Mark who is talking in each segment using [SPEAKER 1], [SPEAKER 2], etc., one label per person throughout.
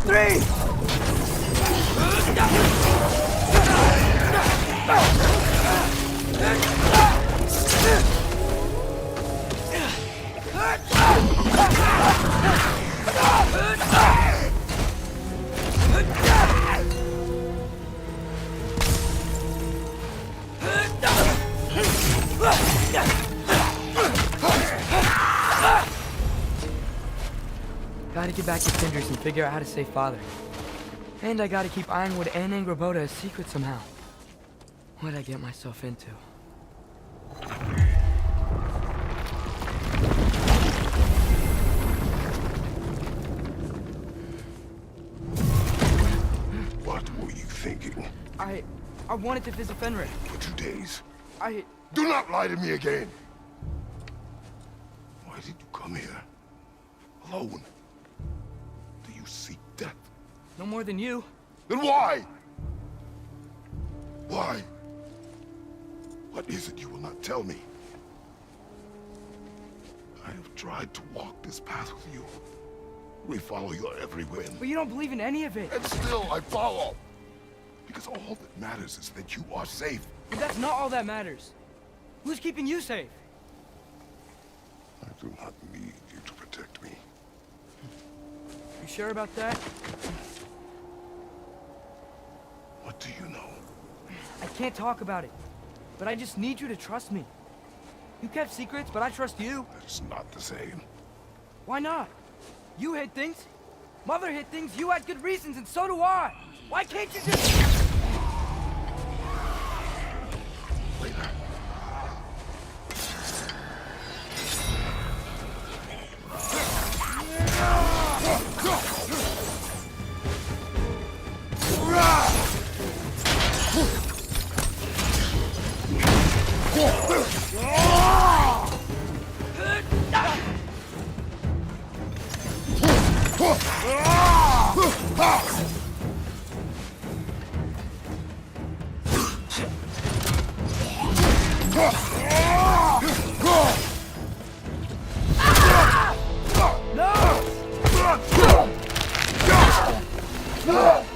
[SPEAKER 1] 3! Gotta get back to Cinders and figure out how to save Father. And I gotta keep Ironwood and Angrboda a secret somehow. What'd I get myself into?
[SPEAKER 2] What were you thinking?
[SPEAKER 1] I wanted to visit Fenrir.
[SPEAKER 2] For 2 days.
[SPEAKER 1] Do
[SPEAKER 2] not lie to me again! Why did you come here? Alone? Do you seek death?
[SPEAKER 1] No more than you.
[SPEAKER 2] Then why? Why? What is it you will not tell me? I have tried to walk this path with you. We follow your every whim.
[SPEAKER 1] But you don't believe in any of it.
[SPEAKER 2] And still I follow. Because all that matters is that you are safe.
[SPEAKER 1] But that's not all that matters. Who's keeping you safe?
[SPEAKER 2] I do not need you to protect me.
[SPEAKER 1] You sure about that?
[SPEAKER 2] What do you know?
[SPEAKER 1] I can't talk about it. But I just need you to trust me. You kept secrets, but I trust you.
[SPEAKER 2] That's not the same.
[SPEAKER 1] Why not? You hid things. Mother hid things. You had good reasons, and so do I. Why can't you just...
[SPEAKER 2] Later.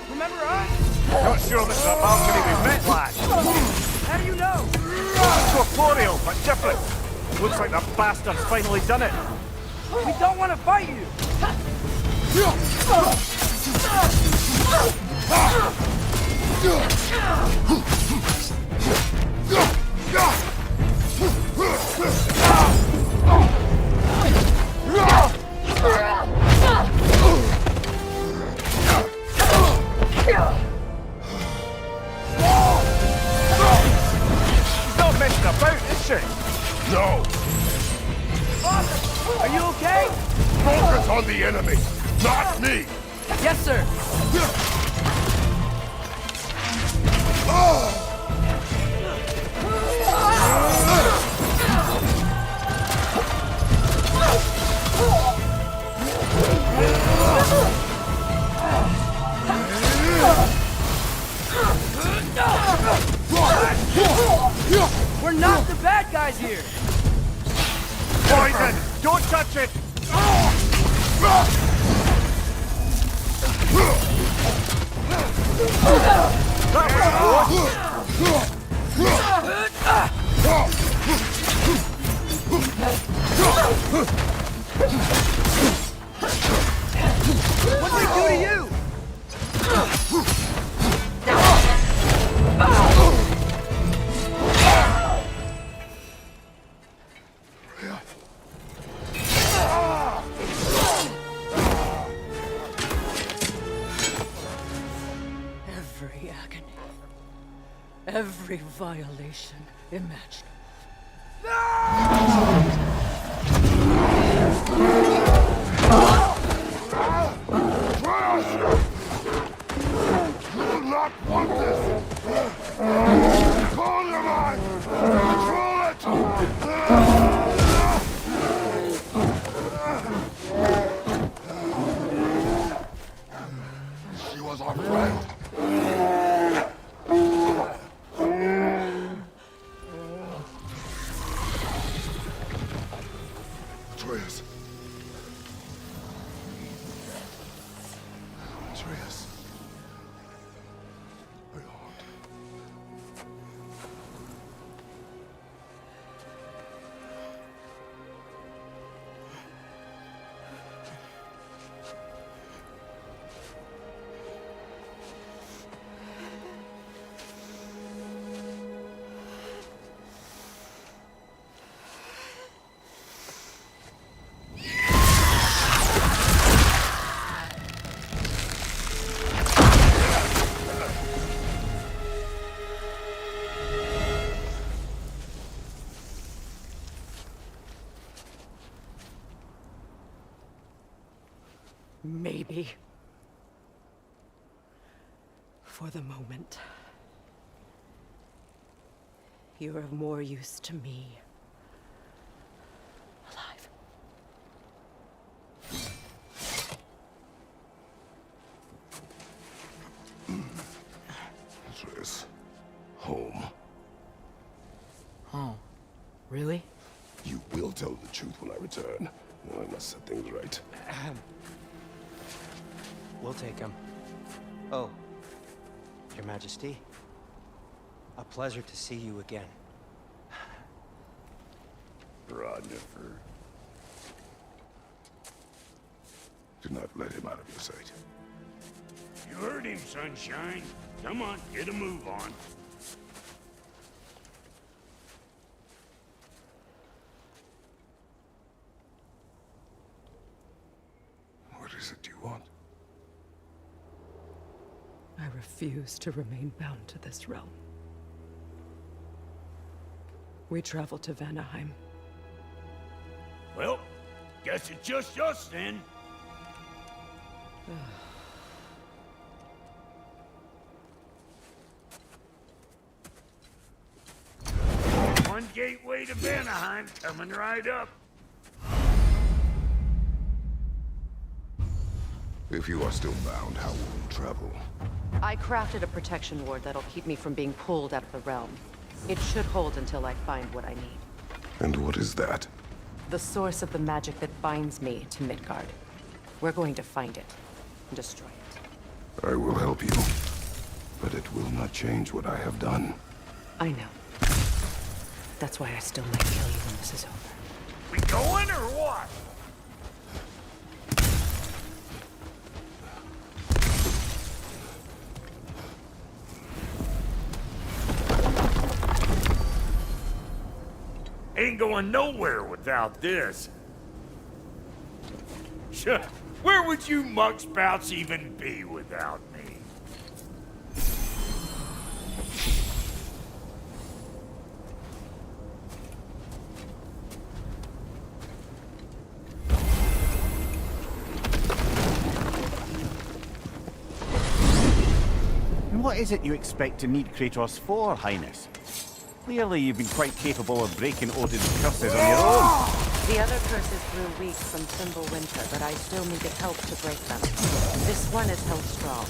[SPEAKER 1] Remember us?
[SPEAKER 3] Not sure this is a balcony we've met, lad.
[SPEAKER 1] How do you know?
[SPEAKER 3] Corporeal, but different. Looks like the bastard's finally done it.
[SPEAKER 1] We don't want to fight you.
[SPEAKER 3] She's not messing about, is she?
[SPEAKER 2] No!
[SPEAKER 1] Are you okay?
[SPEAKER 2] Focus on the enemy, not me!
[SPEAKER 1] Yes, sir. We're not the bad guys here.
[SPEAKER 3] Poison! Don't touch it!
[SPEAKER 1] What'd they do to you?
[SPEAKER 4] Every agony, every violation imaginable.
[SPEAKER 2] You will not want this! Call your mind! Control it! She was our friend. Atreus.
[SPEAKER 4] for the moment. You're of more use to me alive.
[SPEAKER 2] Atreus, home.
[SPEAKER 1] Oh, really?
[SPEAKER 2] You will tell the truth when I return. I must set things right.
[SPEAKER 5] We'll take him. Oh, Your Majesty. A pleasure to see you again.
[SPEAKER 2] Ragnarök. Do not let him out of your sight.
[SPEAKER 6] You heard him, Sunshine. Come on, get a move on.
[SPEAKER 2] What is it you want?
[SPEAKER 4] I refuse to remain bound to this realm. We travel to Vanaheim.
[SPEAKER 6] Well, guess it's just us then. One gateway to Vanaheim coming right up.
[SPEAKER 2] If you are still bound, how will you travel?
[SPEAKER 7] I crafted a protection ward that'll keep me from being pulled out of the realm. It should hold until I find what I need.
[SPEAKER 2] And what is that?
[SPEAKER 7] The source of the magic that binds me to Midgard. We're going to find it and destroy it.
[SPEAKER 2] I will help you, but it will not change what I have done.
[SPEAKER 7] I know. That's why I still might kill you when this is over.
[SPEAKER 6] We going or what? Ain't going nowhere without this. Sure. Where would you muckspouts even be without me?
[SPEAKER 8] And what is it you expect to need Kratos for, Highness? Clearly you've been quite capable of breaking Odin's curses on your own.
[SPEAKER 7] The other curses grew weak from Winter, but I still needed help to break them. This one is held strong.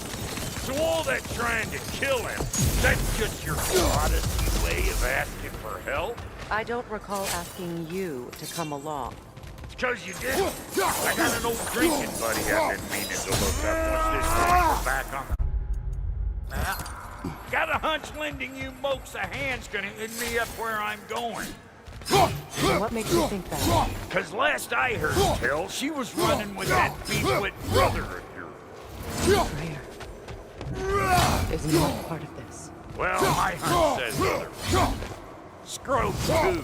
[SPEAKER 6] So all that trying to kill him, that's just your modest way of asking for help?
[SPEAKER 7] I don't recall asking you to come along.
[SPEAKER 6] Because you did. I got an old drinking buddy I've been meaning to look up once this thing's back on the map. Got a hunch lending you mokes a hand's gonna end me up where I'm going.
[SPEAKER 7] What makes you think that?
[SPEAKER 6] Because last I heard tell, she was running with that beefwit brother of yours.
[SPEAKER 7] Prayer is not part of this.
[SPEAKER 6] Well, my hunch says otherwise. Scrope, too.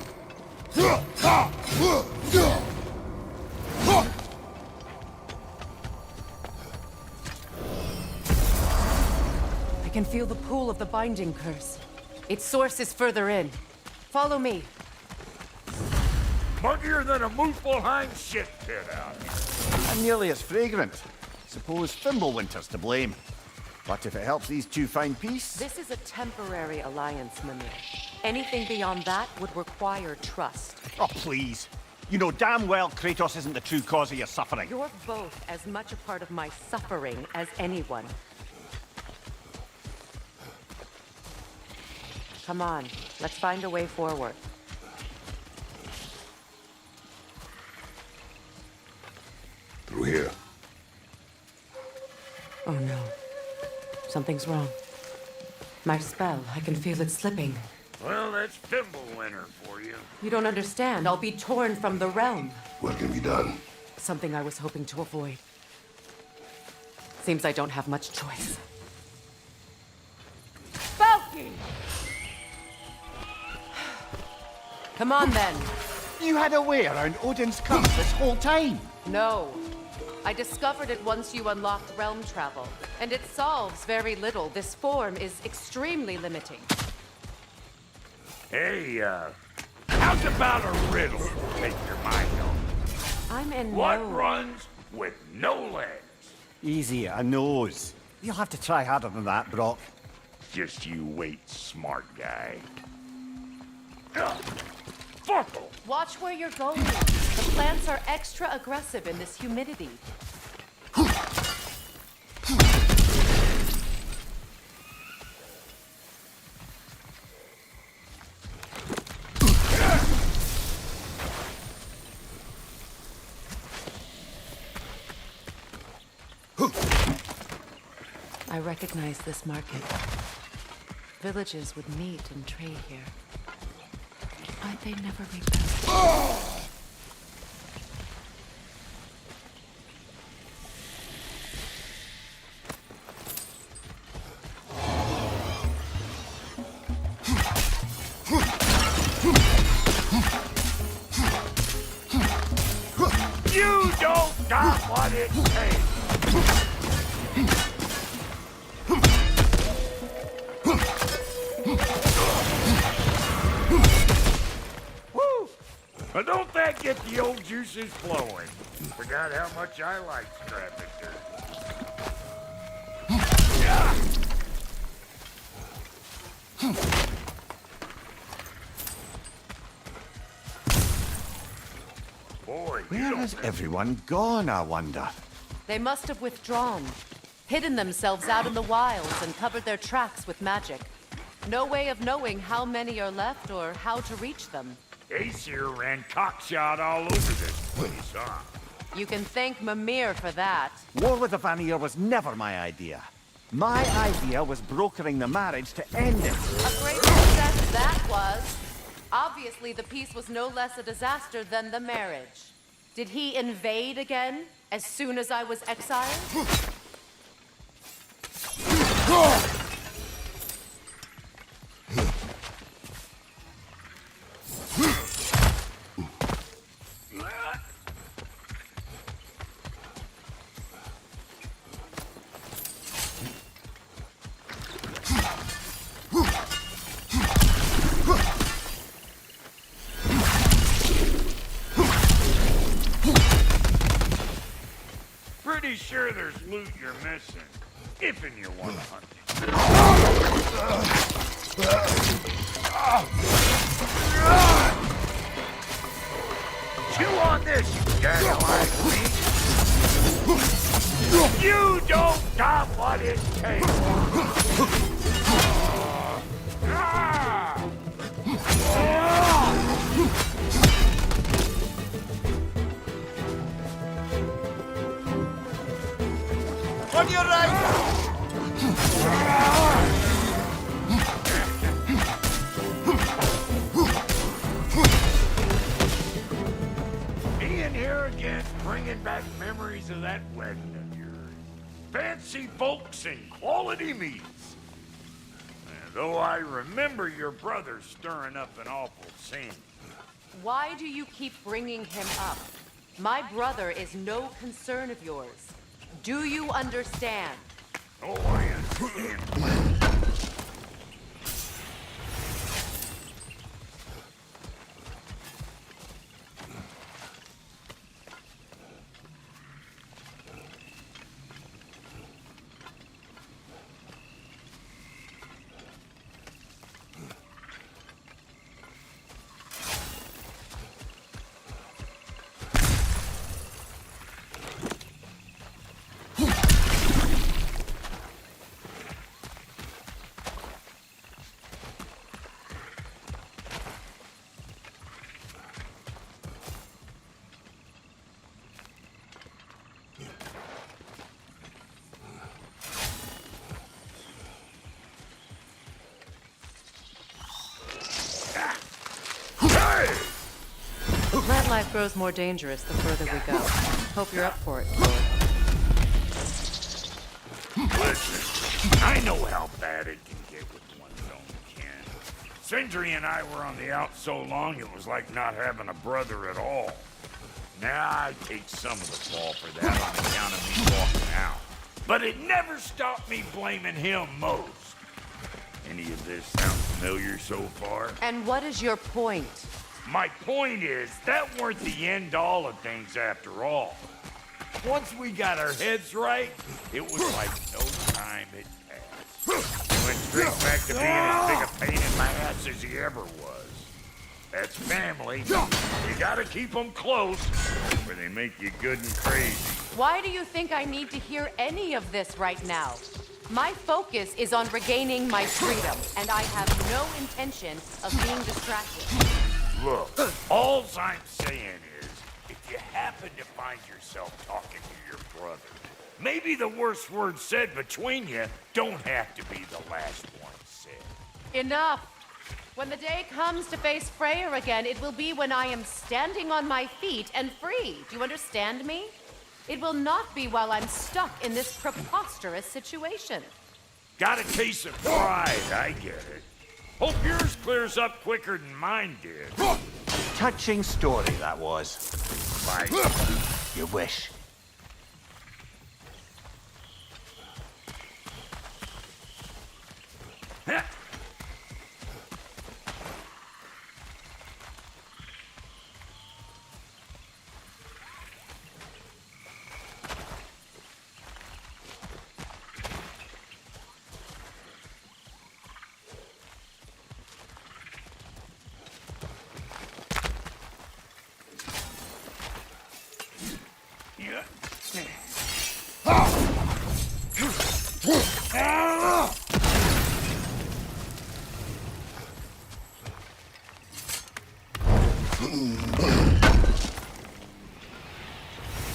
[SPEAKER 7] I can feel the pull of the binding curse. Its source is further in. Follow me.
[SPEAKER 6] Muggier than a Muspelheim shit pit out here.
[SPEAKER 8] And nearly as fragrant. Suppose Winter's to blame. But if it helps these two find peace...
[SPEAKER 7] This is a temporary alliance, Mimir. Anything beyond that would require trust.
[SPEAKER 8] Oh, please. You know damn well Kratos isn't the true cause of your suffering.
[SPEAKER 7] You're both as much a part of my suffering as anyone. Come on, let's find a way forward.
[SPEAKER 2] Through here.
[SPEAKER 7] Oh no. Something's wrong. My spell, I can feel it slipping.
[SPEAKER 6] Well, that's Winter for you.
[SPEAKER 7] You don't understand. I'll be torn from the realm.
[SPEAKER 2] What can be done?
[SPEAKER 7] Something I was hoping to avoid. Seems I don't have much choice. Falky! Come on, then.
[SPEAKER 8] You had a way around Odin's curse this whole time.
[SPEAKER 7] No. I discovered it once you unlocked realm travel, and it solves very little. This form is extremely limiting.
[SPEAKER 6] Hey, how's about a riddle to take your mind off?
[SPEAKER 7] I'm in
[SPEAKER 6] What
[SPEAKER 7] no...
[SPEAKER 6] runs with no legs?
[SPEAKER 8] Easy, a nose. You'll have to try harder than that, Brock.
[SPEAKER 6] Just you wait, smart guy. Fuckle!
[SPEAKER 7] Watch where you're going. The plants are extra aggressive in this humidity. I recognize this market. Villages would meet and trade here. Why'd they never rebuild?
[SPEAKER 6] You don't got what it takes! Woo! But don't that get the old juices flowing? Forgot how much I like scrapping dirt. Boy,
[SPEAKER 8] Where has everyone gone, I wonder?
[SPEAKER 7] They must have withdrawn, hidden themselves out in the wilds and covered their tracks with magic. No way of knowing how many are left or how to reach them.
[SPEAKER 6] Ace here ran cockshot all over this place, huh?
[SPEAKER 7] You can thank Mimir for that.
[SPEAKER 8] War with the Vanir was never my idea. My idea was brokering the marriage to end it.
[SPEAKER 7] A great success that was. Obviously, the peace was no less a disaster than the marriage. Did he invade again, as soon as I was exiled?
[SPEAKER 6] Pretty sure there's loot you're missing, if and you want to hunt it. Chew on this, you daddy like me. You don't got what it takes.
[SPEAKER 8] On your right!
[SPEAKER 6] Ian here again, bringing back memories of that wedding of yours. Fancy folks and quality meats. Though I remember your brother stirring up an awful scene.
[SPEAKER 7] Why do you keep bringing him up? My brother is no concern of yours. Do you understand?
[SPEAKER 6] Oh, I understand.
[SPEAKER 7] Plant life grows more dangerous the further we go. Hope you're up for it,
[SPEAKER 6] Listen, I know how bad it can get with one's own kin. Sindri and I were on the out so long it was like not having a brother at all. Now I take some of the fall for that on account of me walking out. But it never stopped me blaming him most. Any of this sound familiar so far?
[SPEAKER 7] And what is your point?
[SPEAKER 6] My point is, that weren't the end-all of things after all. Once we got our heads right, it was like no time back to being as big a pain in my ass as he ever was. That's family. You gotta keep them close, or they make you good and crazy.
[SPEAKER 7] Why do you think I need to hear any of this right now? My focus is on regaining my freedom, and I have no intention of being distracted.
[SPEAKER 6] Look, all I'm saying is, if you happen to find yourself talking to your brother, maybe the worst words said between you don't have to be the last one said.
[SPEAKER 7] Enough! When the day comes to face Freyr again, it will be when I am standing on my feet and free. Do you understand me? It will not be while I'm stuck in this preposterous situation.
[SPEAKER 6] Got a case of pride, I get it. Hope yours clears up quicker than mine did.
[SPEAKER 8] Touching story, that was.
[SPEAKER 6] Like,
[SPEAKER 8] You wish.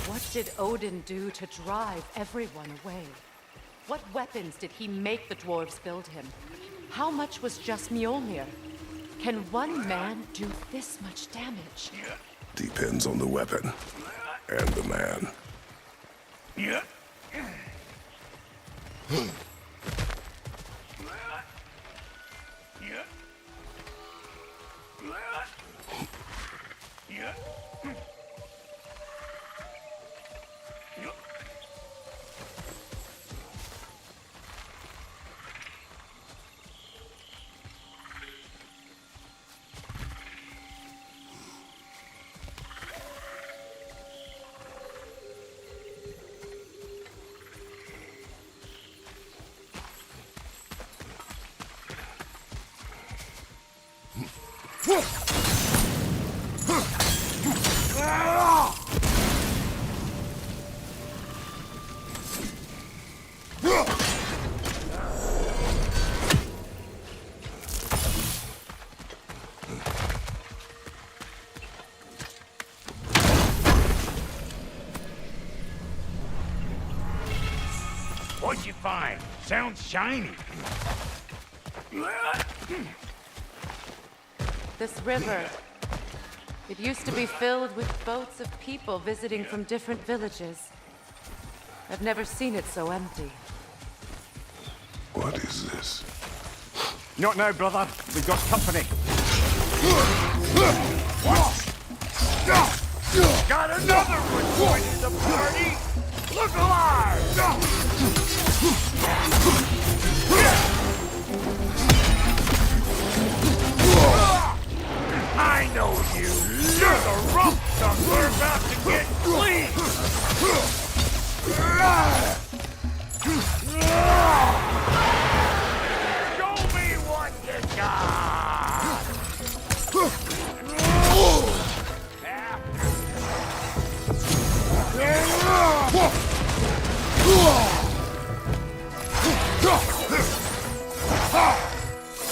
[SPEAKER 7] What did Odin do to drive everyone away? What weapons did he make the dwarves build him? How much was just Mjolnir? Can one man do this much damage?
[SPEAKER 2] Depends on the weapon and the man.
[SPEAKER 6] yeah. What'd you find? Sounds shiny.
[SPEAKER 7] This river. It used to be filled with boats of people visiting from different villages. I've never seen it so empty.
[SPEAKER 2] What is this?
[SPEAKER 8] Not now, brother. We've got company.
[SPEAKER 6] Got another one joining the party! Look alive! I know you! You're the rump stuff we're about to get clean! Show me what you got!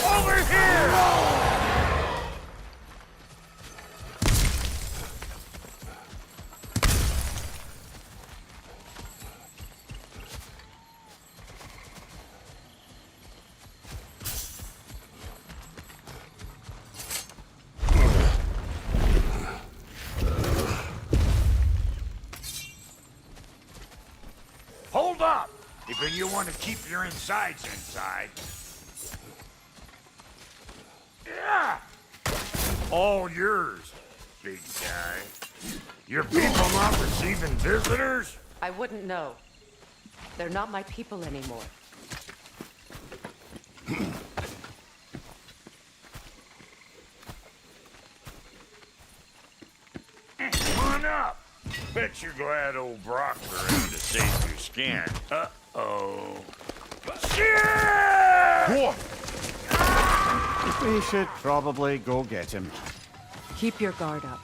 [SPEAKER 6] Over here! Hold up! If you want to keep your insides inside. Yeah! All yours, big guy. Your people not receiving visitors?
[SPEAKER 7] I wouldn't know. They're not my people anymore.
[SPEAKER 6] Come on up. Bet you're glad old Brock's around to save your skin. Uh-oh. Shit!
[SPEAKER 2] What?
[SPEAKER 8] We should probably go get him.
[SPEAKER 4] Keep your guard up.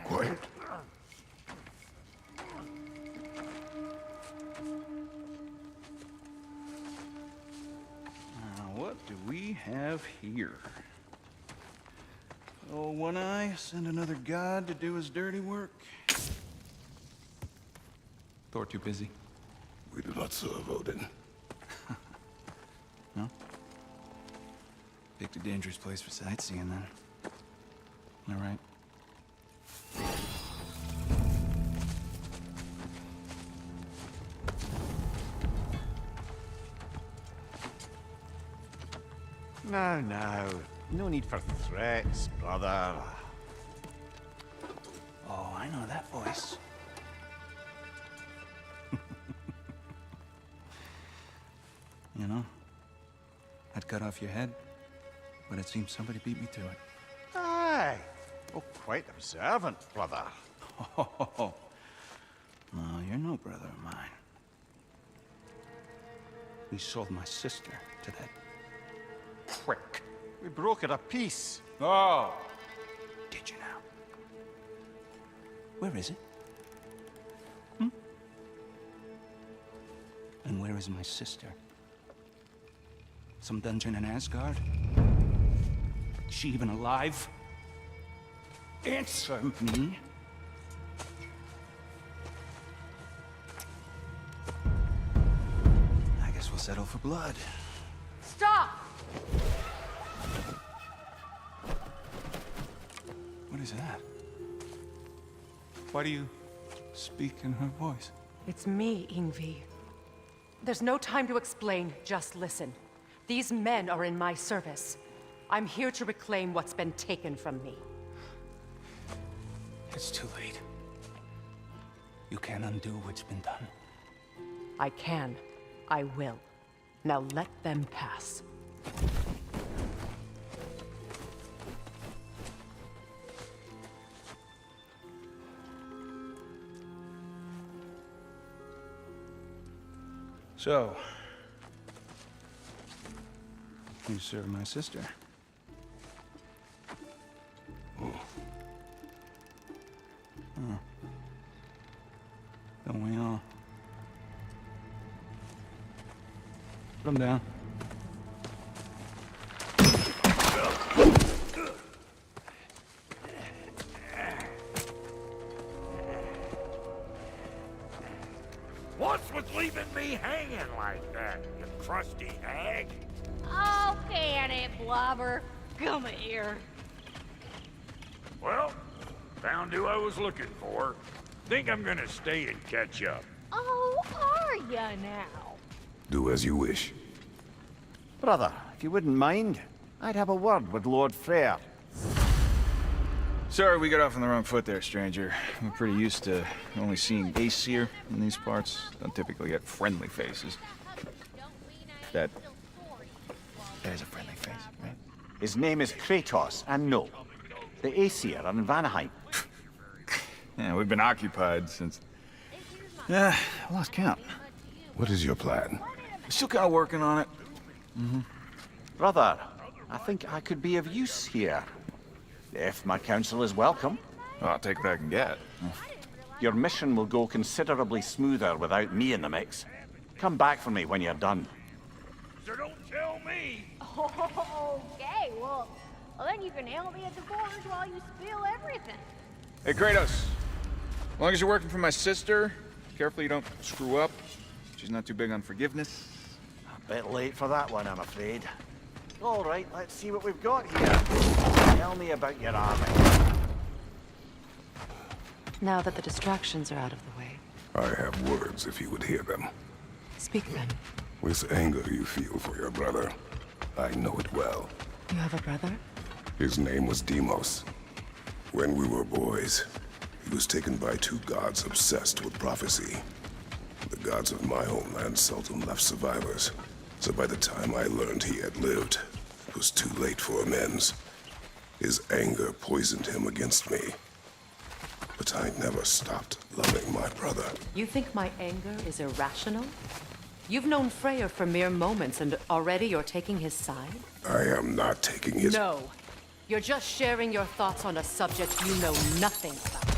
[SPEAKER 2] Quiet.
[SPEAKER 9] What do we have here? Oh, One Eye, send another god to do his dirty work.
[SPEAKER 10] Thor too busy?
[SPEAKER 2] We do not serve Odin.
[SPEAKER 9] No? Picked a dangerous place for sightseeing, then. All right.
[SPEAKER 8] Now, now. No need for threats, brother.
[SPEAKER 9] Oh, I know that voice. You know, I'd cut off your head, but it seems somebody beat me to it.
[SPEAKER 8] Aye. Oh, quite observant, brother.
[SPEAKER 9] Oh, no, you're no brother of mine. We sold my sister to that prick.
[SPEAKER 8] We broke it a piece.
[SPEAKER 9] Oh! Did you now? Where is it? Hmm? And where is my sister? Some dungeon in Asgard? Is she even alive? Answer me. I guess we'll settle for blood.
[SPEAKER 7] Stop!
[SPEAKER 9] What is that? Why do you speak in her voice?
[SPEAKER 7] It's me, Ingvi. There's no time to explain, just listen. These men are in my service. I'm here to reclaim what's been taken from me.
[SPEAKER 9] It's too late. You can't undo what's been done.
[SPEAKER 7] I can. I will. Now let them pass.
[SPEAKER 9] So, you serve my sister. Oh. Don't we all? Put him down.
[SPEAKER 6] What's with leaving me hanging like that, you crusty hag?
[SPEAKER 11] Oh, can it, Blobber? Come here.
[SPEAKER 6] Well, found who I was looking for. Think I'm gonna stay and catch up.
[SPEAKER 11] Oh, are ya now?
[SPEAKER 2] Do as you wish.
[SPEAKER 8] Brother, if you wouldn't mind, I'd have a word with Lord Freyr.
[SPEAKER 9] Sorry we got off on the wrong foot there, stranger. We're pretty used to only seeing Aesir in these parts. Don't typically get friendly faces. That... There's a friendly face, right?
[SPEAKER 8] His name is Kratos, and no, the Aesir are in Vanaheim.
[SPEAKER 9] Yeah, we've been occupied since... Yeah, I lost count.
[SPEAKER 2] What is your plan?
[SPEAKER 9] We're still kind of working on it.
[SPEAKER 8] Brother, I think I could be of use here. If my counsel is welcome.
[SPEAKER 9] Well, I'll take what I can get.
[SPEAKER 8] Your mission will go considerably smoother without me in the mix. Come back for me when you're done.
[SPEAKER 6] So don't tell me.
[SPEAKER 11] Okay, well, then you can help me at the forge while you spill everything.
[SPEAKER 9] Hey, Kratos. As long as you're working for my sister, careful you don't screw up. She's not too big on forgiveness.
[SPEAKER 8] A bit late for that one, I'm afraid. All right, let's see what we've got here. Tell me about your army.
[SPEAKER 7] Now that the distractions are out of the way,
[SPEAKER 2] I have words if you would hear them.
[SPEAKER 7] speak then.
[SPEAKER 2] With anger you feel for your brother. I know it well.
[SPEAKER 7] You have a brother?
[SPEAKER 2] His name was Deimos. When we were boys, he was taken by two gods obsessed with prophecy. The gods of my homeland seldom left survivors, so by the time I learned he had lived, It was too late for amends. His anger poisoned him against me. But I never stopped loving my brother.
[SPEAKER 7] You think my anger is irrational? You've known Freyr for mere moments, and already you're taking his side?
[SPEAKER 2] I am not taking his...
[SPEAKER 7] No. You're just sharing your thoughts on a subject you know nothing about.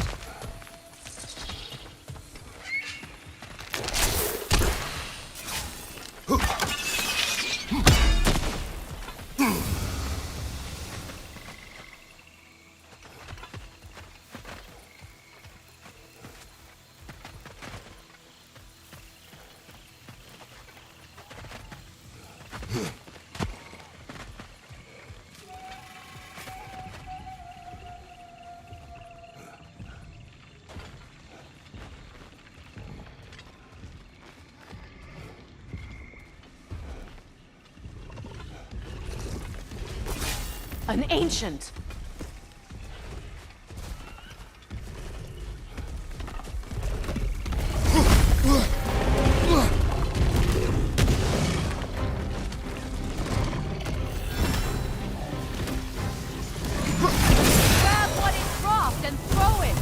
[SPEAKER 7] An ancient! Grab what is dropped and throw it!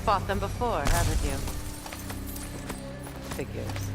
[SPEAKER 7] Fought them before, haven't you? Figures.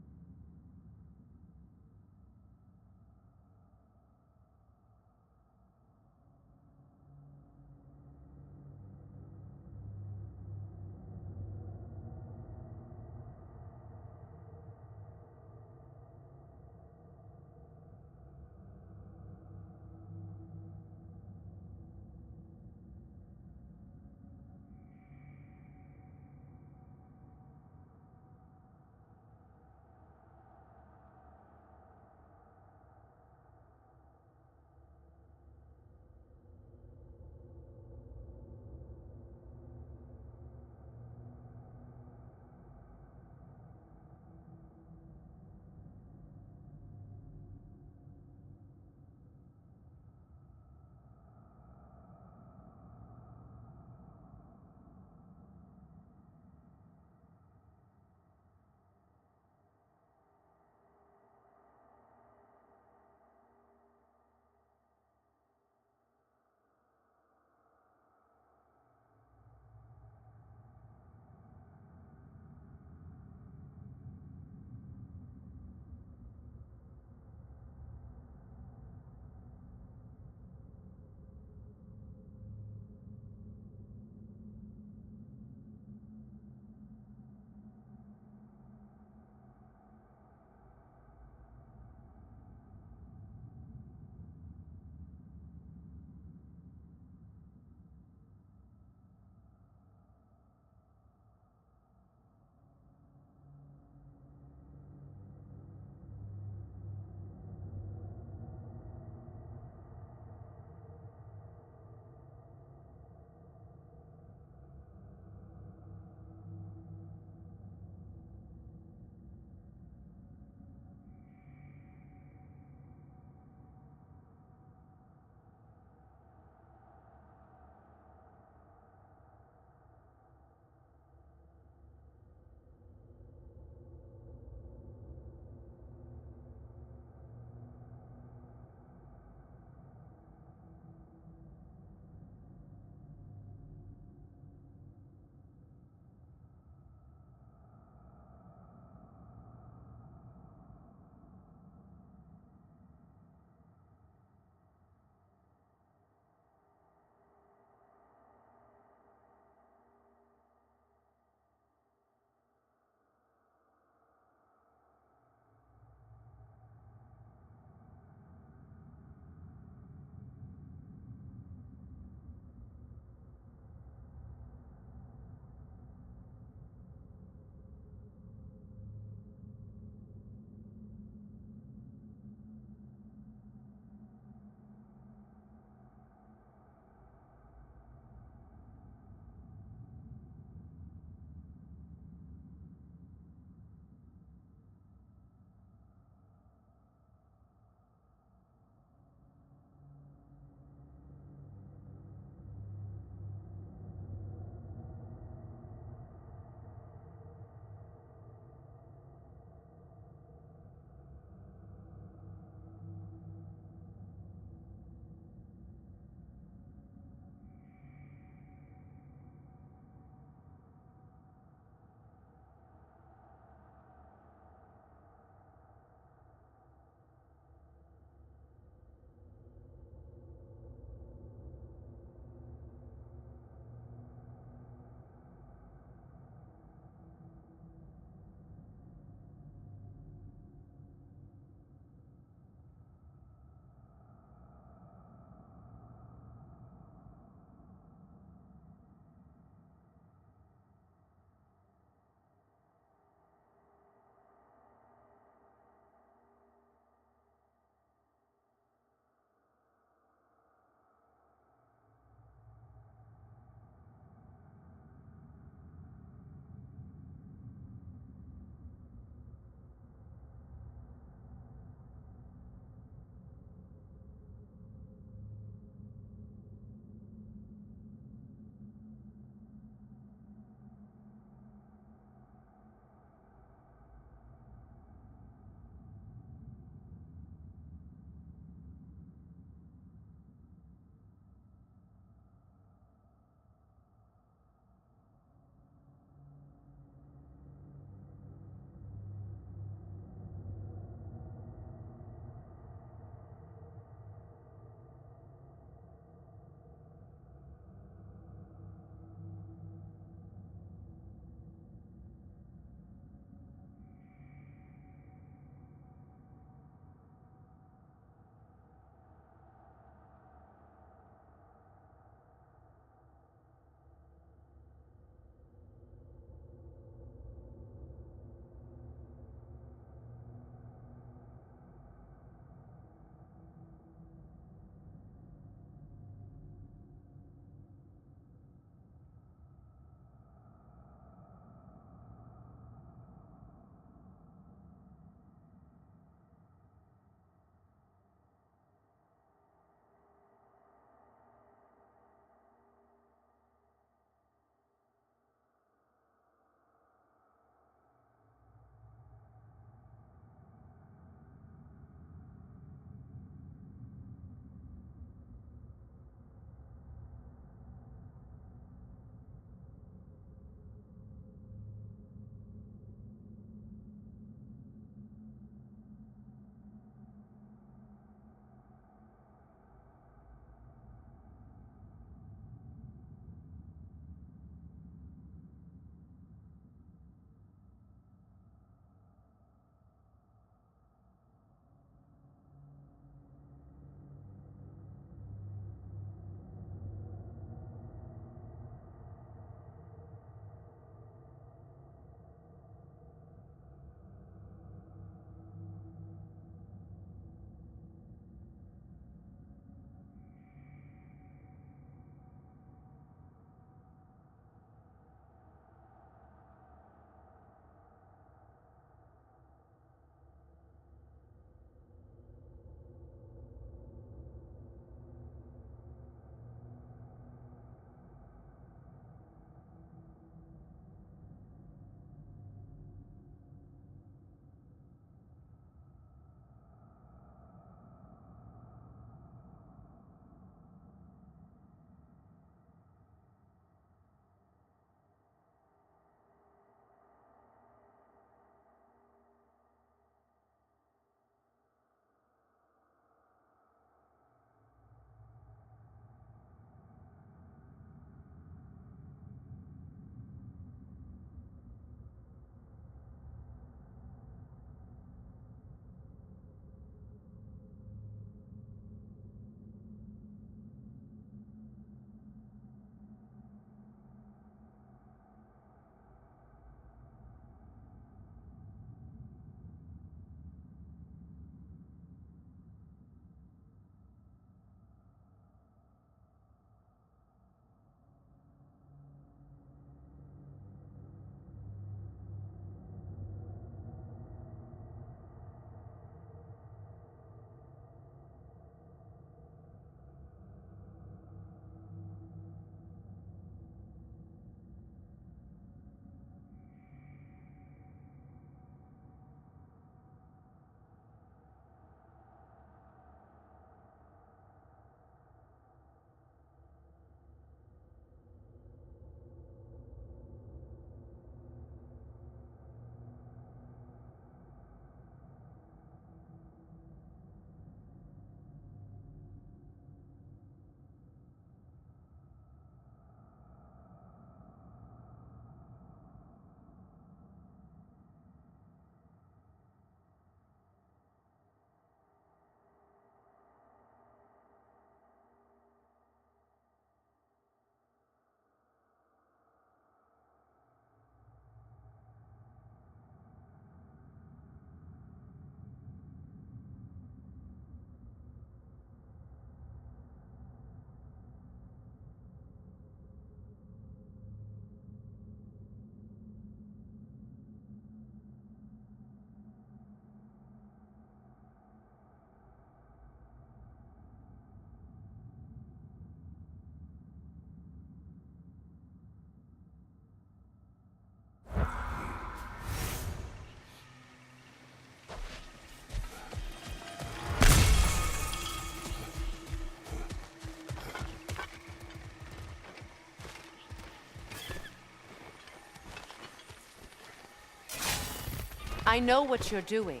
[SPEAKER 7] I know what you're doing.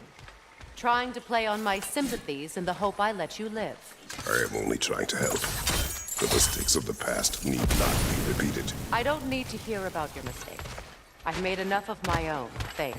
[SPEAKER 7] Trying to play on my sympathies in the hope I let you live.
[SPEAKER 2] I am only trying to help. The mistakes of the past need not be repeated.
[SPEAKER 7] I don't need to hear about your mistakes. I've made enough of my own, thanks.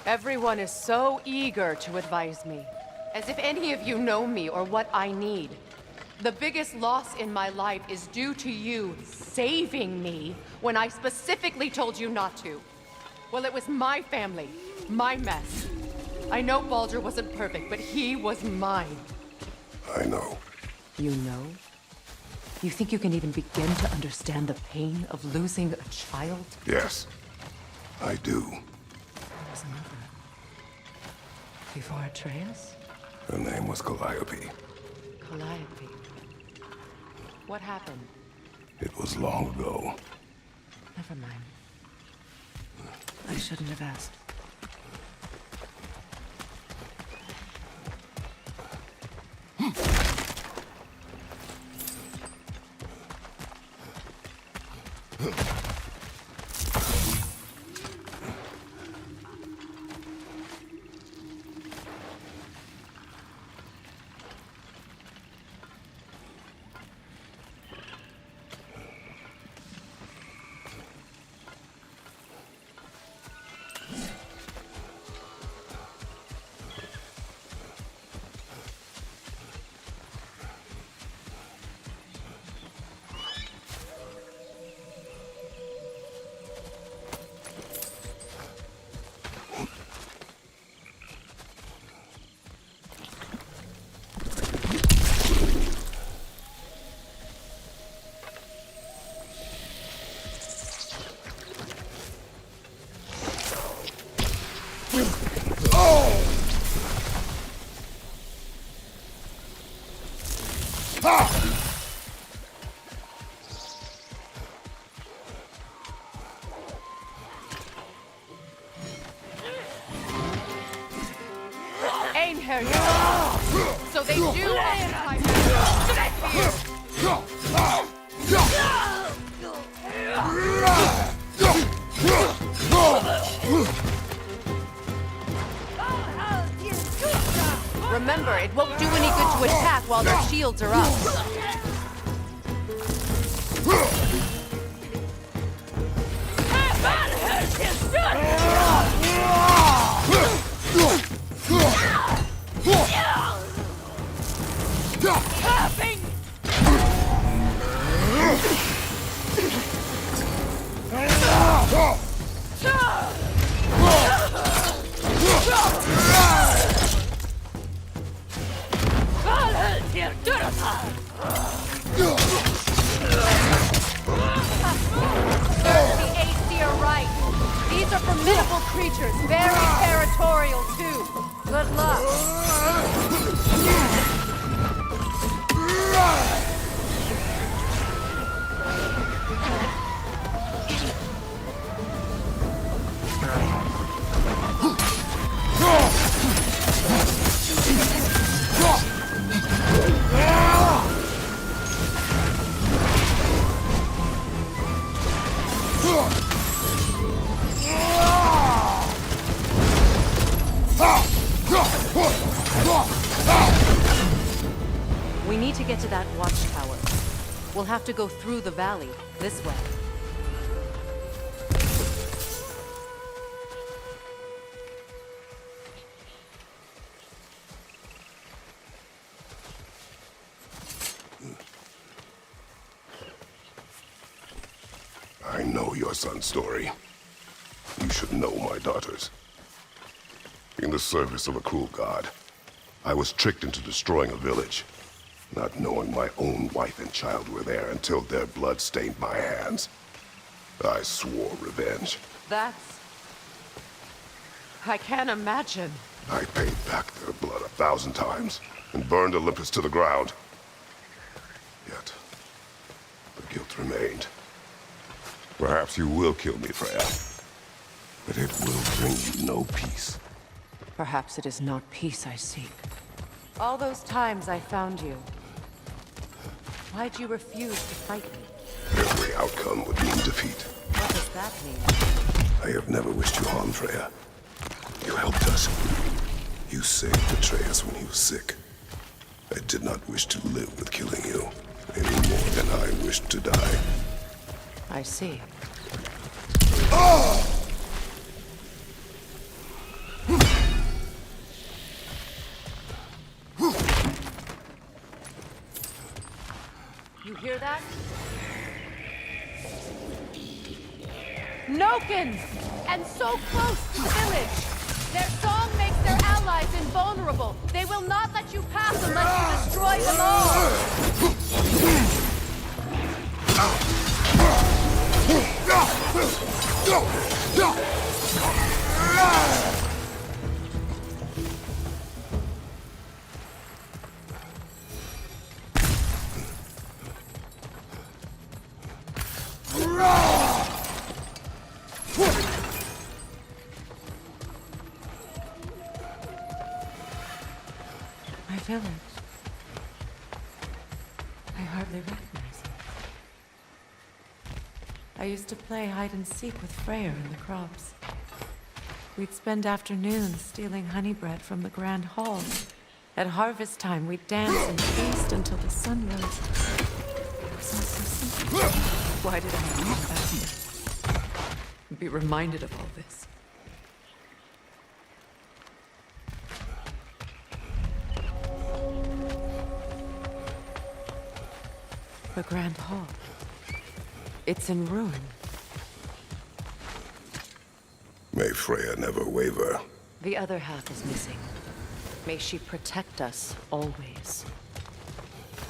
[SPEAKER 7] Everyone is so eager to advise me, as if any of you know me or what I need. The biggest loss in my life is due to you saving me when I specifically told you not to. Well, it was my family, my mess. I know Baldur wasn't perfect, but he was mine.
[SPEAKER 2] I know.
[SPEAKER 7] You know? You think you can even begin to understand the pain of losing a child?
[SPEAKER 2] Yes, I do.
[SPEAKER 7] There was another. Before Atreus?
[SPEAKER 2] Her name was Calliope.
[SPEAKER 7] Calliope. What happened?
[SPEAKER 2] It was long ago.
[SPEAKER 7] Never mind. I shouldn't have asked. So they do occupy Remember, it won't do any good to attack while their shields are up. These are formidable creatures, very territorial too. Good luck. We need to get to that watchtower. We'll have to go through the valley, this way.
[SPEAKER 2] know your son's story. You should know my daughter's. In the service of a cruel god, I was tricked into destroying a village, not knowing my own wife and child were there until their blood stained my hands. I swore revenge.
[SPEAKER 7] I can't imagine.
[SPEAKER 2] I paid back their blood 1,000 times and burned Olympus to the ground. Yet, the guilt remained. Perhaps you will kill me, Freya, but it will bring you no peace.
[SPEAKER 7] Perhaps it is not peace I seek. All those times I found you, why'd you refuse to fight me?
[SPEAKER 2] Every outcome would mean defeat.
[SPEAKER 7] What does that mean?
[SPEAKER 2] I have never wished you harm, Freya. You helped us. You saved Atreus when he was sick. I did not wish to live with killing you, any more than I wished to die.
[SPEAKER 7] I see. You hear that? Nokins! And so close to the village! Their song makes their allies invulnerable. They will not let you pass unless you destroy them all! My village. I hardly recognize it. I used to play hide and seek with Freyr in the crops. We'd spend afternoons stealing honey bread from the grand hall. At harvest time, we'd dance and feast until the sun rose. It was all so simple. Why did I come back here? Be reminded of all this. The Grand Hall. It's in ruin.
[SPEAKER 2] May Freya never waver.
[SPEAKER 7] The other half is missing. May she protect us always.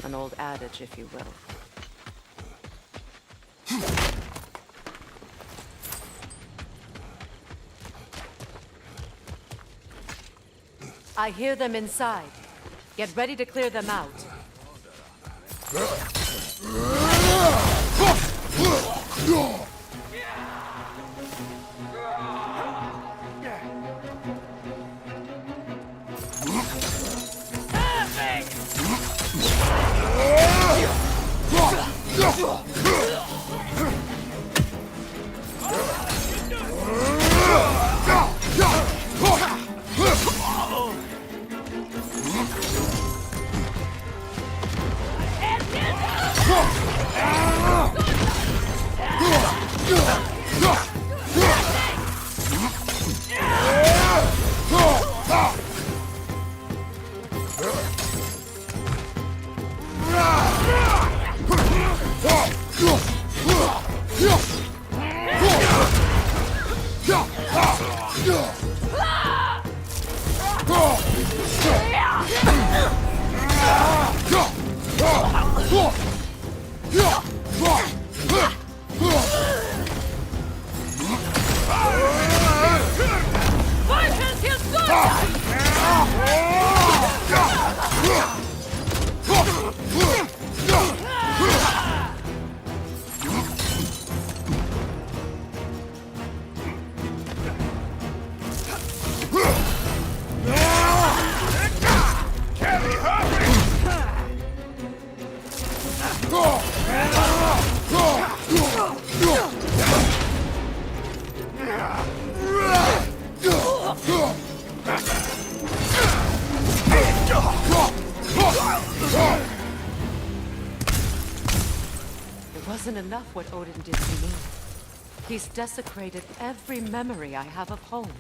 [SPEAKER 7] An old adage, if you will. I hear them inside. Get ready to clear them out. It wasn't enough what Odin did to me. He's desecrated every memory I have of home.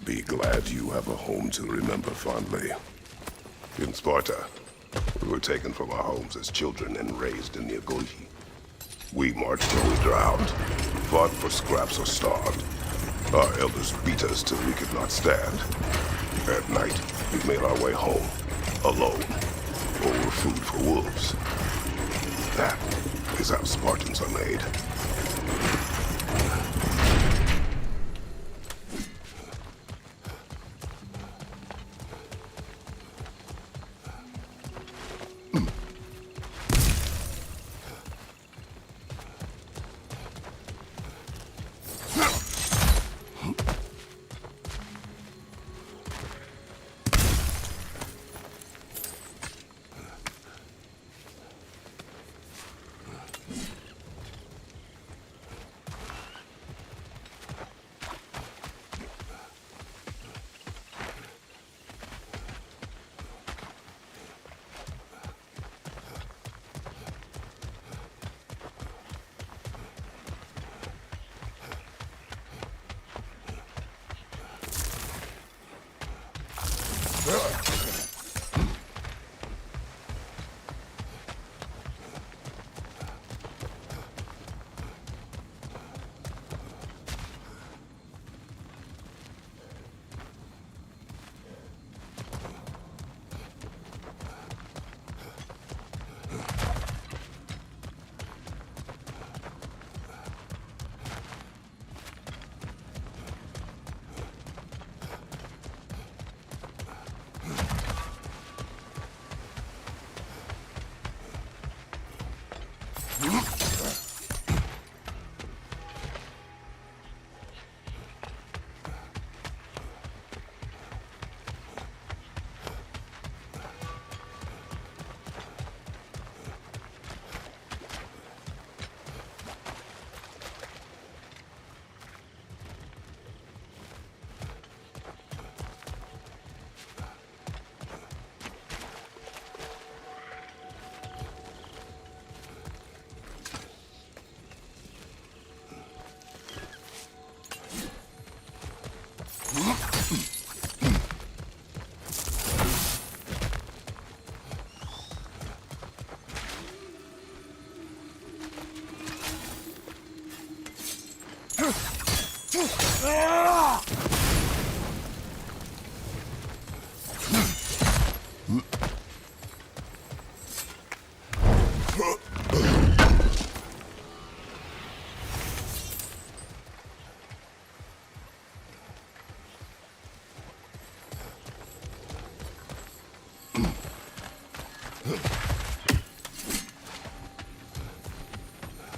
[SPEAKER 2] Be glad you have a home to remember fondly. In Sparta, we were taken from our homes as children and raised in the Agogi. We marched till we drowned, fought for scraps or starved. Our elders beat us till we could not stand. At night, we made our way home, alone, over food for wolves. That is how Spartans are made.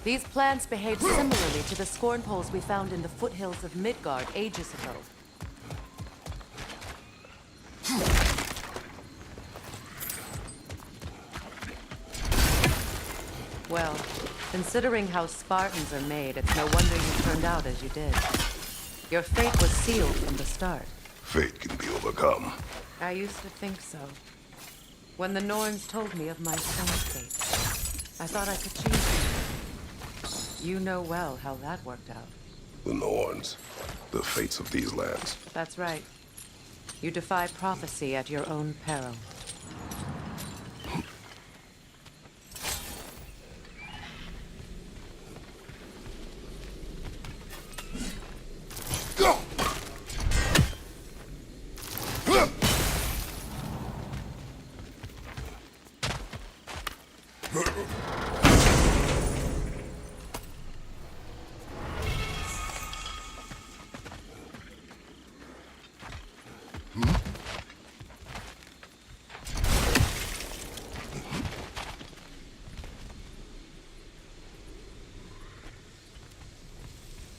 [SPEAKER 7] These plants behave similarly to the scorn poles we found in the foothills of Midgard ages ago. Well, considering how Spartans are made, it's no wonder you turned out as you did. Your fate was sealed from the start.
[SPEAKER 2] Fate can be overcome.
[SPEAKER 7] I used to think so. When the Norns told me of my son's fate, I thought I could change it. You know well how that worked out.
[SPEAKER 2] The Norns, the fates of these lands.
[SPEAKER 7] That's right. You defy prophecy at your own peril.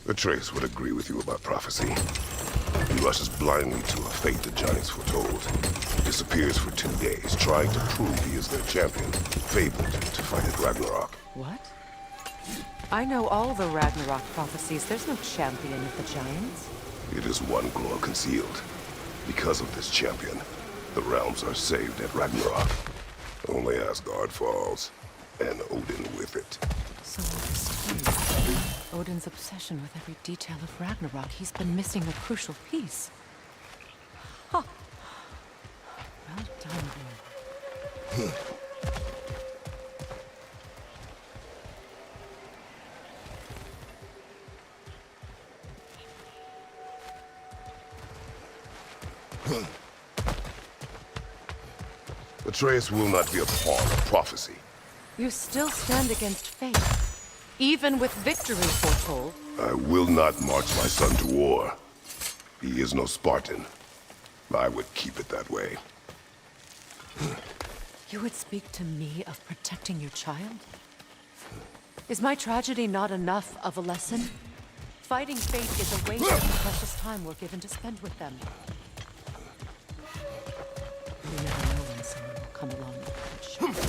[SPEAKER 2] Atreus would agree with you about prophecy. He rushes blindly to a fate the giants foretold. Disappears for 2 days, trying to prove he is their champion, fabled to fight at Ragnarok.
[SPEAKER 7] What? I know all the Ragnarok prophecies. There's no champion of the giants.
[SPEAKER 2] It is one glow concealed. Because of this champion, the realms are saved at Ragnarok. Only Asgard falls, and Odin with it.
[SPEAKER 7] So what is true? Odin's obsession with every detail of Ragnarok. He's been missing a crucial piece. Huh. Well done, boy.
[SPEAKER 2] Atreus will not be a pawn of prophecy.
[SPEAKER 7] You still stand against fate, even with victory foretold.
[SPEAKER 2] I will not march my son to war. He is no Spartan. I would keep it that way.
[SPEAKER 7] You would speak to me of protecting your child? Is my tragedy not enough of a lesson? Fighting fate is a waste of the precious time we're given to spend with them. You never know when someone will come along and push.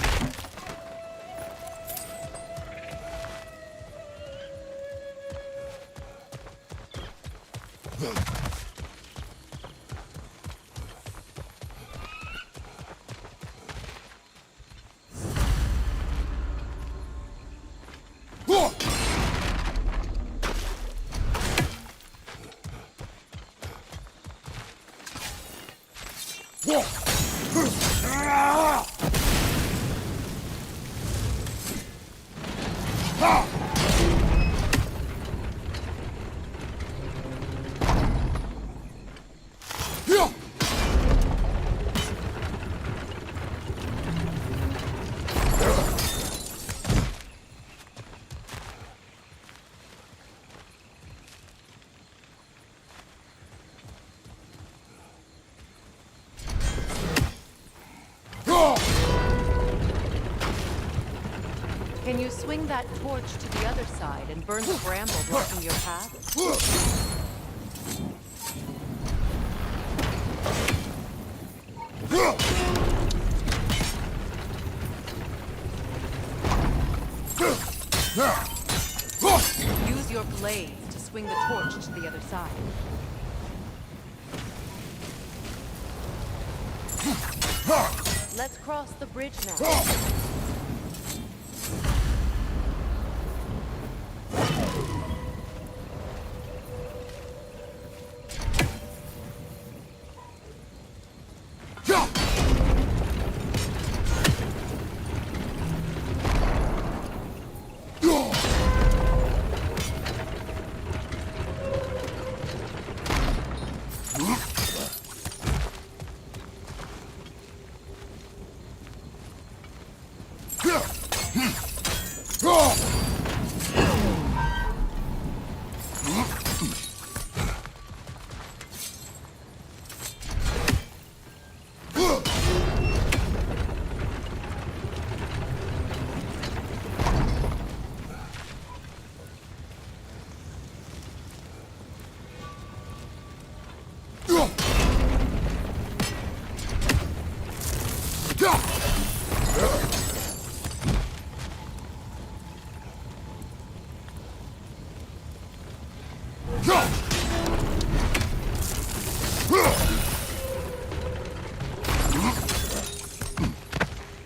[SPEAKER 7] Can you swing that torch to the other side and burn the bramble blocking your path? Use your blades to swing the torch to the other side. Let's cross the bridge now.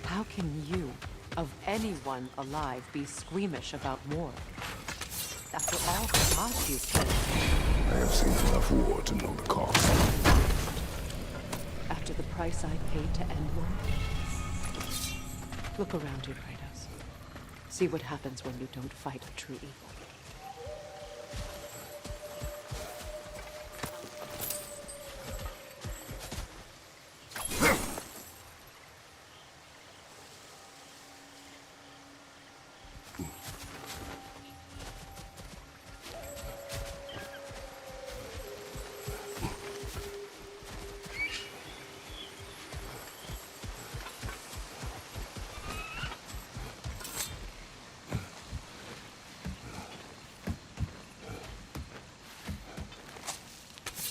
[SPEAKER 7] How can you, of anyone alive, be squeamish about war? After all the odds you've killed.
[SPEAKER 2] I have seen enough war to know the cost.
[SPEAKER 7] After the price I paid to end one? Look around you, Kratos. See what happens when you don't fight a true evil.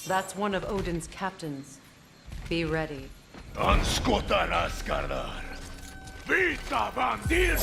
[SPEAKER 7] That's one of Odin's captains. Be ready.
[SPEAKER 6] Anskotar Asgardar. Vita bandir.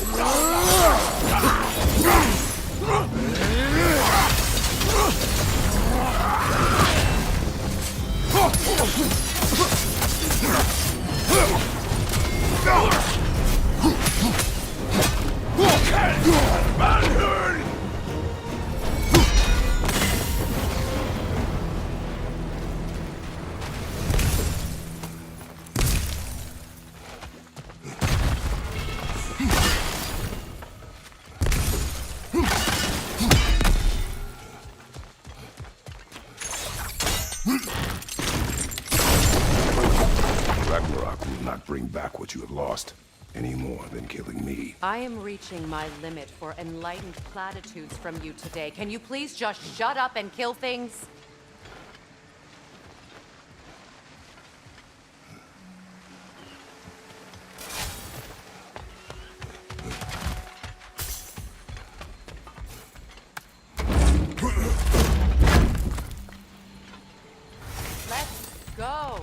[SPEAKER 2] Ragnarok will not bring back what you have lost, any more than killing me.
[SPEAKER 7] I am reaching my limit for enlightened platitudes from you today. Can you please just shut up and kill things? Let's go.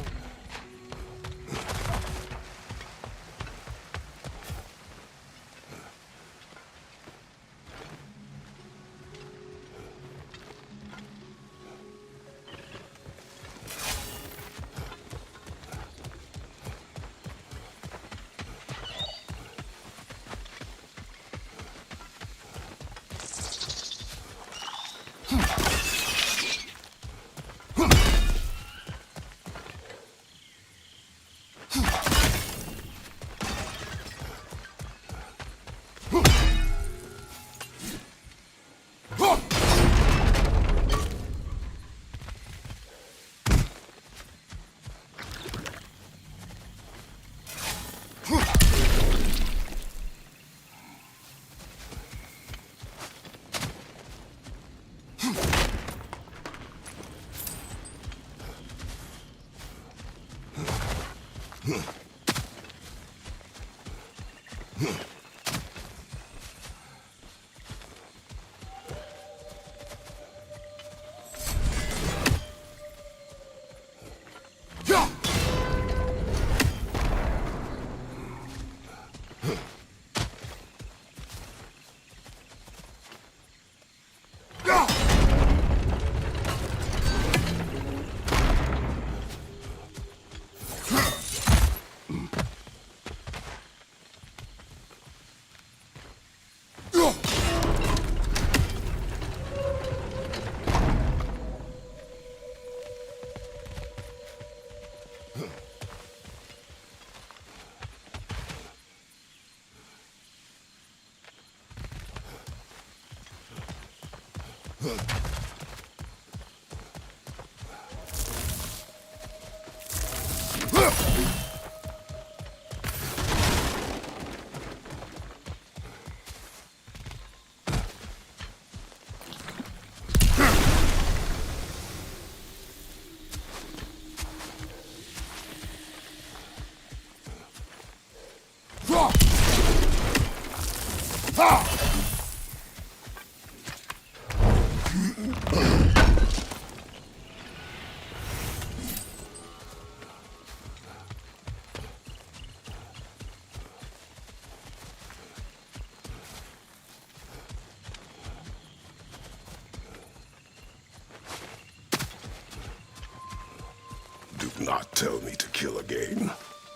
[SPEAKER 2] Do not tell me to kill again.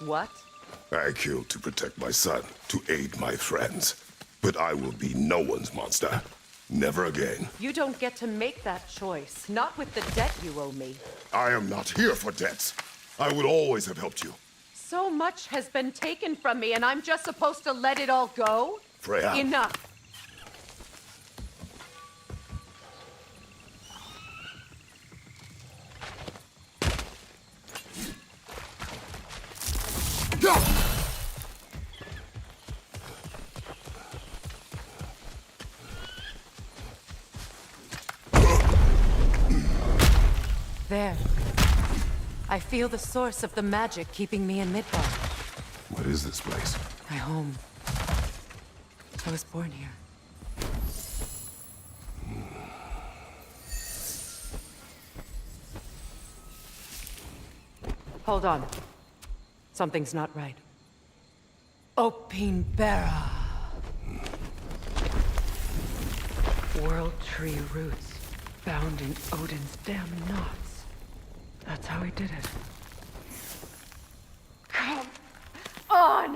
[SPEAKER 7] What?
[SPEAKER 2] I killed to protect my son, to aid my friends. But I will be no one's monster. Never again.
[SPEAKER 7] You don't get to make that choice. Not with the debt you owe me.
[SPEAKER 2] I am not here for debts. I would always have helped you.
[SPEAKER 7] So much has been taken from me, and I'm just supposed to let it all go?
[SPEAKER 2] Freya.
[SPEAKER 7] Enough. There. I feel the source of the magic keeping me in Midgard.
[SPEAKER 2] What is this place?
[SPEAKER 7] My home. I was born here. Hold on. Something's not right. Opinbera.
[SPEAKER 4] World tree roots bound in Odin's damn knots. That's how he did it.
[SPEAKER 7] Come on!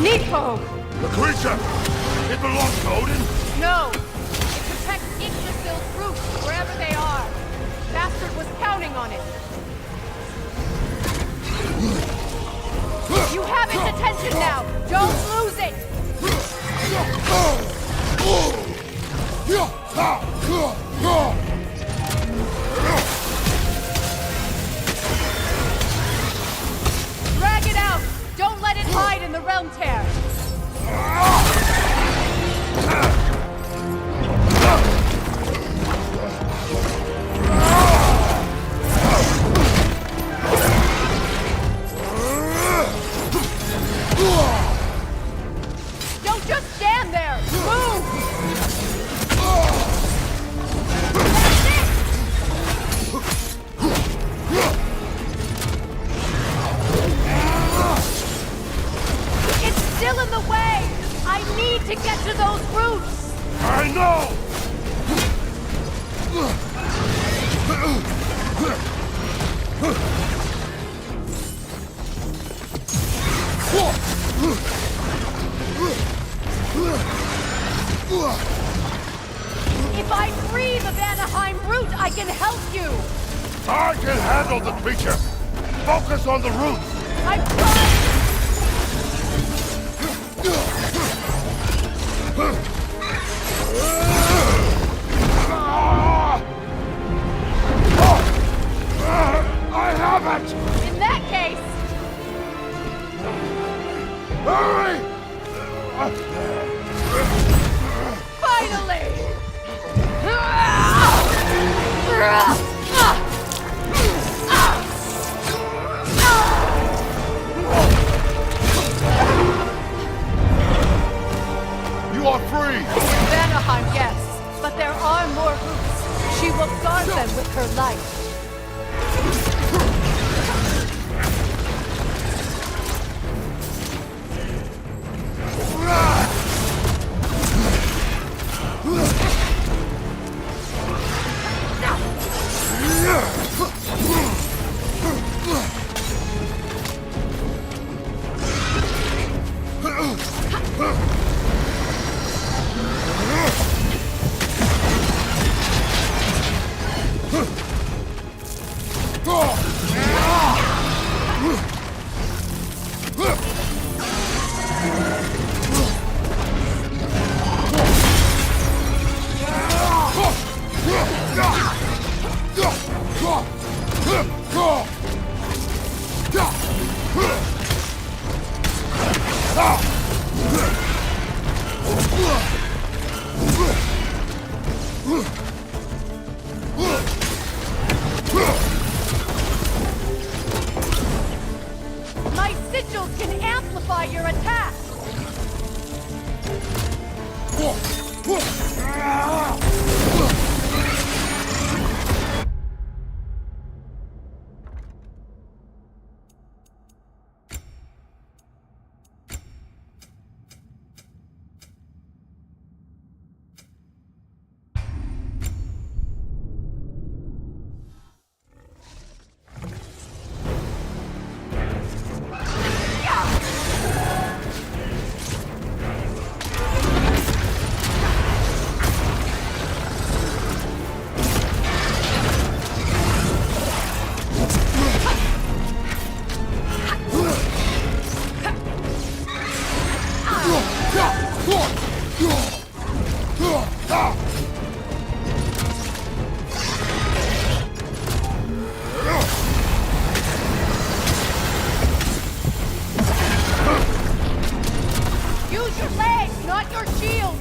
[SPEAKER 7] Nico!
[SPEAKER 2] The creature! It belongs to Odin?
[SPEAKER 7] No! It protects Yggdrasil's roots wherever they are. Bastard was counting on it. You have its attention now! Don't lose it! realm tear! Don't just stand there! Move! It's still in the way! I need to get to those roots!
[SPEAKER 2] I know!
[SPEAKER 7] If I free the Vanaheim root, I can help you!
[SPEAKER 2] I can handle the creature! Focus on the roots!
[SPEAKER 7] I'm trying!
[SPEAKER 2] I have it!
[SPEAKER 7] In that case,
[SPEAKER 2] Hurry!
[SPEAKER 7] finally!
[SPEAKER 2] You are free!
[SPEAKER 7] Vanaheim, yes, but there are more roots. She will guard them with her life. My sigils can amplify your attack! Use your legs, not your shield!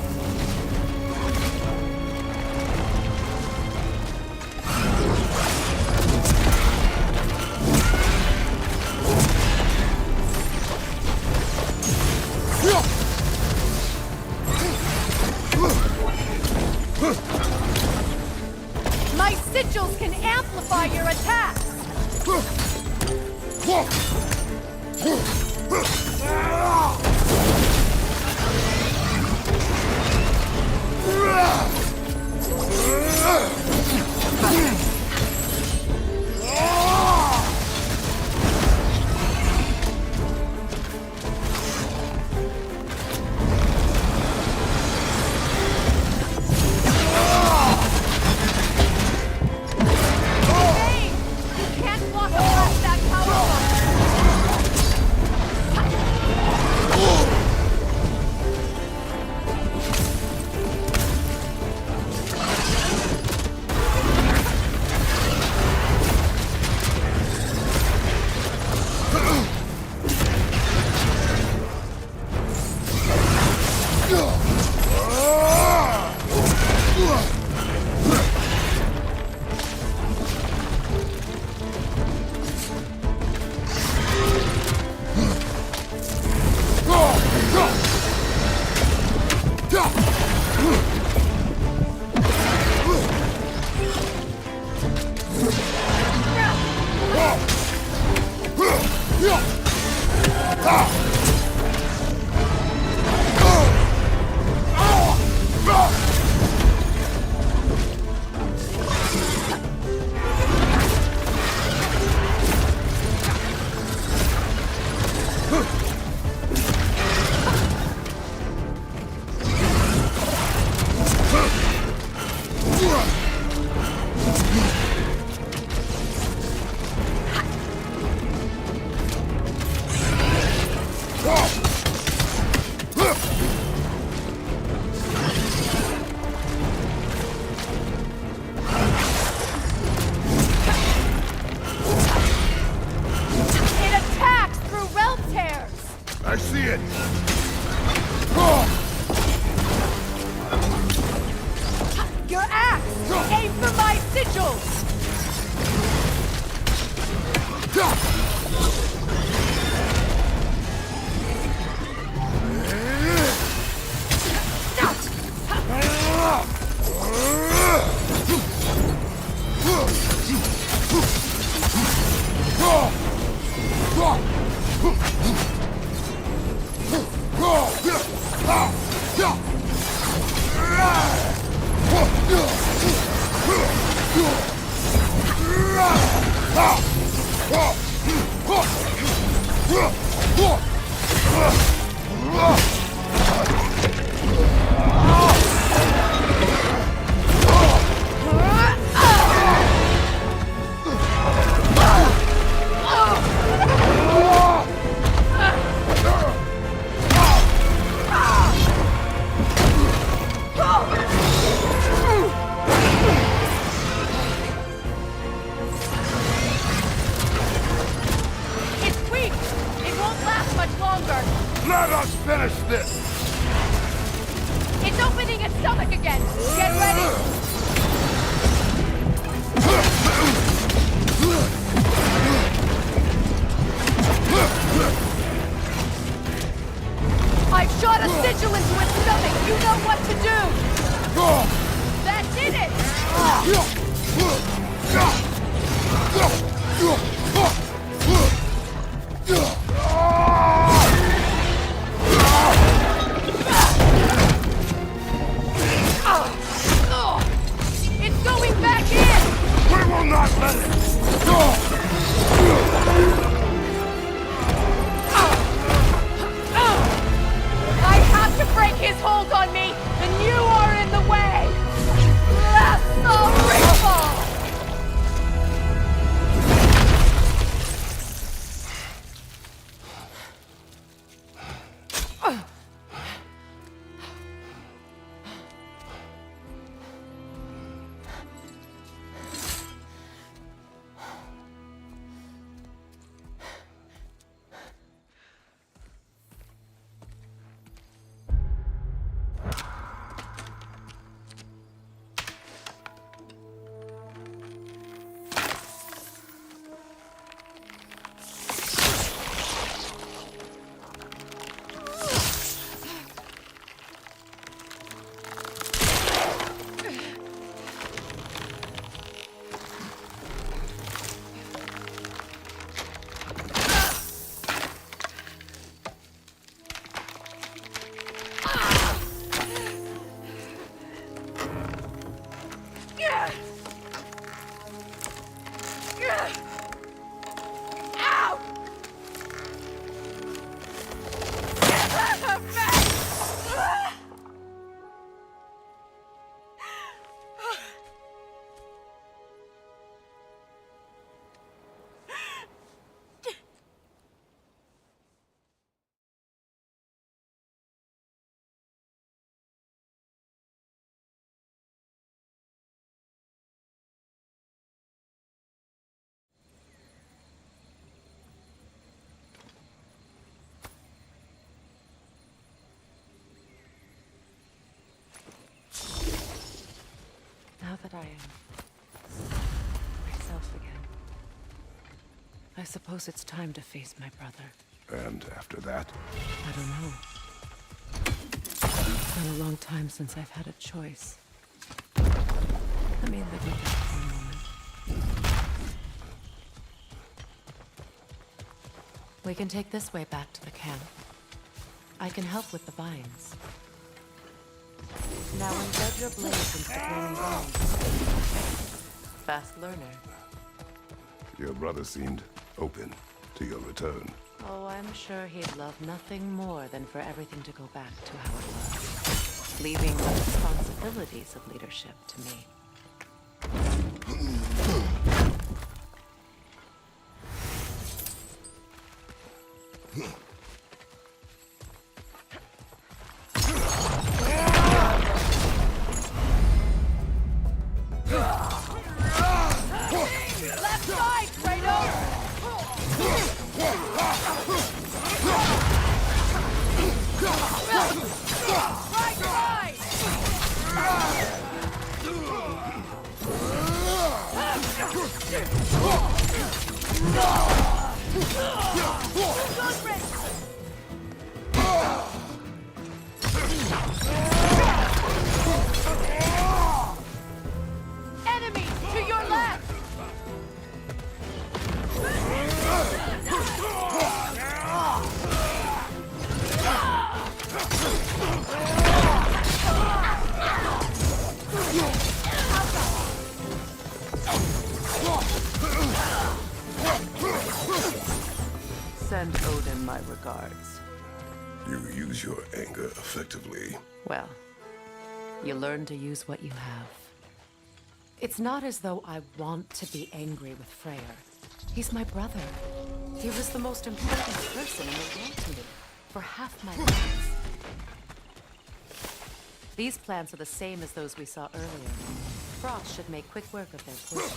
[SPEAKER 7] My sigils can amplify your attacks! Your axe! Aim for my sigils!
[SPEAKER 2] Let us finish this!
[SPEAKER 7] It's opening its stomach again! Get ready! I've shot a sigil into its stomach! You know what to do! That did it! It's going back in!
[SPEAKER 2] We will not let it!
[SPEAKER 7] I have to break his hold on me, and you are in the way! Blast the rifle! Now that I am myself again, I suppose it's time to face my brother.
[SPEAKER 2] And after that?
[SPEAKER 7] I don't know. It's been a long time since I've had a choice. Let me live with that for a moment. We can take this way back to the camp. I can help with the vines. Now embed your blades into the glowing bones. Fast learner.
[SPEAKER 2] Your brother seemed open to your return.
[SPEAKER 7] Oh, I'm sure he'd love nothing more than for everything to go back to how it was, leaving the responsibilities of leadership to me. Left side, Kratos! them my regards.
[SPEAKER 2] You use your anger effectively.
[SPEAKER 7] Well, you learn to use what you have. It's not as though I want to be angry with Freyr. He's my brother. He was the most important person in the world to me for half my life. These plants are the same as those we saw earlier. Frost should make quick work of their poison.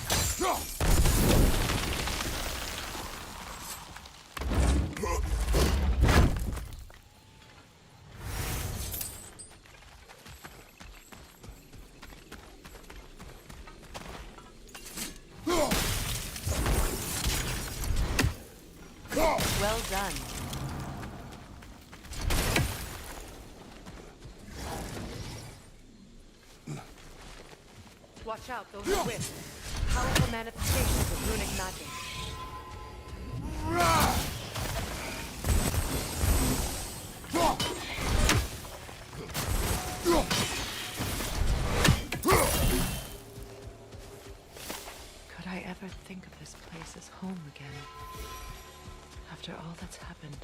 [SPEAKER 7] Well done. Watch out, those are whips. Powerful manifestations of runic magic. Could I ever think of this place as home again? After all that's happened.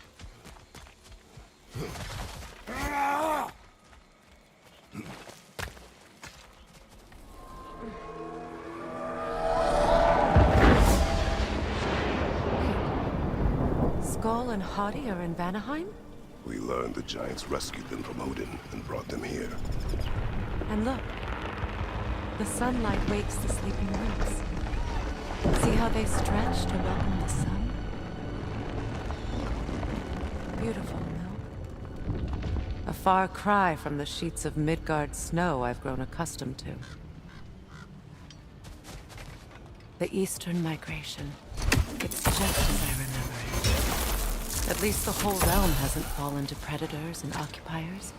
[SPEAKER 7] Skull and Hottie are in Vanaheim?
[SPEAKER 2] We learned the giants rescued them from Odin and brought them here.
[SPEAKER 7] And look, the sunlight wakes the sleeping roots. See how they stretch to welcome the sun? Beautiful, no? A far cry from the sheets of Midgard snow I've grown accustomed to. The Eastern Migration. It's just as I remember it. At least the whole realm hasn't fallen to predators and occupiers.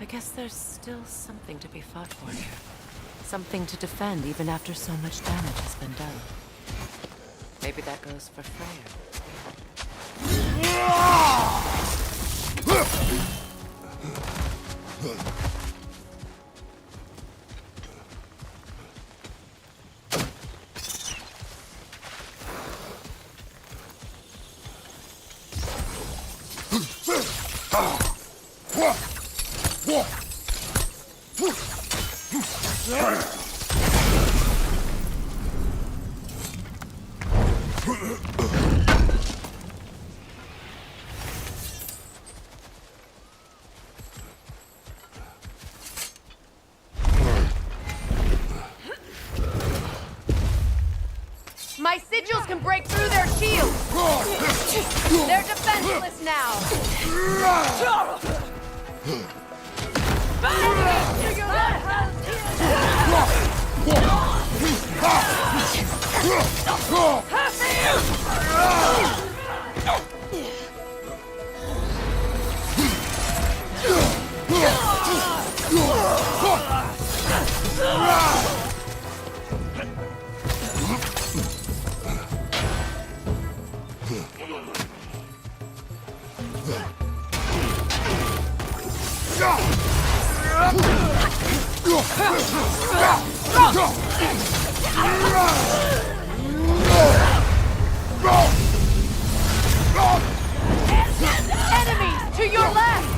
[SPEAKER 7] I guess there's still something to be fought for here. Something to defend even after so much damage has been done. Maybe that goes for Freyr.
[SPEAKER 11] My sigils can break through their shields! They're defenseless now! Enemies to your left!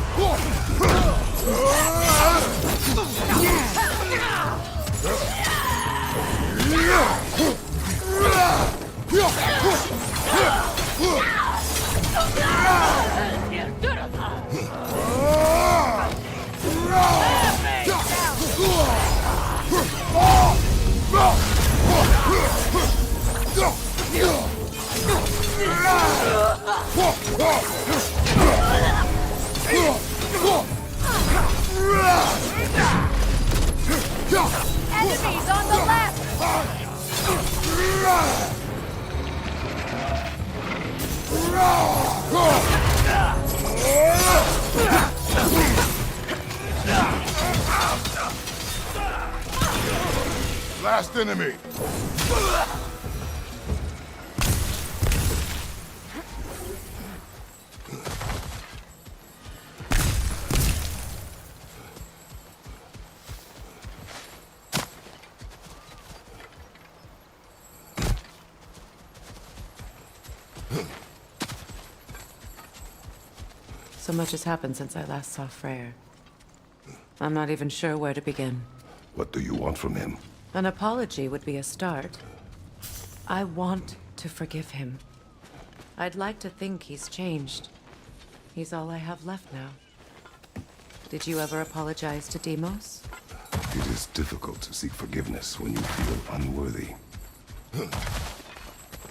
[SPEAKER 11] Enemies on the left!
[SPEAKER 2] Last enemy!
[SPEAKER 7] much has happened since I last saw Freyr. I'm not even sure where to begin.
[SPEAKER 2] What do you want from him?
[SPEAKER 7] An apology would be a start. I want to forgive him. I'd like to think he's changed. He's all I have left now. Did you ever apologize to Deimos?
[SPEAKER 2] It is difficult to seek forgiveness when you feel unworthy.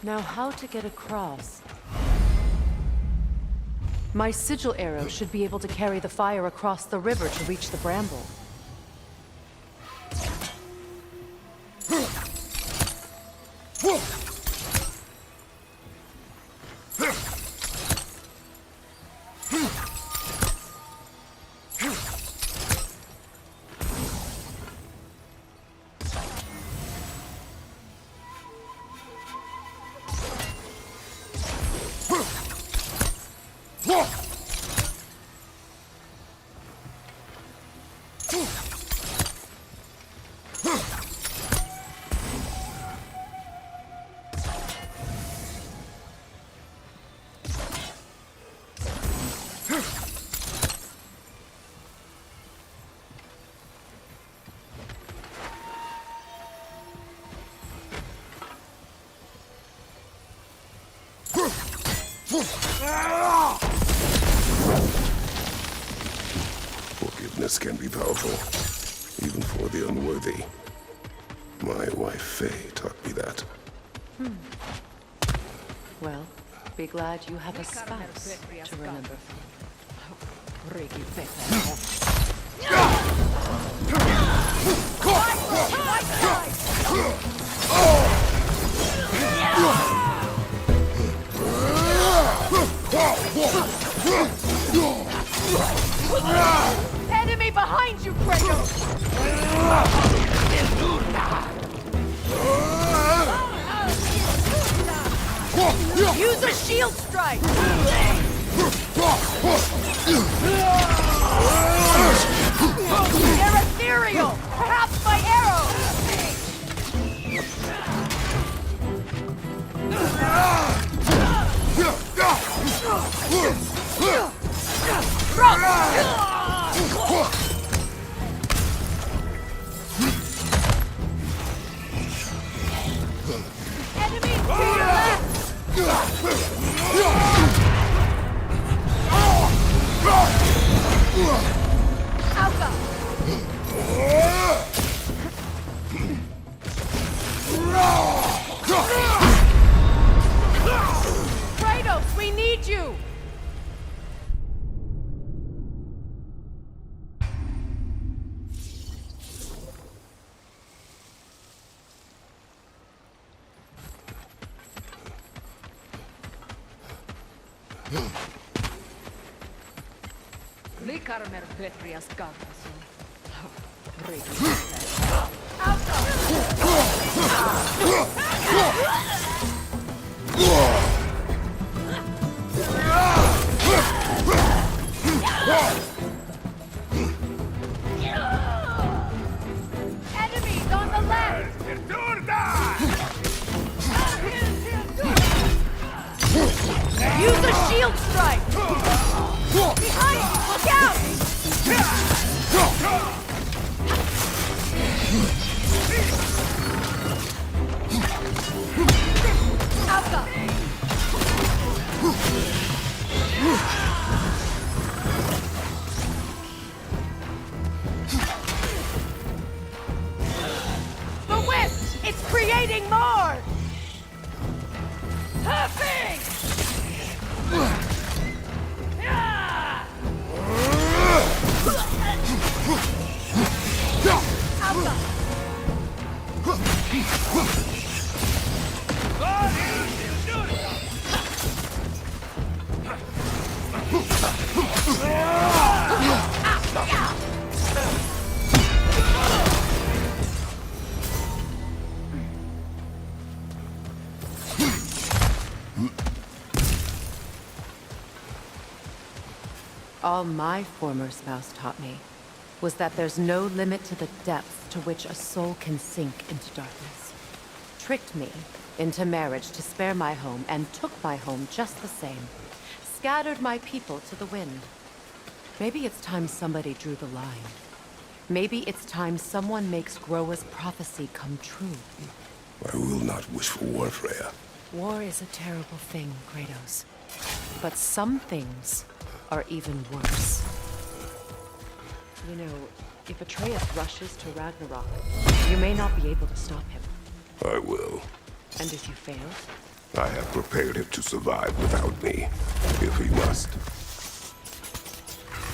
[SPEAKER 7] Now, how to get across? My sigil arrow should be able to carry the fire across the river to reach the bramble.
[SPEAKER 2] Forgiveness can be powerful, even for the unworthy. My wife Faye taught me that.
[SPEAKER 7] Well, be glad you have a spouse to remember.
[SPEAKER 11] Enemy behind you, Kratos! Use a shield strike! They're ethereal! Perhaps my arrow! Enemy to your left! Alpha! Kratos, we need you! Enemies on the left! Use a shield strike! Behind you! Look out! Alpha! The whip! It's creating more! Perfect!
[SPEAKER 7] All my former spouse taught me was that there's no limit to the depth to which a soul can sink into darkness. Tricked me into marriage to spare my home and took my home just the same. Scattered my people to the wind. Maybe it's time somebody drew the line. Maybe it's time someone makes Groa's prophecy come true.
[SPEAKER 2] I will not wish for war, Freya.
[SPEAKER 7] War is a terrible thing, Kratos. But some things are even worse. You know, if Atreus rushes to Ragnarok, you may not be able to stop him.
[SPEAKER 2] I will.
[SPEAKER 7] And if you fail?
[SPEAKER 2] I have prepared him to survive without me, if he must.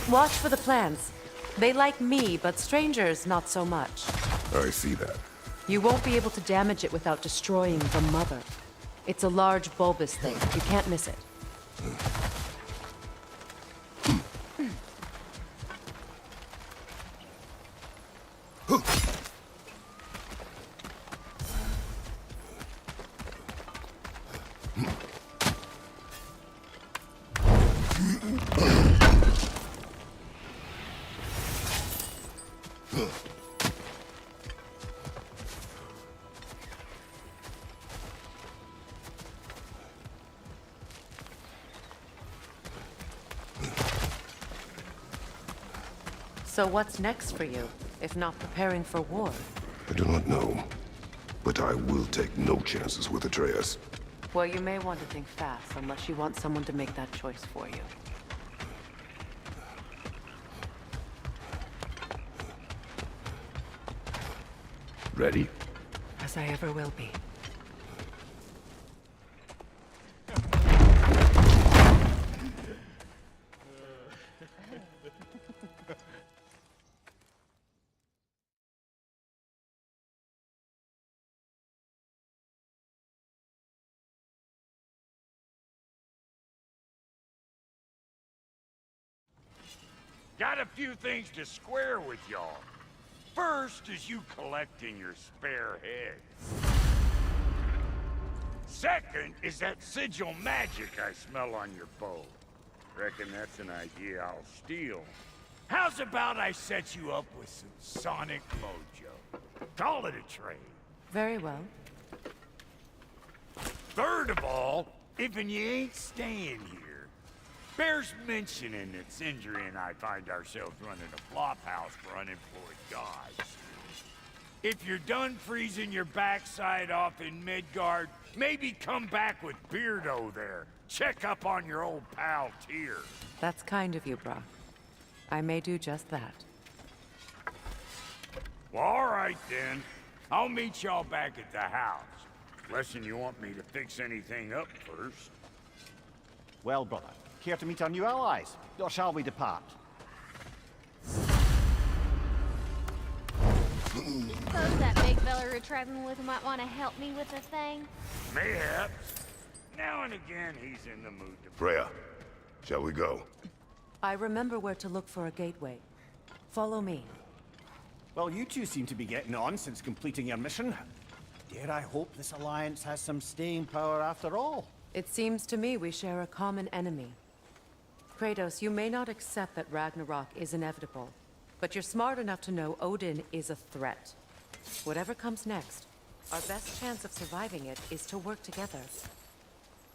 [SPEAKER 7] Watch for the plants. They like me, but strangers not so much.
[SPEAKER 2] I see that.
[SPEAKER 7] You won't be able to damage it without destroying the mother. It's a large bulbous thing. You can't miss it. So what's next for you, if not preparing for war?
[SPEAKER 2] I do not know, but I will take no chances with Atreus.
[SPEAKER 7] Well, you may want to think fast, unless you want someone to make that choice for you.
[SPEAKER 2] Ready?
[SPEAKER 4] As I ever will be.
[SPEAKER 6] Got a few things to square with y'all. First is you collecting your spare heads. Second is that sigil magic I smell on your bow. Reckon that's an idea I'll steal. How's about I set you up with some sonic mojo? Call it a trade.
[SPEAKER 7] Very well.
[SPEAKER 6] Third of all, if you ain't staying here, bears mentioning that Sindri and I find ourselves running a flop house for unemployed gods. If you're done freezing your backside off in Midgard, maybe come back with Beardo there. Check up on your old pal Tyr.
[SPEAKER 7] That's kind of you, Brock. I may do just that.
[SPEAKER 6] Well, all right then. I'll meet y'all back at the house. Unless you want me to fix anything up first.
[SPEAKER 8] Well, brother, care to meet our new allies? Or shall we depart?
[SPEAKER 11] Suppose that big fella you're traveling with might want to help me with a thing.
[SPEAKER 6] Mayhaps. Now and again, he's in the mood to...
[SPEAKER 2] Freya, shall we go?
[SPEAKER 7] I remember where to look for a gateway. Follow me.
[SPEAKER 8] Well, you two seem to be getting on since completing your mission. Dare I hope this alliance has some staying power after all?
[SPEAKER 7] It seems to me we share a common enemy. Kratos, you may not accept that Ragnarok is inevitable, but you're smart enough to know Odin is a threat. Whatever comes next, our best chance of surviving it is to work together.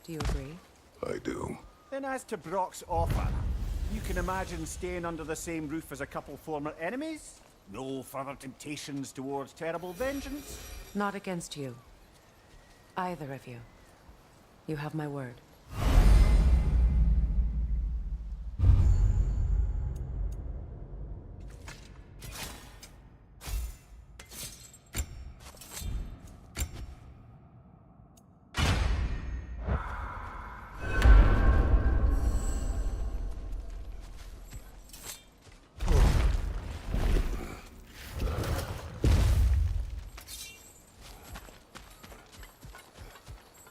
[SPEAKER 7] Do you agree?
[SPEAKER 2] I do.
[SPEAKER 8] Then as to Brock's offer, you can imagine staying under the same roof as a couple former enemies? No further temptations towards terrible vengeance?
[SPEAKER 7] Not against you. Either of you. You have my word.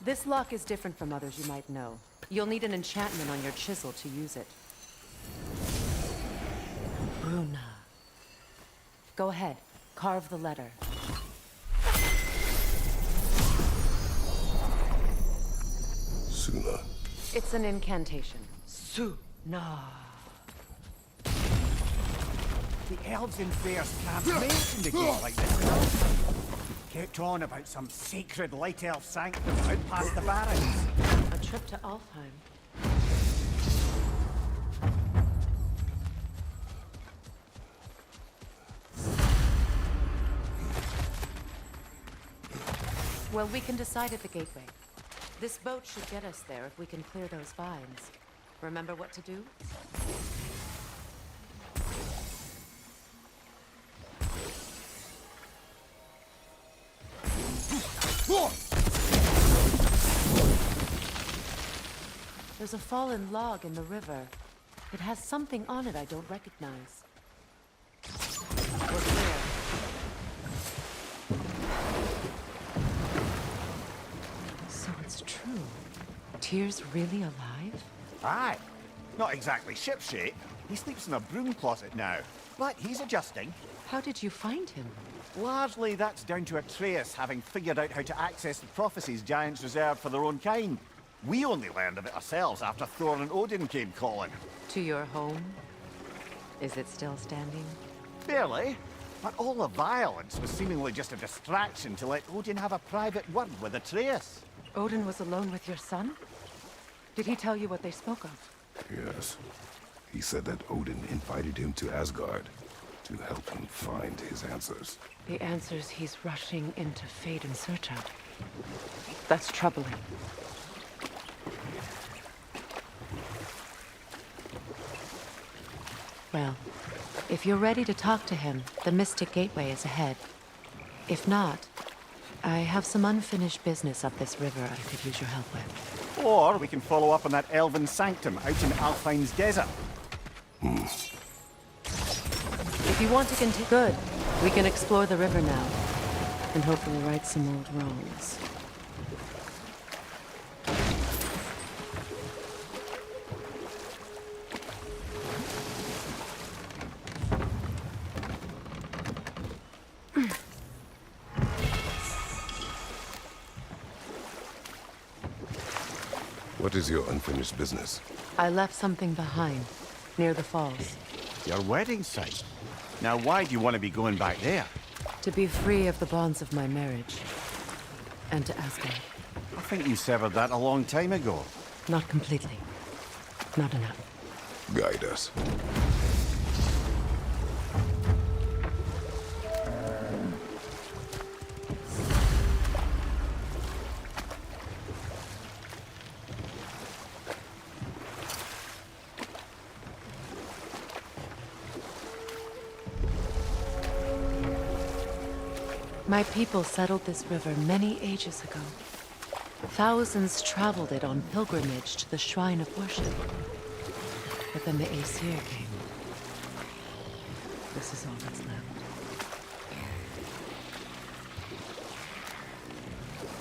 [SPEAKER 7] This lock is different from others you might know. You'll need an enchantment on your chisel to use it. Bruna. Go ahead. Carve the letter.
[SPEAKER 2] Suna.
[SPEAKER 7] It's an incantation.
[SPEAKER 4] Suna.
[SPEAKER 8] The elves in Fairs can't mention the game like this. Kept on about some sacred light elf sanctum out past the barracks.
[SPEAKER 7] A trip to Alfheim. Well, we can decide at the gateway. This boat should get us there if we can clear those vines. Remember what to do? There's a fallen log in the river. It has something on it I don't recognize. We're clear. So it's true. Tyr's really alive?
[SPEAKER 8] Aye. Not exactly shipshape. He sleeps in a broom closet now. But he's adjusting.
[SPEAKER 7] How did you find him?
[SPEAKER 8] Largely that's down to Atreus having figured out how to access the prophecies giants reserved for their own kind. We only learned of it ourselves after Thor and Odin came calling.
[SPEAKER 7] To your home? Is it still standing?
[SPEAKER 8] Barely. But all the violence was seemingly just a distraction to let Odin have a private word with Atreus.
[SPEAKER 7] Odin was alone with your son? Did he tell you what they spoke of?
[SPEAKER 2] Yes. He said that Odin invited him to Asgard to help him find his answers.
[SPEAKER 7] The answers he's rushing into fate in search of. That's troubling. Well, if you're ready to talk to him, the Mystic Gateway is ahead. If not, I have some unfinished business up this river I could use your help with.
[SPEAKER 8] Or we can follow up on that elven sanctum out in Alfine's desert.
[SPEAKER 7] If you want to continue, good. We can explore the river now, and hopefully right some old wrongs.
[SPEAKER 2] What is your unfinished business?
[SPEAKER 7] I left something behind, near the falls.
[SPEAKER 8] Your wedding site. Now why do you want to be going back there?
[SPEAKER 7] To be free of the bonds of my marriage. And to Asgard.
[SPEAKER 8] I think you severed that a long time ago.
[SPEAKER 7] Not completely. Not enough.
[SPEAKER 2] Guide us.
[SPEAKER 7] My people settled this river many ages ago. Thousands traveled it on pilgrimage to the shrine of worship. But then the Aesir came. This is all that's left.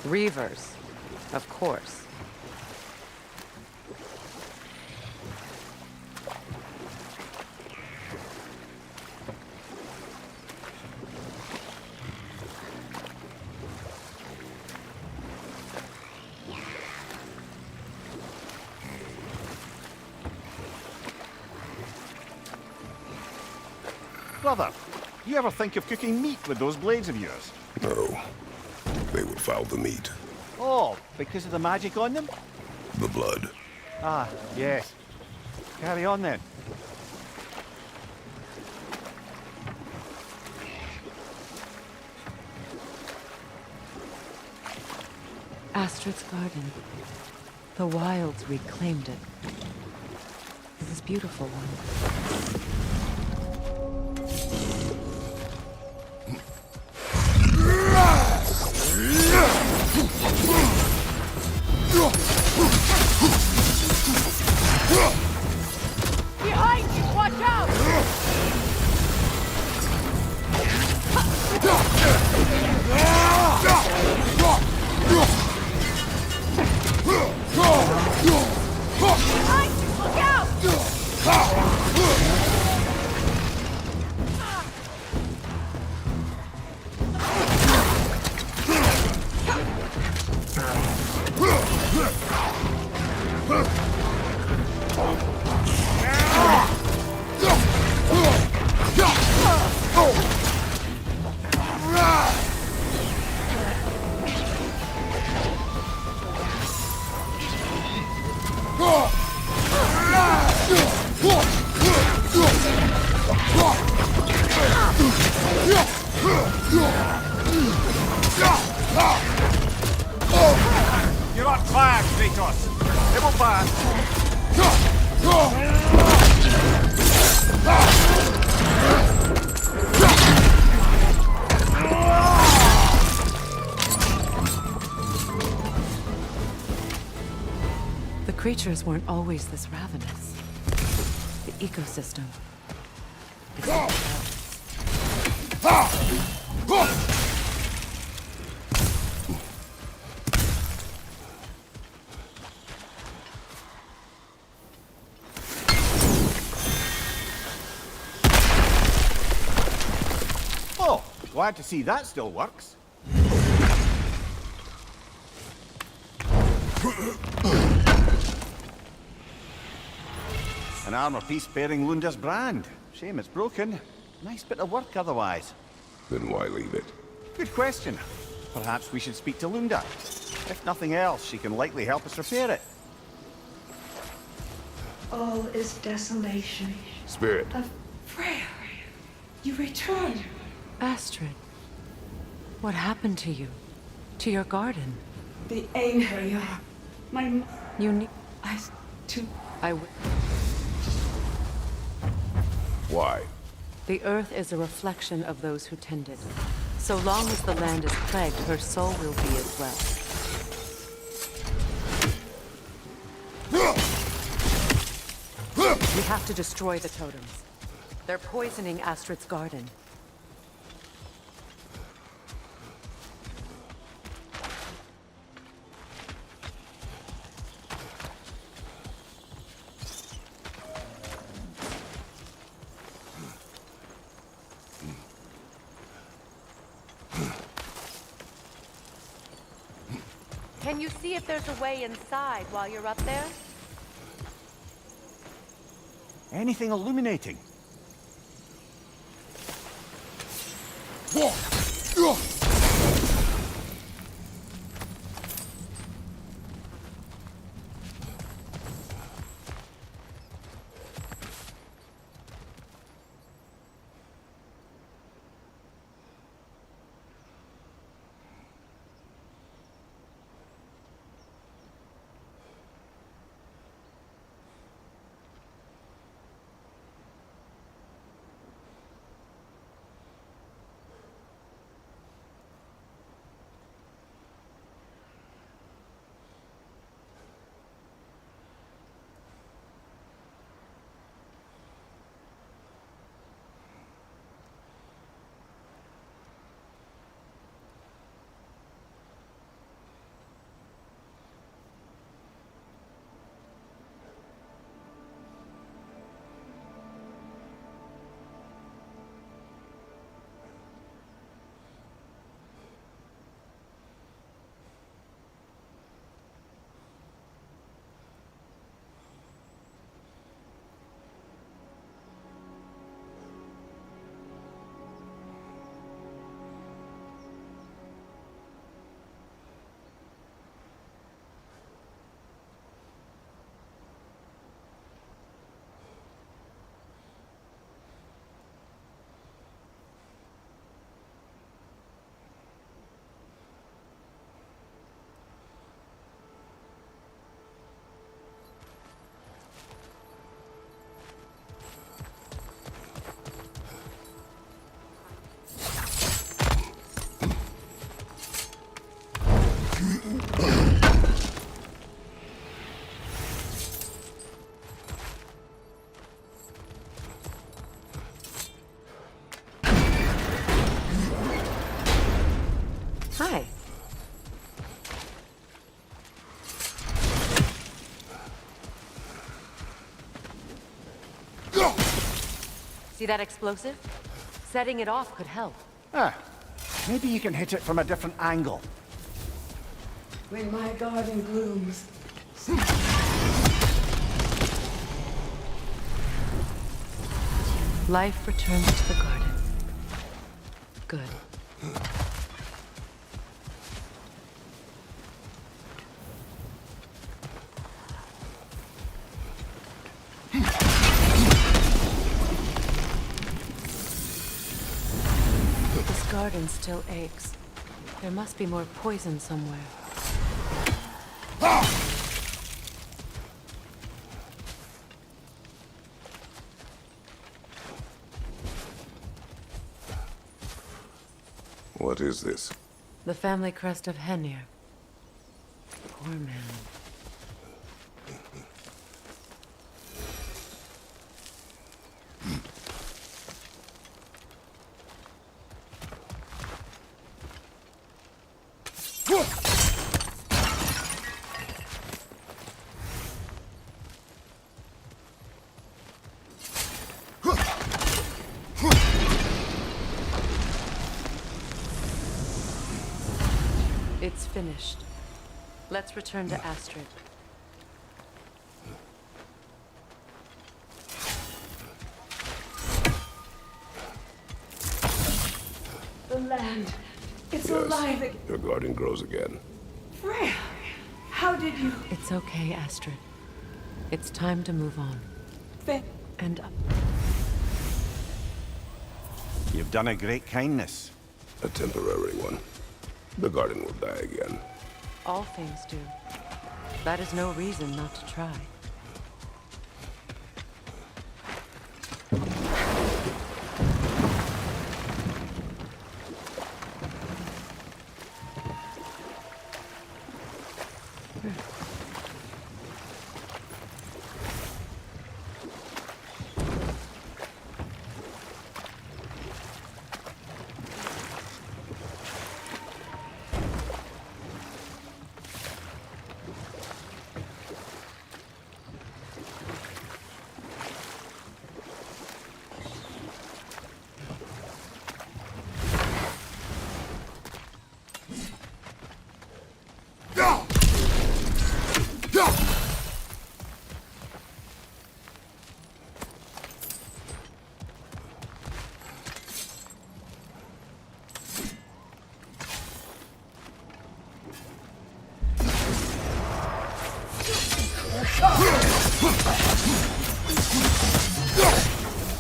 [SPEAKER 7] Reavers, of course.
[SPEAKER 8] Brother, you ever think of cooking meat with those blades of yours?
[SPEAKER 2] No. They would foul the meat.
[SPEAKER 8] Oh, because of the magic on them?
[SPEAKER 2] The blood.
[SPEAKER 8] Ah, yes. Carry on then.
[SPEAKER 7] Astrid's garden. The wilds reclaimed it. This beautiful one.
[SPEAKER 11] Behind you! Watch out! Behind you! Look out!
[SPEAKER 3] Kratos. It will pass.
[SPEAKER 4] The creatures weren't always this ravenous. The ecosystem.
[SPEAKER 8] Oh, glad to see that still works. An armor piece bearing Lunda's brand. Shame it's broken. Nice bit of work otherwise.
[SPEAKER 2] Then why leave it?
[SPEAKER 8] Good question. Perhaps we should speak to Lunda. If nothing else, she can likely help us repair it.
[SPEAKER 10] All is desolation.
[SPEAKER 2] Spirit.
[SPEAKER 10] Of prayer. You return.
[SPEAKER 4] Astrid, what happened to you? To your garden?
[SPEAKER 10] The angry are. My
[SPEAKER 4] You need...
[SPEAKER 10] I too.
[SPEAKER 2] Why?
[SPEAKER 7] The earth is a reflection of those who tend it. So long as the land is plagued, her soul will be as well. We have to destroy the totems. They're poisoning Astrid's garden.
[SPEAKER 11] Can you see if there's a way inside while you're up there?
[SPEAKER 8] Anything illuminating?
[SPEAKER 7] Hi. See that explosive? Setting it off could help.
[SPEAKER 8] Ah, maybe you can hit it from a different angle.
[SPEAKER 10] When my garden blooms.
[SPEAKER 4] Life returns to the garden. Good. This garden still aches. There must be more poison somewhere.
[SPEAKER 2] What is this?
[SPEAKER 7] The family crest of Henir. Poor man. It's finished. Let's return to Astrid.
[SPEAKER 10] The land. It's
[SPEAKER 2] Yes,
[SPEAKER 10] alive again.
[SPEAKER 2] your garden grows again.
[SPEAKER 10] Freya, how did you...
[SPEAKER 7] It's okay, Astrid. It's time to move on. And up.
[SPEAKER 8] You've done a great kindness.
[SPEAKER 2] A temporary one. The garden will die again.
[SPEAKER 7] All things do. That is no reason not to try.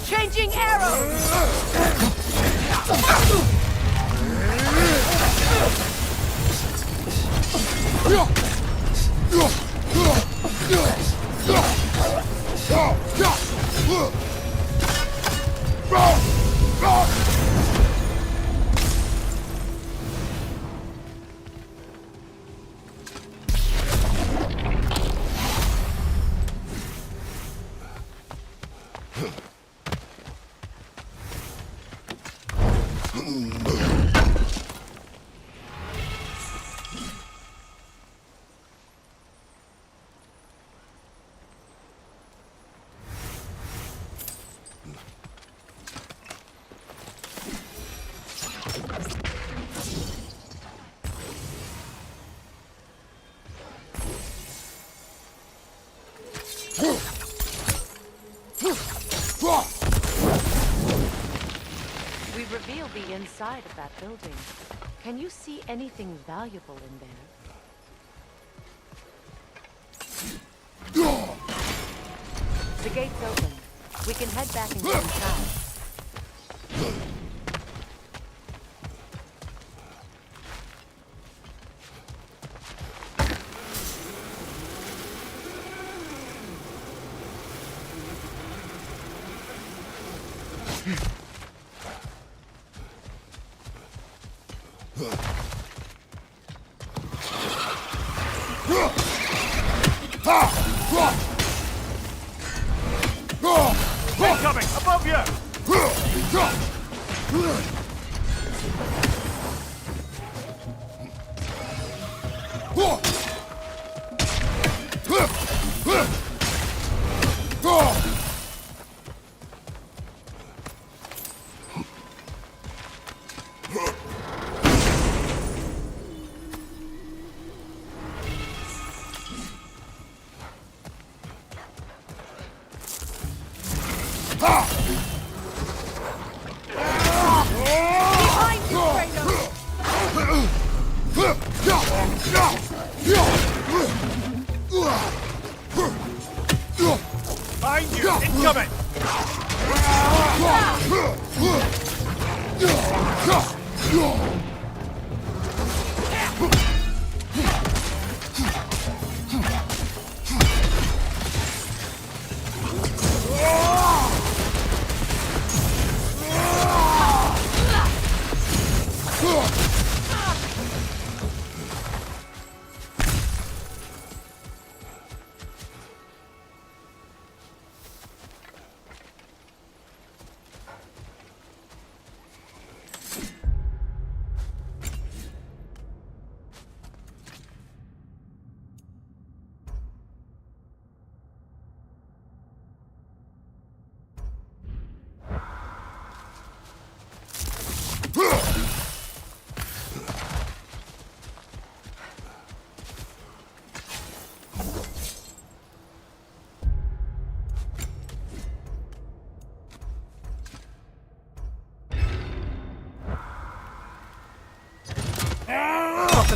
[SPEAKER 11] Changing arrows!
[SPEAKER 7] We revealed the inside of that building. Can you see anything valuable in there? The gate's open. We can head back and get inside.
[SPEAKER 3] Incoming! Above you!
[SPEAKER 11] Behind you, Kratos!
[SPEAKER 3] Behind you! Incoming!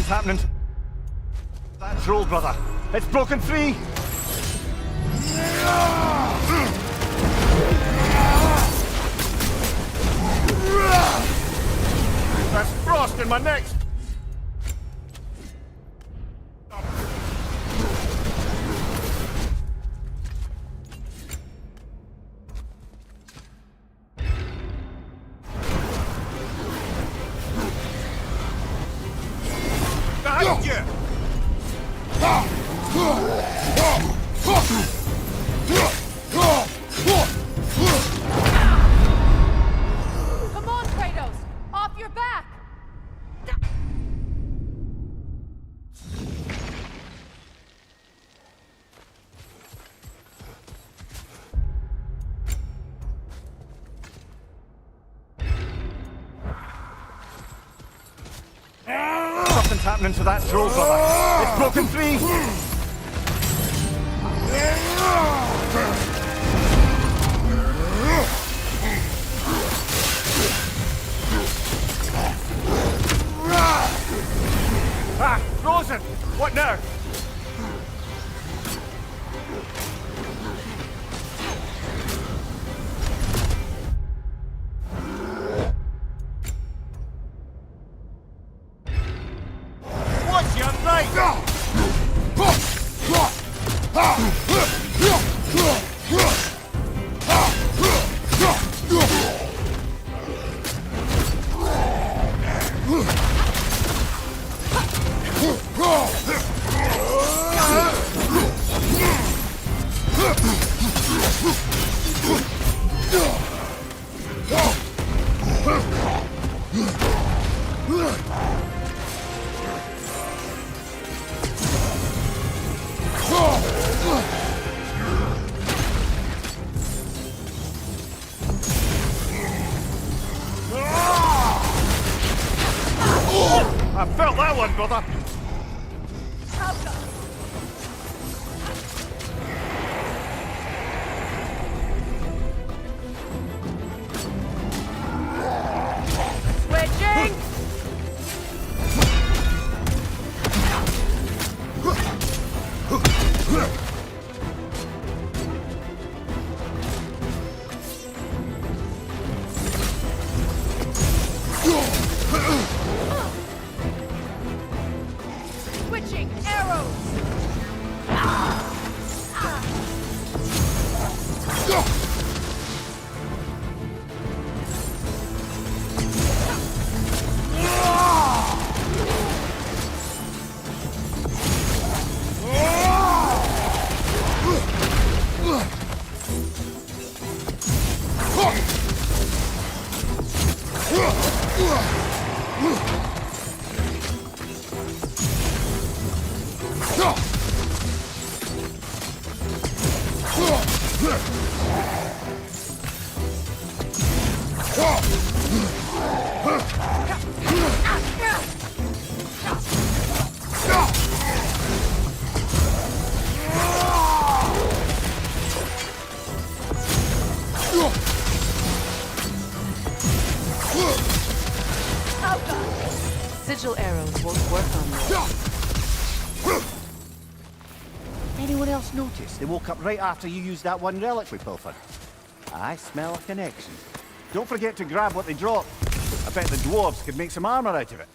[SPEAKER 3] Something's happening. That troll, brother. It's broken free! That's frost in my neck! Behind you!
[SPEAKER 7] Come on, Kratos! Off your back!
[SPEAKER 3] Something's happening to that troll, brother. It's broken free! Ah, frozen! What now? What's your right? I felt that one, brother!
[SPEAKER 7] Switching! Switching arrows! Sigil arrows won't work on me.
[SPEAKER 8] Anyone else notice they woke up right after you used that one relic we pilfered? I smell a connection.
[SPEAKER 3] Don't forget to grab what they dropped. I bet the dwarves could make some armor out of it.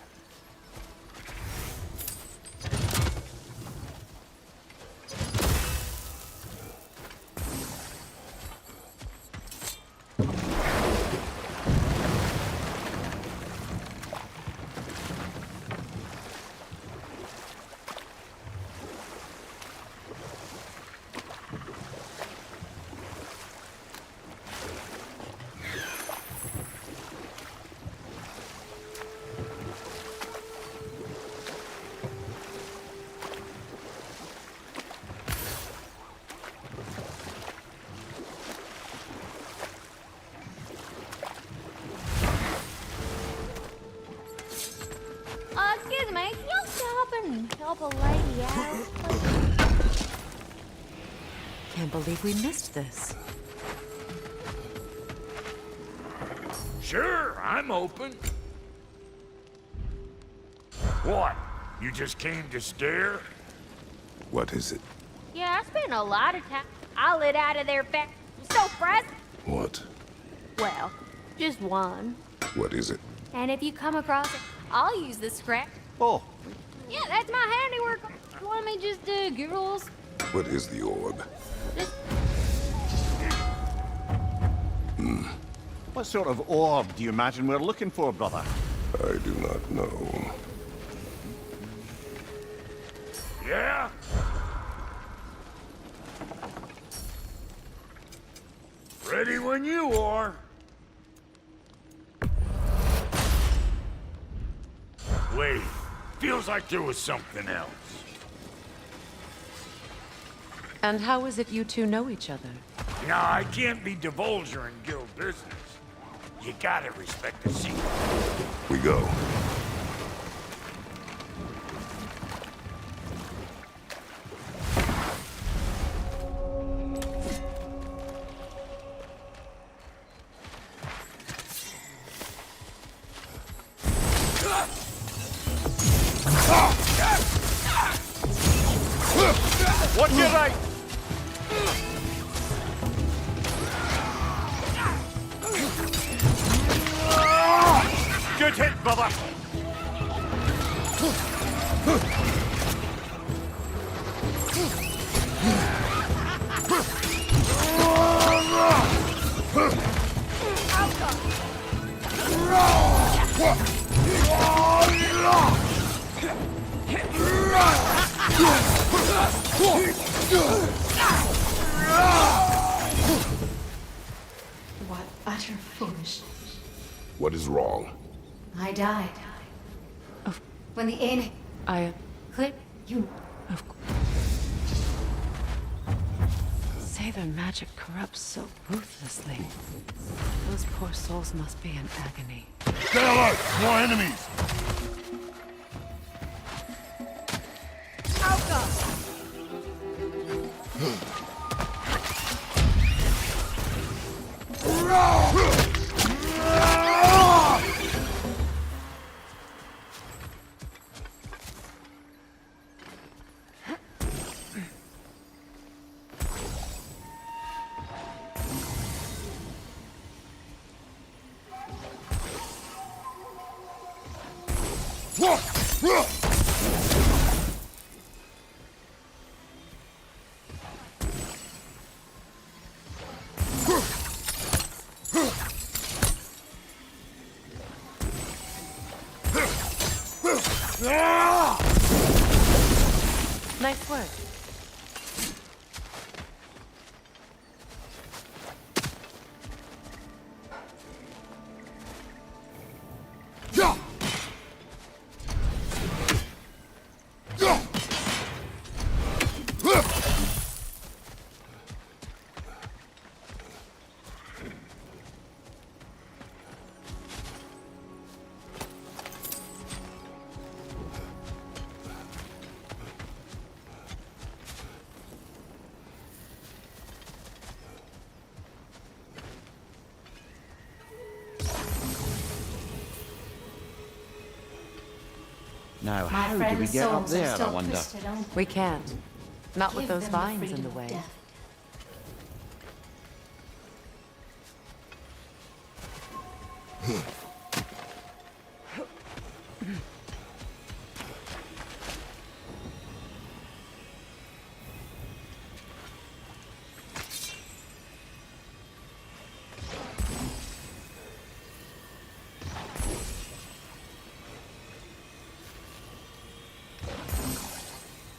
[SPEAKER 11] Excuse me, can you stop and help a lady out, please?
[SPEAKER 7] Can't believe we missed this.
[SPEAKER 6] Sure, I'm open. What? You just came to stare?
[SPEAKER 2] What is it?
[SPEAKER 11] Yeah, I spent a lot of time. I lit out of there fast. So fresh.
[SPEAKER 2] What?
[SPEAKER 11] Well, just one.
[SPEAKER 2] What is it?
[SPEAKER 11] And if you come across it, I'll use the scrap.
[SPEAKER 5] Oh,
[SPEAKER 11] Yeah, that's my handiwork. Want me just girls?
[SPEAKER 2] What is the orb?
[SPEAKER 8] What sort of orb do you imagine we're looking for, brother?
[SPEAKER 2] I do not know.
[SPEAKER 6] Yeah? Ready when you are. Wait, feels like there was something else.
[SPEAKER 7] And how is it you two know each other?
[SPEAKER 6] Nah, I can't be divulger in guild business. You gotta respect the secret.
[SPEAKER 2] We go.
[SPEAKER 3] Watch your right! Good hit, brother!
[SPEAKER 10] What utter foolishness.
[SPEAKER 2] What is wrong?
[SPEAKER 10] I died. When the aim clip, you.
[SPEAKER 7] Of course. Say their magic corrupts so ruthlessly. Those poor souls must be in agony.
[SPEAKER 2] Stay alert! More enemies!
[SPEAKER 7] Nice work.
[SPEAKER 5] Now,
[SPEAKER 10] My
[SPEAKER 5] how do we
[SPEAKER 10] friend's
[SPEAKER 5] get up
[SPEAKER 10] souls are
[SPEAKER 5] there, I
[SPEAKER 10] still
[SPEAKER 5] wonder?
[SPEAKER 10] twisted on.
[SPEAKER 7] We can't. Not with
[SPEAKER 10] Give
[SPEAKER 7] those
[SPEAKER 10] them the
[SPEAKER 7] vines in
[SPEAKER 10] freedom
[SPEAKER 7] the
[SPEAKER 10] of
[SPEAKER 7] way.
[SPEAKER 10] death.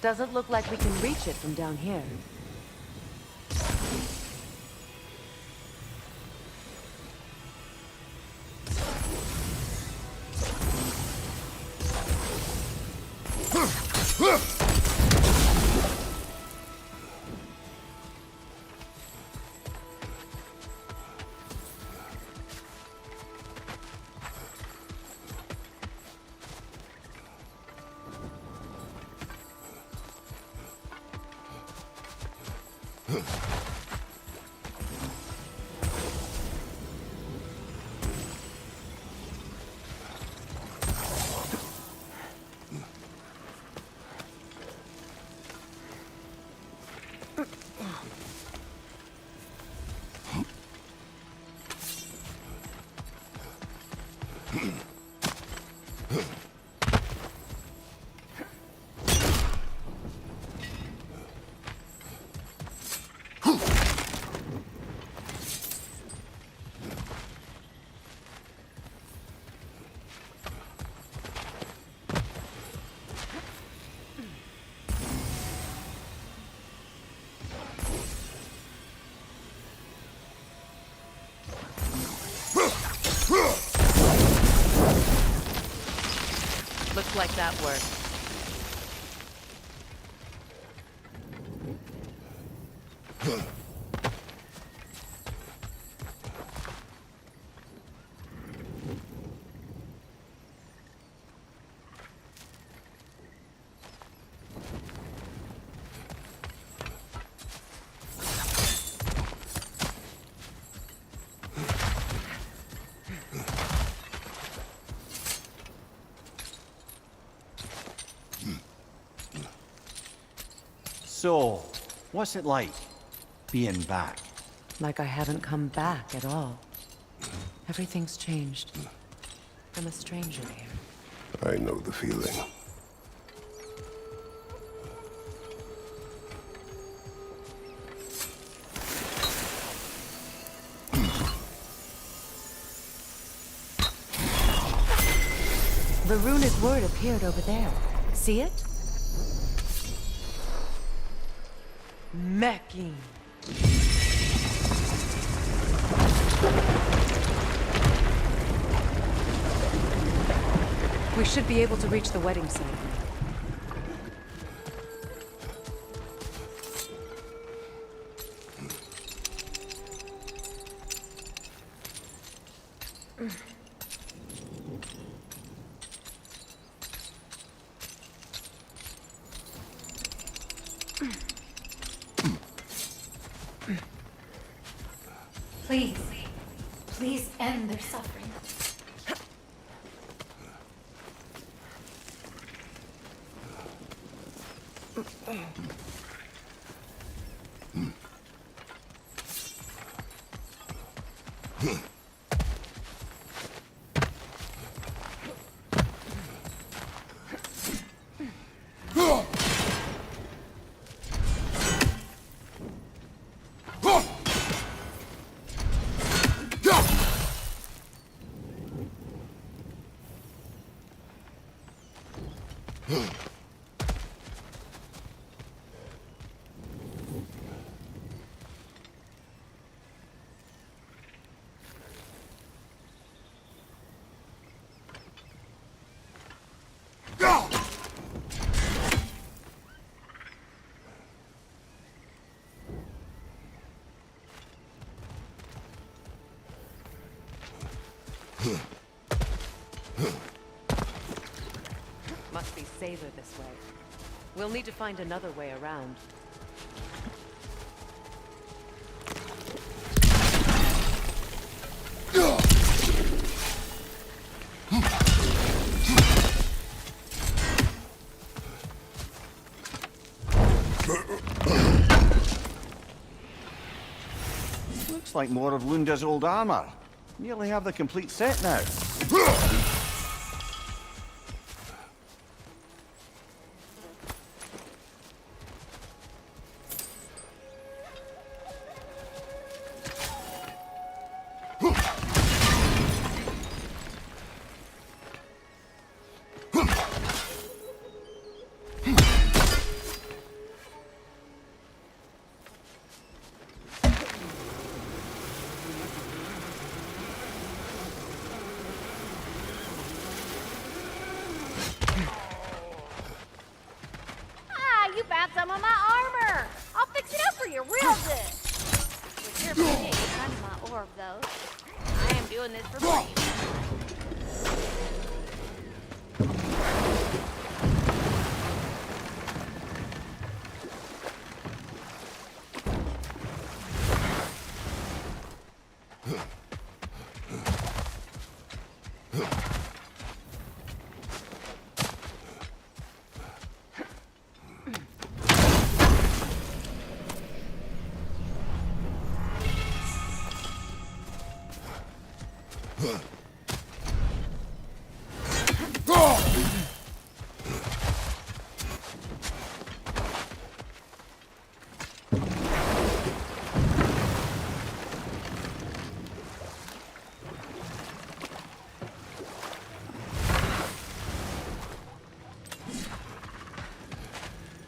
[SPEAKER 7] Doesn't look like we can reach it from down here. Looks like that worked.
[SPEAKER 8] So, what's it like, being back?
[SPEAKER 7] Like I haven't come back at all. Everything's changed. I'm a stranger here.
[SPEAKER 2] I know the feeling.
[SPEAKER 7] The runic word appeared over there. See it? Mecking. We should be able to reach the wedding site now.
[SPEAKER 10] Please, please end their suffering.
[SPEAKER 7] Must be safer this way. We'll need to find another way around.
[SPEAKER 8] Looks like more of Lunda's old armor. Nearly have the complete set now.
[SPEAKER 11] You found some of my armor! I'll fix it up for you real good! With your permission, kind of my orb, though. I am doing this for free.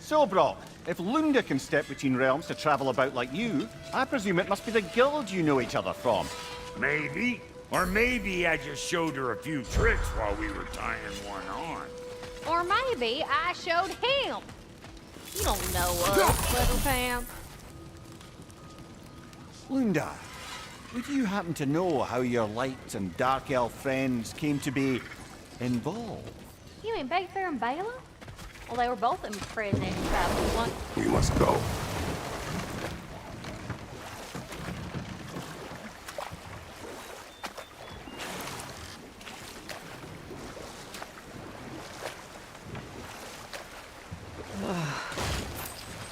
[SPEAKER 8] So, Brock, if Lunda can step between realms to travel about like you, I presume it must be the guild you know each other from.
[SPEAKER 6] Maybe. Or maybe I just showed her a few tricks while we were tying one on.
[SPEAKER 11] Or maybe I showed him. You don't know us, little Pam.
[SPEAKER 8] Lunda, would you happen to know how your light and dark elf friends came to be involved?
[SPEAKER 11] You mean Big Fair and Bala? Well, they were both imprisoned in travel once.
[SPEAKER 2] We must go.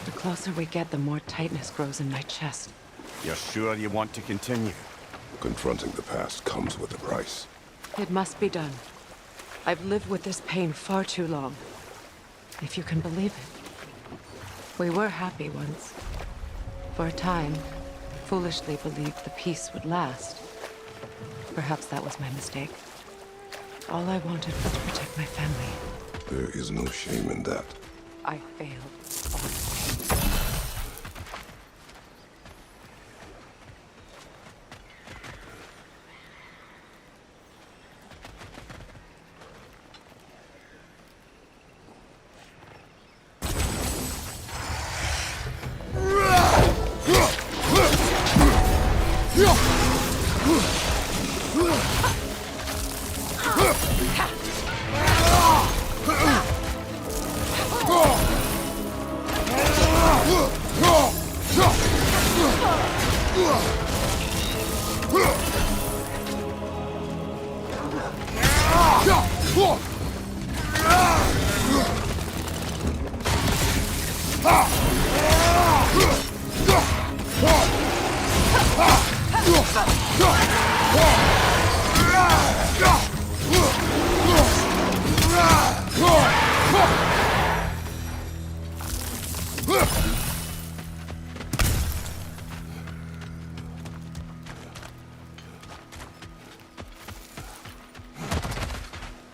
[SPEAKER 4] The closer we get, the more tightness grows in my chest.
[SPEAKER 8] You're sure you want to continue?
[SPEAKER 2] Confronting the past comes with a price.
[SPEAKER 4] It must be done. I've lived with this pain far too long. If you can believe it. We were happy once. For a time, foolishly believed the peace would last. Perhaps that was my mistake. All I wanted was to protect my family.
[SPEAKER 2] There is no shame in that.
[SPEAKER 4] I failed all the way.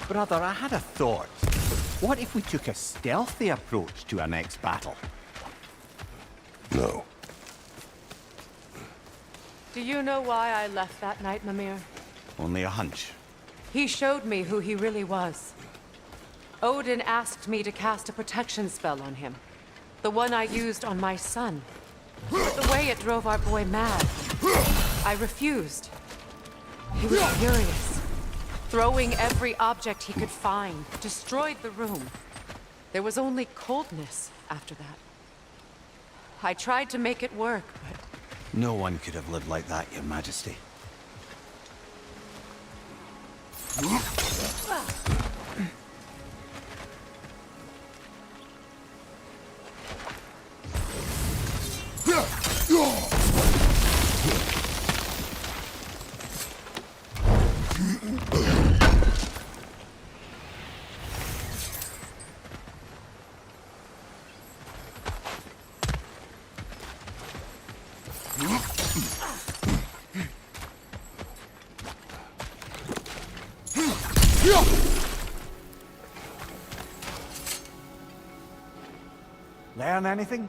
[SPEAKER 8] Brother, I had a thought. What if we took a stealthy approach to our next battle?
[SPEAKER 2] No.
[SPEAKER 4] Do you know why I left that night, Mimir?
[SPEAKER 8] Only a hunch.
[SPEAKER 4] He showed me who he really was. Odin asked me to cast a protection spell on him. The one I used on my son. But the way it drove our boy mad. I refused. He was furious. Throwing every object he could find, destroyed the room. There was only coldness after that. I tried to make it work, but...
[SPEAKER 8] No one could have lived like that, Your Majesty.
[SPEAKER 3] Learn anything?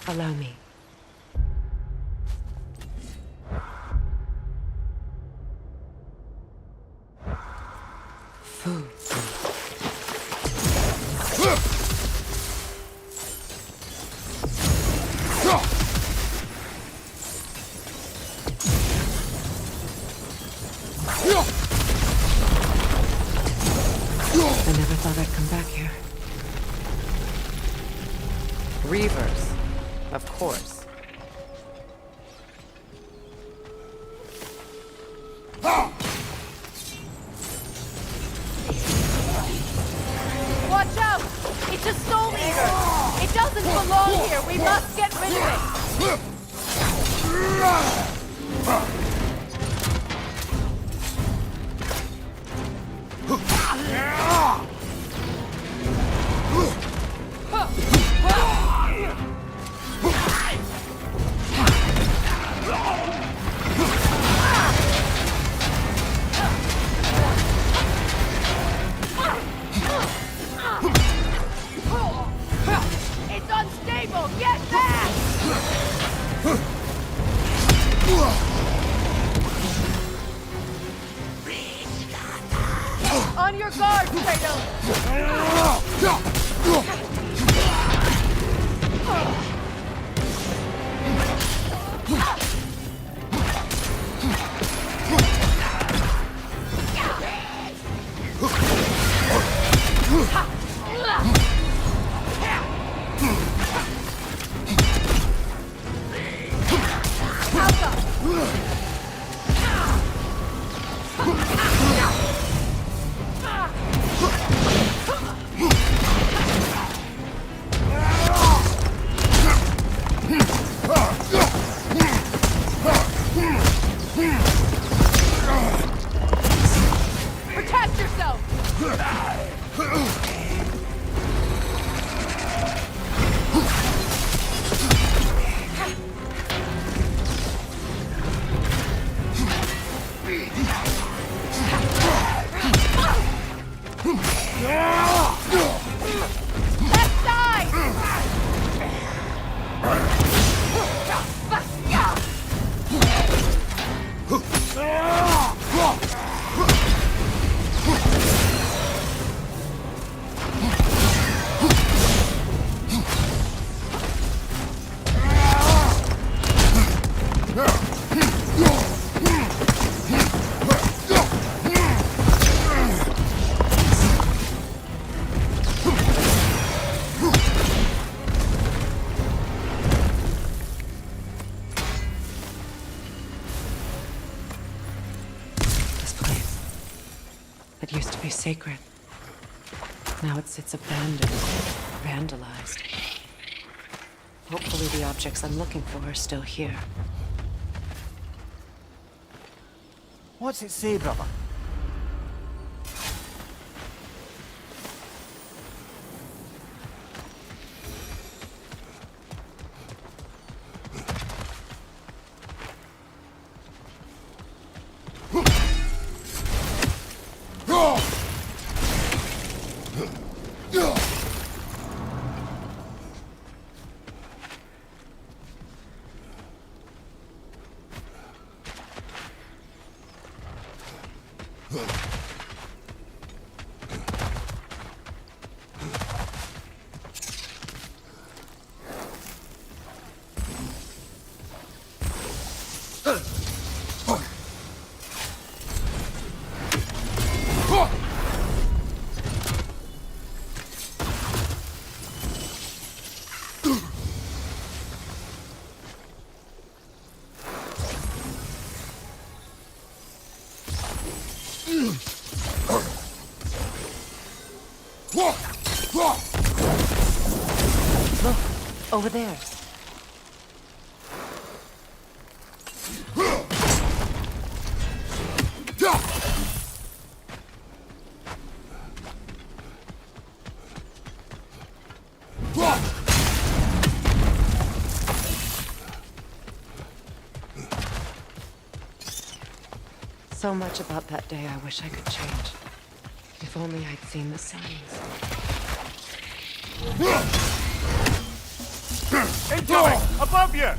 [SPEAKER 4] Allow me. Food. I never thought I'd come back here. Reavers, of course.
[SPEAKER 11] Watch out! It's a soul eater! It doesn't belong here! We must get rid of it! It's unstable! Get back! On your guard, Kratos!
[SPEAKER 4] It used to be sacred. Now it sits abandoned, vandalized. Hopefully the objects I'm looking for are still here.
[SPEAKER 8] What's it say, brother?
[SPEAKER 4] Look, over there. So much about that day I wish I could change. If only I'd seen the signs.
[SPEAKER 3] Incoming! Above you!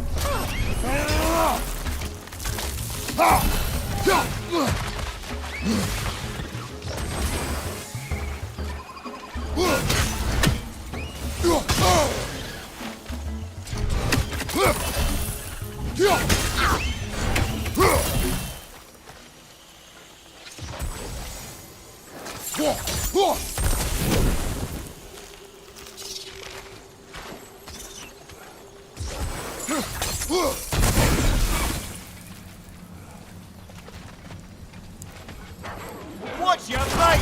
[SPEAKER 3] Watch your right!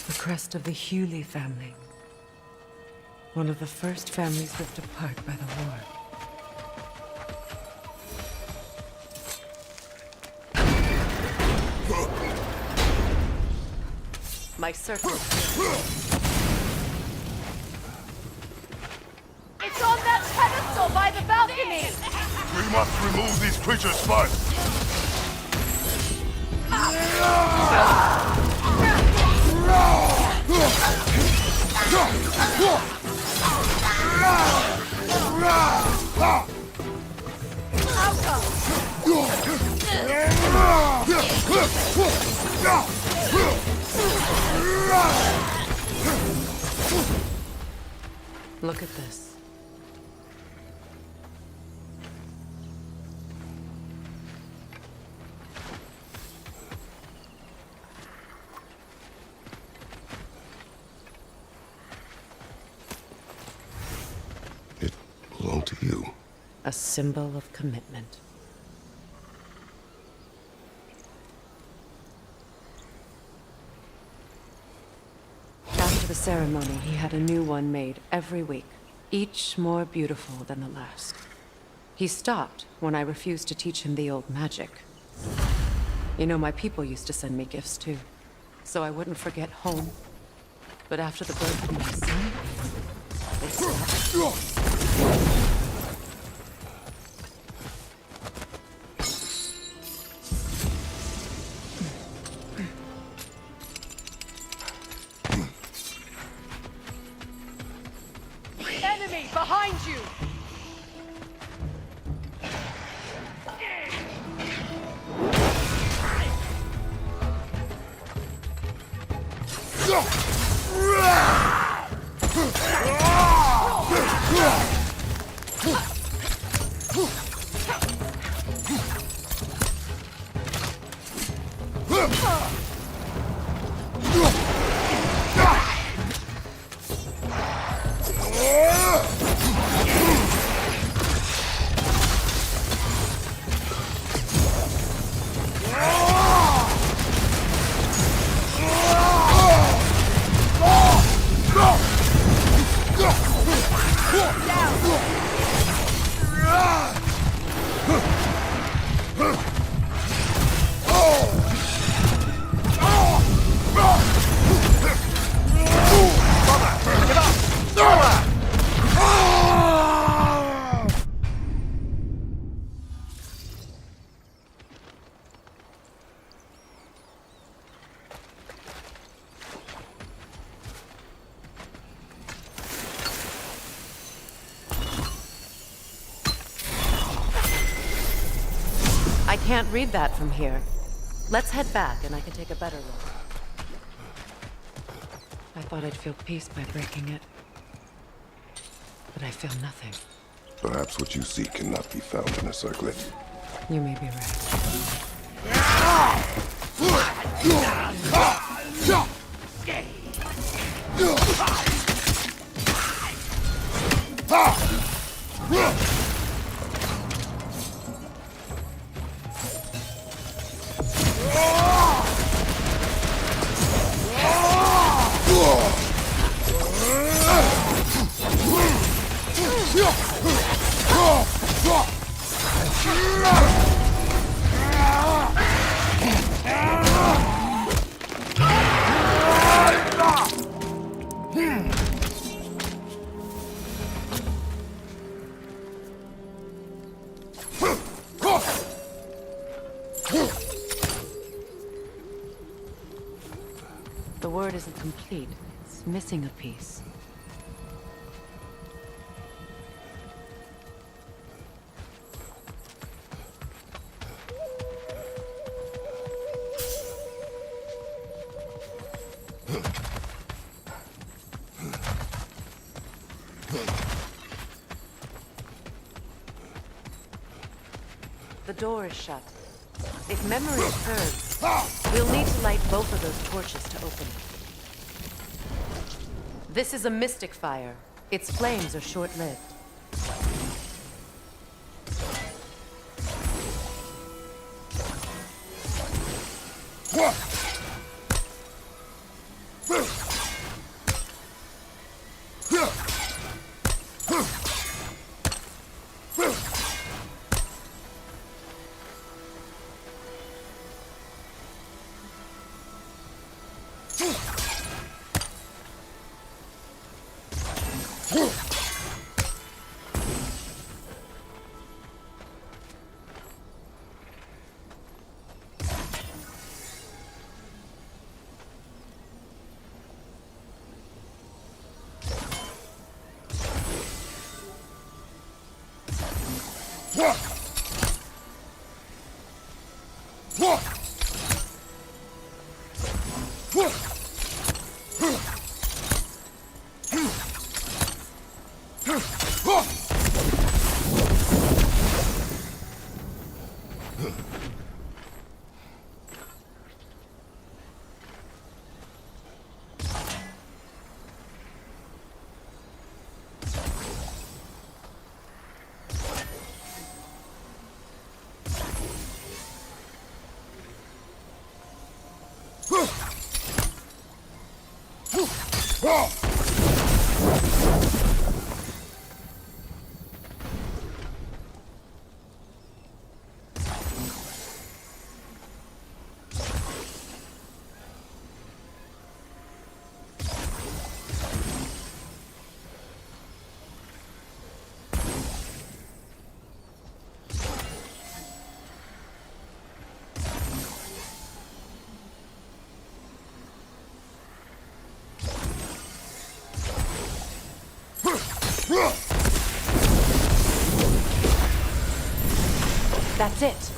[SPEAKER 4] The crest of the Hewley family. One of the first families ripped apart by the war. My circle.
[SPEAKER 11] It's on that pedestal by the balcony!
[SPEAKER 2] We must remove these creatures first.
[SPEAKER 4] Look at this.
[SPEAKER 2] It belonged to you.
[SPEAKER 4] A symbol of commitment. the ceremony, he had a new one made every week, each more beautiful than the last. He stopped when I refused to teach him the old magic. You know, my people used to send me gifts too, so I wouldn't forget home. But after the birth of my son, they stopped.
[SPEAKER 7] Enemy behind you!
[SPEAKER 4] I can't read that from here. Let's head back and I can take a better look. I thought I'd feel peace by breaking it. But I feel nothing.
[SPEAKER 2] Perhaps what you seek cannot be found in a circlet.
[SPEAKER 4] You may be right. The word isn't complete. It's missing a piece. The door is shut. If memory serves, we'll need to light both of those torches to open it. This is a mystic fire. Its flames are short-lived. That's it.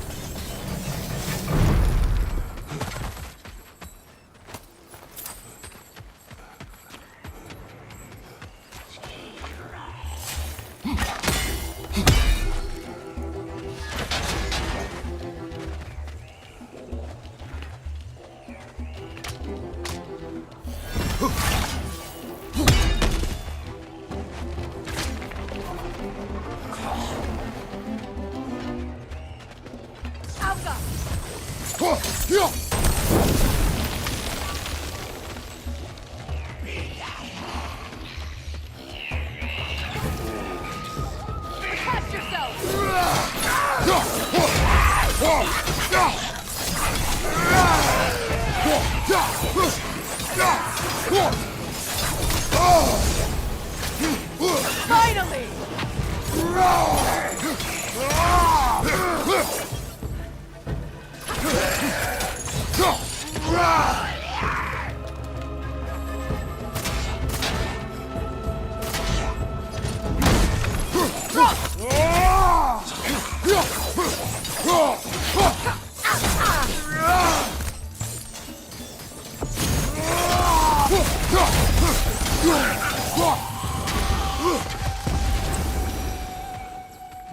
[SPEAKER 7] Finally!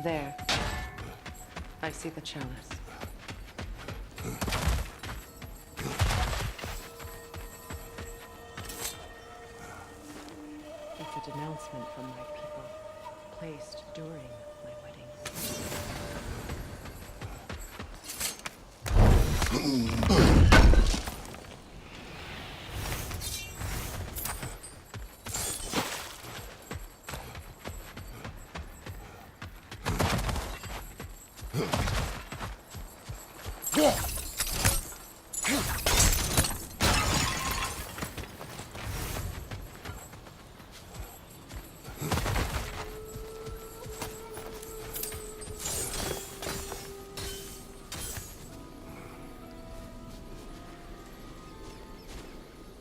[SPEAKER 4] There. I see the chalice. It's a denouncement from my people, placed during my wedding.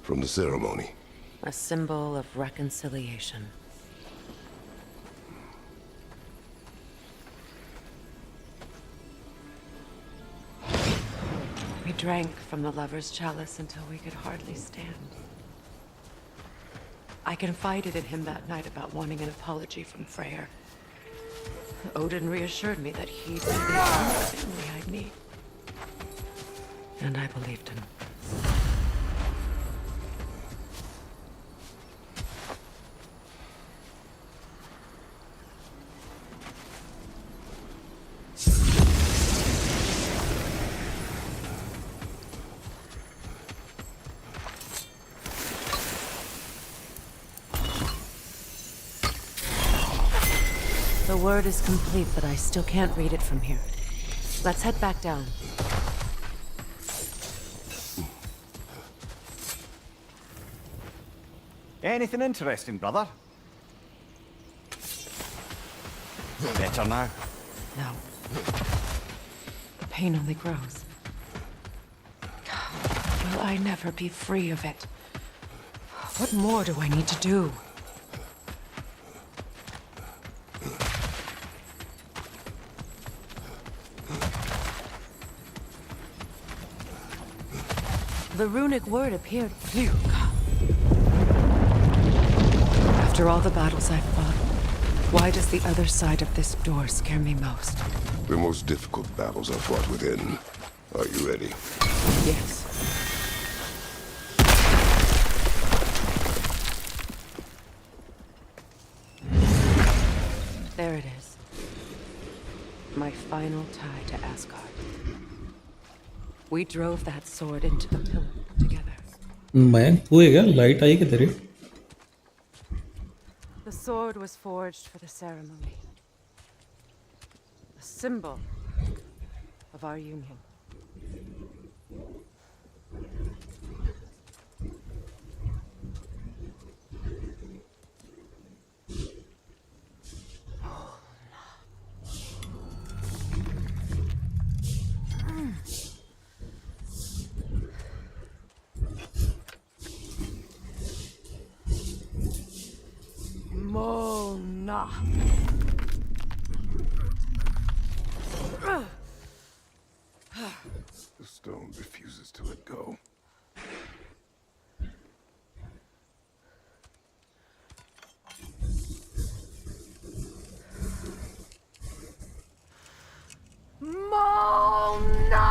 [SPEAKER 2] From the ceremony.
[SPEAKER 4] A symbol of reconciliation. We drank from the lover's chalice until we could hardly stand. I confided in him that night about wanting an apology from Freyr. Odin reassured me that he'd be the only family I'd need. And I believed him. The word is complete, but I still can't read it from here. Let's head back down.
[SPEAKER 8] Anything interesting, brother? Better now?
[SPEAKER 4] No. The pain only grows. Will I never be free of it? What more do I need to do? The runic word appeared. After all the battles I've fought, why does the other side of this door scare me most?
[SPEAKER 2] The most difficult battles are fought within. Are you ready?
[SPEAKER 4] Yes. There it is. My final tie to Asgard. We drove that sword into the pillar together.
[SPEAKER 12] मैं हुएगा light आई किधर है
[SPEAKER 4] The sword was forged for the ceremony. A symbol of our union. Mona.
[SPEAKER 2] The stone refuses to let go.
[SPEAKER 4] Mona!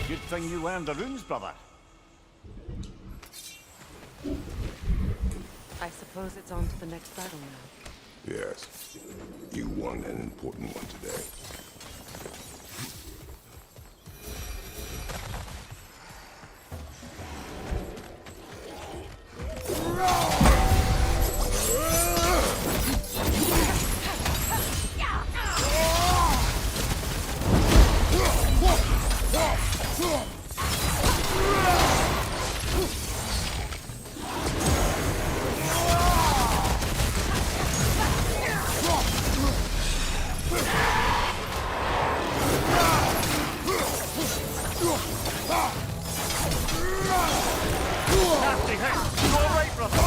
[SPEAKER 8] Good thing you learned the runes, brother.
[SPEAKER 4] I suppose it's on to the next battle now.
[SPEAKER 2] Yes. You won an important one today.
[SPEAKER 3] Nasty hit. You all right, brother?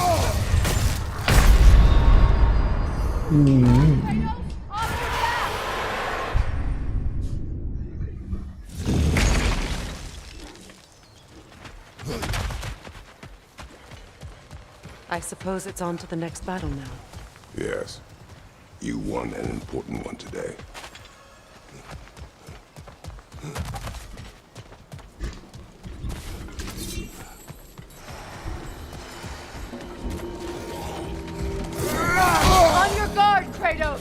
[SPEAKER 4] I suppose it's on to the next battle now.
[SPEAKER 2] Yes. You won an important one today.
[SPEAKER 4] On your guard, Kratos!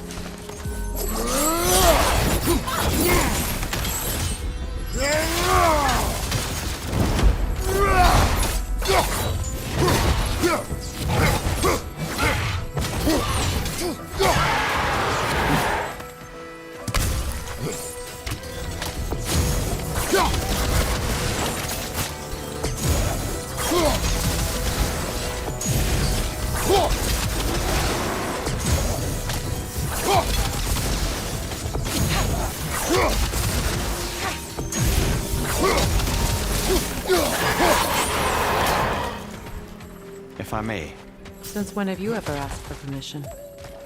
[SPEAKER 5] If I may.
[SPEAKER 4] Since when have you ever asked for permission?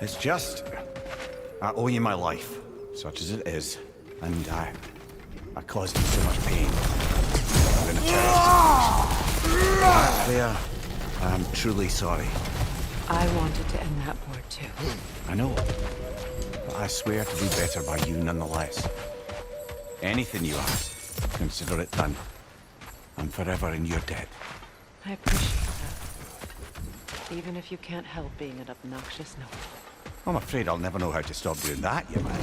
[SPEAKER 5] It's just... I owe you my life, such as it is. And I caused you so much pain. I'm in a Claire, I'm truly sorry.
[SPEAKER 4] I wanted to end that war too.
[SPEAKER 5] I know. But I swear to do better by you nonetheless. Anything you ask, consider it done. I'm forever in your debt.
[SPEAKER 4] I appreciate that. Even if you can't help being an obnoxious no.
[SPEAKER 5] I'm afraid I'll never know how to stop doing that, you man.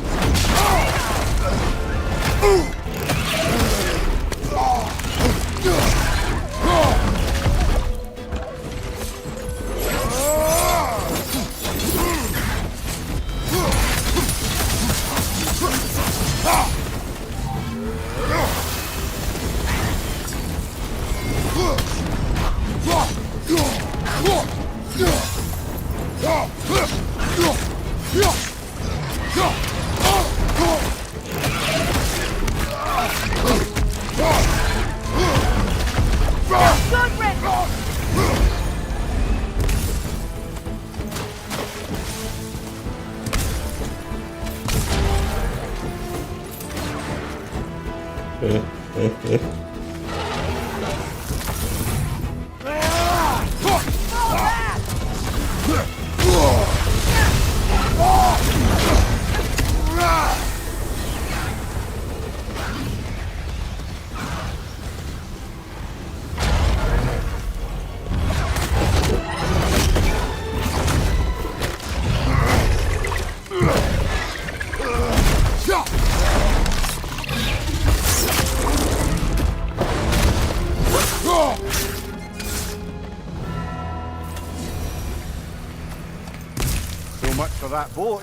[SPEAKER 8] So much for that boat.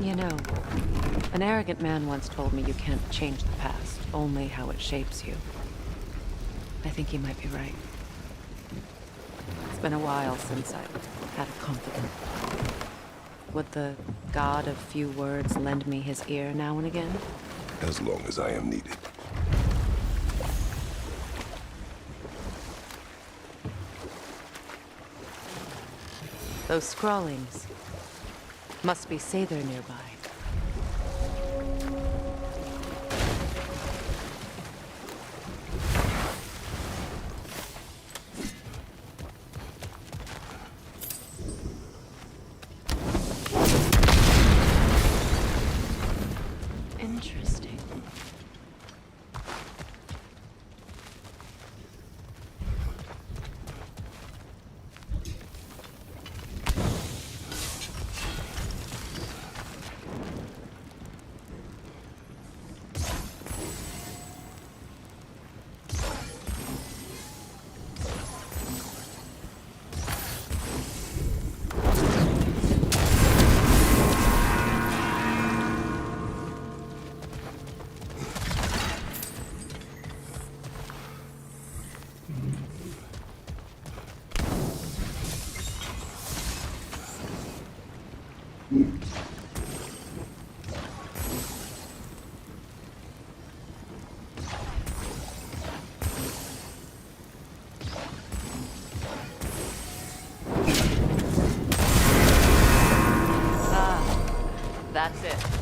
[SPEAKER 4] You know, an arrogant man once told me you can't change the past, only how it shapes you. I think he might be right. It's been a while since I've had a confidant. Would the god of few words lend me his ear now and again?
[SPEAKER 2] As long as I am needed.
[SPEAKER 4] Those scrawlings must be Sather nearby. Interesting. That's it.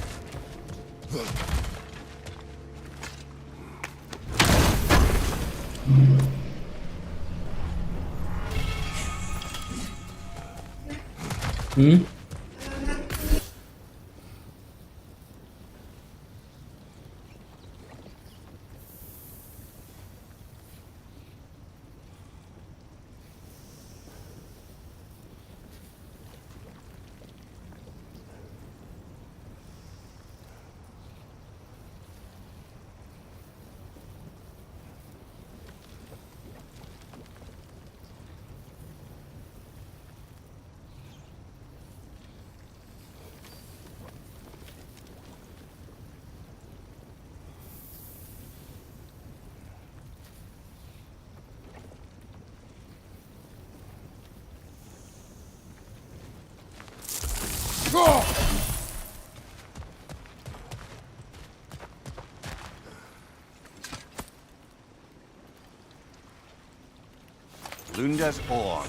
[SPEAKER 8] Lunda's orb.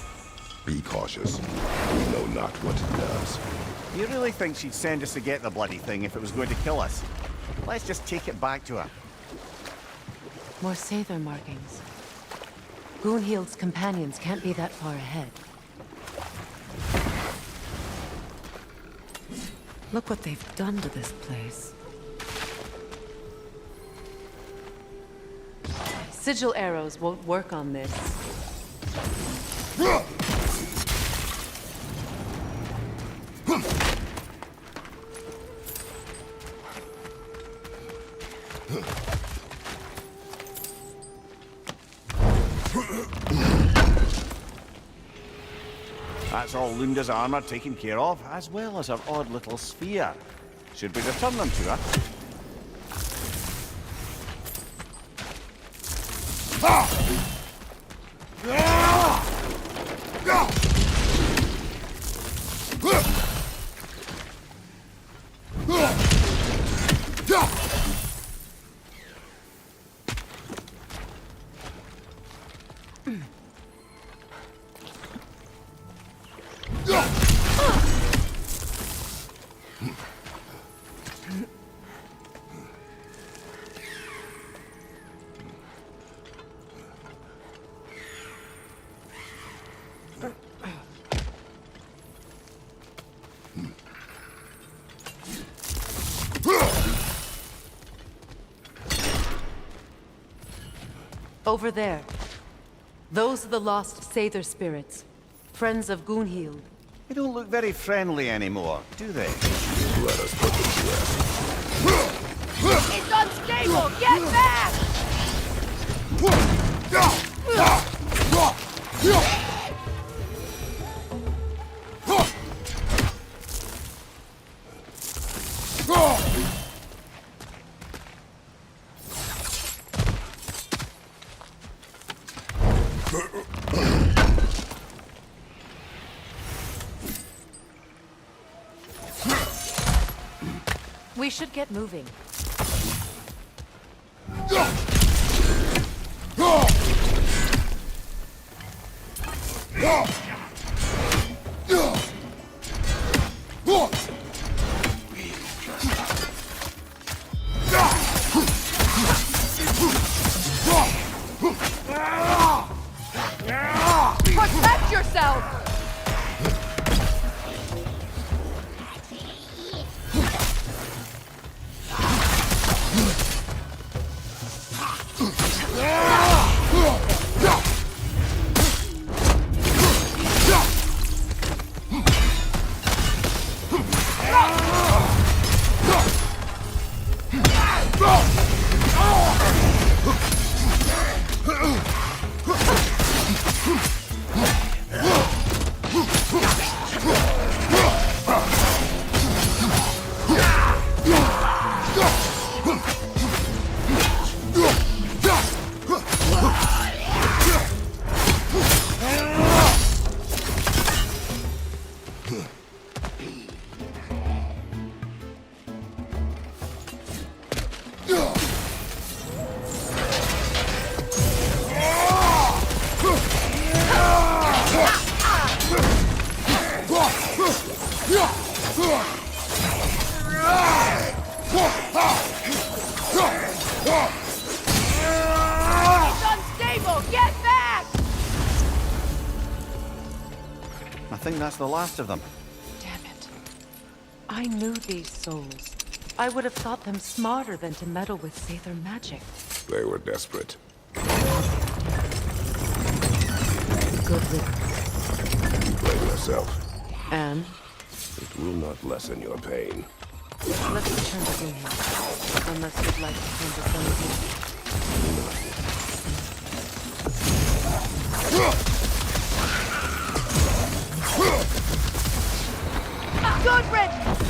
[SPEAKER 2] Be cautious. We know not what it does.
[SPEAKER 8] You really think she'd send us to get the bloody thing if it was going to kill us? Let's just take it back to her.
[SPEAKER 4] More Sather markings. Goonhild's companions can't be that far ahead. Look what they've done to this place. Sigil arrows won't work on this.
[SPEAKER 8] That's all Lunda's armor taken care of, as well as her odd little sphere. Should we return them to her?
[SPEAKER 4] Over there. Those are the lost Sather spirits. Friends of Gunhild.
[SPEAKER 5] They don't look very friendly anymore, do they?
[SPEAKER 2] Let us put them to rest.
[SPEAKER 11] It's unstable! Get back!
[SPEAKER 4] We should get moving.
[SPEAKER 11] Protect yourself! It's unstable! Get back!
[SPEAKER 5] I think that's the last of them.
[SPEAKER 4] Damn it. I knew these souls. I would have thought them smarter than to meddle with Sather magic.
[SPEAKER 2] They were desperate.
[SPEAKER 4] Good riddance.
[SPEAKER 2] Blame yourself.
[SPEAKER 4] And
[SPEAKER 2] It will not lessen your pain.
[SPEAKER 4] let's return to Gunhild. Unless you'd like to turn to something.
[SPEAKER 11] Good riddance!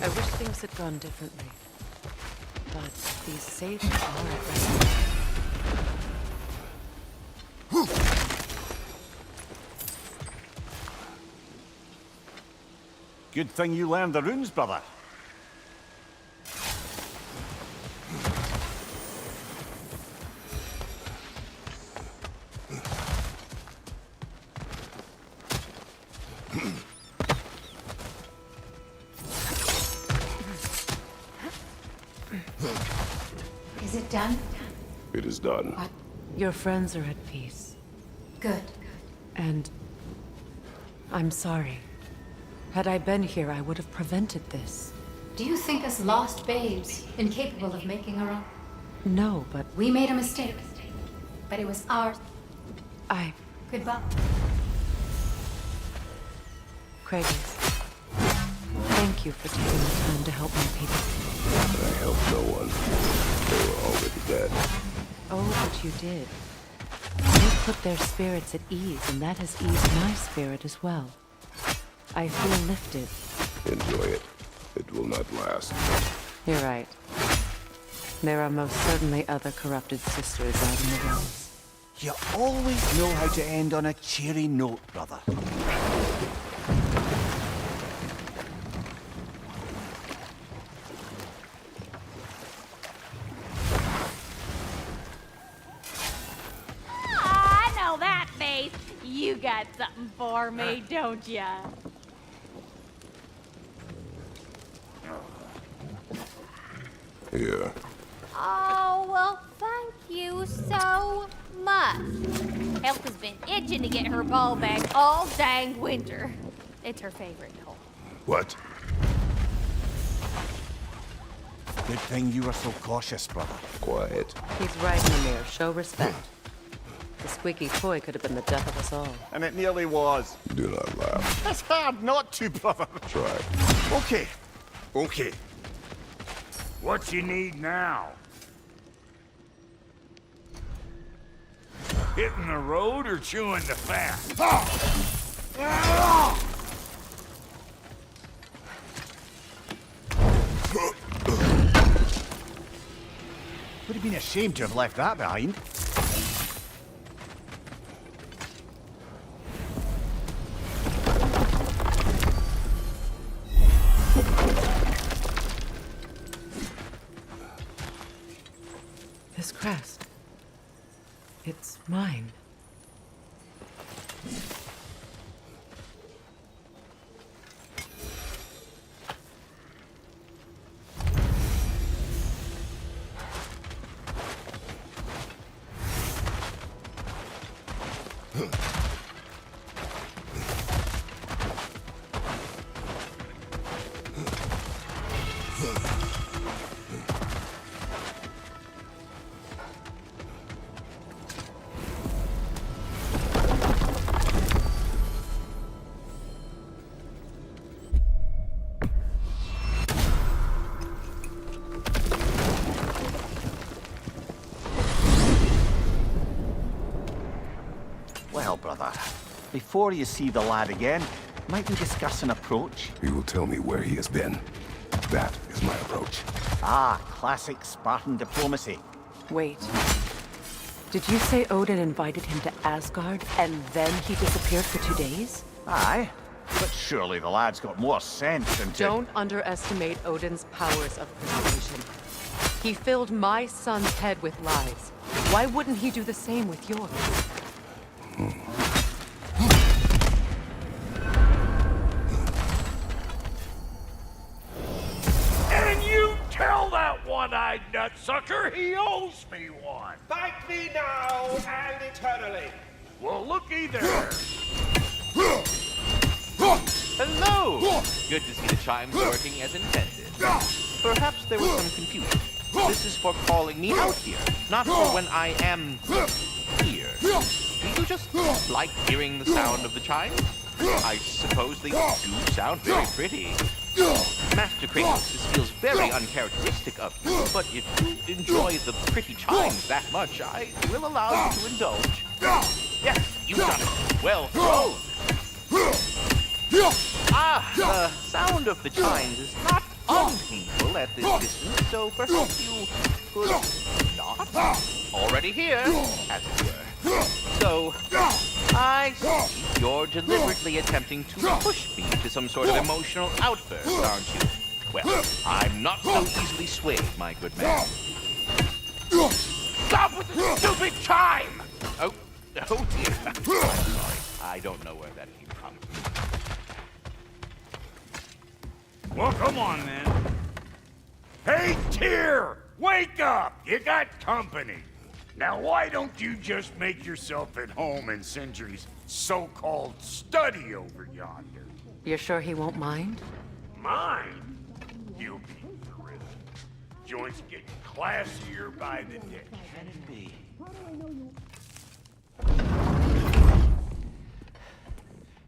[SPEAKER 4] I wish things had gone differently. But these saves are at rest.
[SPEAKER 5] Good thing you learned the runes, brother.
[SPEAKER 10] Is it done?
[SPEAKER 2] It is done.
[SPEAKER 10] What?
[SPEAKER 4] Your friends are at peace.
[SPEAKER 10] Good.
[SPEAKER 4] And I'm sorry. Had I been here, I would have prevented this.
[SPEAKER 10] Do you think us lost babes, incapable of making our own?
[SPEAKER 4] No, but
[SPEAKER 10] We made a mistake. But it was ours.
[SPEAKER 4] I...
[SPEAKER 10] Goodbye.
[SPEAKER 4] Kratos. Thank you for taking the time to help my people.
[SPEAKER 2] I helped no one. They were already dead.
[SPEAKER 4] Oh, but you did. You put their spirits at ease, and that has eased my spirit as well. I feel lifted.
[SPEAKER 2] Enjoy it. It will not last.
[SPEAKER 4] You're right. There are most certainly other corrupted sisters out in the realms.
[SPEAKER 5] You always know how to end on a cheery note, brother.
[SPEAKER 11] I know that face. You got something for me, don't ya?
[SPEAKER 2] Here.
[SPEAKER 11] Oh, well, thank you so much. Elf has been itching to get her ball back all dang winter. It's her favorite toy.
[SPEAKER 2] What?
[SPEAKER 8] Good thing you were so cautious, brother.
[SPEAKER 2] Quiet.
[SPEAKER 4] He's right, Mimir. Show respect. The squeaky toy could have been the death of us all.
[SPEAKER 8] And it nearly was.
[SPEAKER 2] Do not laugh.
[SPEAKER 8] It's hard not to, brother.
[SPEAKER 2] Try.
[SPEAKER 8] Okay. Okay.
[SPEAKER 6] What you need now? Hitting the road or chewing the fat?
[SPEAKER 8] Would have been ashamed to have left that behind.
[SPEAKER 4] This crest. It's mine.
[SPEAKER 8] Well, brother, before you see the lad again, might we discuss an approach?
[SPEAKER 2] He will tell me where he has been. That is my approach.
[SPEAKER 8] Ah, classic Spartan diplomacy.
[SPEAKER 4] Wait. Did you say Odin invited him to Asgard, and then he disappeared for 2 days?
[SPEAKER 8] Aye, but surely the lad's got more sense than to...
[SPEAKER 4] Don't underestimate Odin's powers of persuasion. He filled my son's head with lies. Why wouldn't he do the same with yours?
[SPEAKER 6] And you tell that one-eyed nutsucker he owes me one.
[SPEAKER 12] Fight me now and eternally.
[SPEAKER 6] Well, looky there.
[SPEAKER 13] Hello! Good to see the chimes working as intended. Perhaps there was some confusion. This is for calling me out here, not for when I am here. Do you just like hearing the sound of the chimes? I suppose they do sound very pretty. Master Kratos, this feels very uncharacteristic of you, but if you enjoy the pretty chimes that much, I will allow you to indulge. Yes, you've done it. Well thrown. Ah, the sound of the chimes is not unpainful at this distance, so perhaps you could not? Already here, as it were. So, I see you're deliberately attempting to push me to some sort of emotional outburst, aren't you? Well, I'm not so easily swayed, my good man. Stop with the stupid chime! Oh dear. I'm sorry. I don't know where that came from.
[SPEAKER 6] Well, come on, then. Hey, Tyr! Wake up! You got company. Now, why don't you just make yourself at home in Sindri's so-called study over yonder?
[SPEAKER 4] You're sure he won't mind?
[SPEAKER 6] Mine? You'll be thrilled. Joints getting classier by the day.
[SPEAKER 13] Can it be?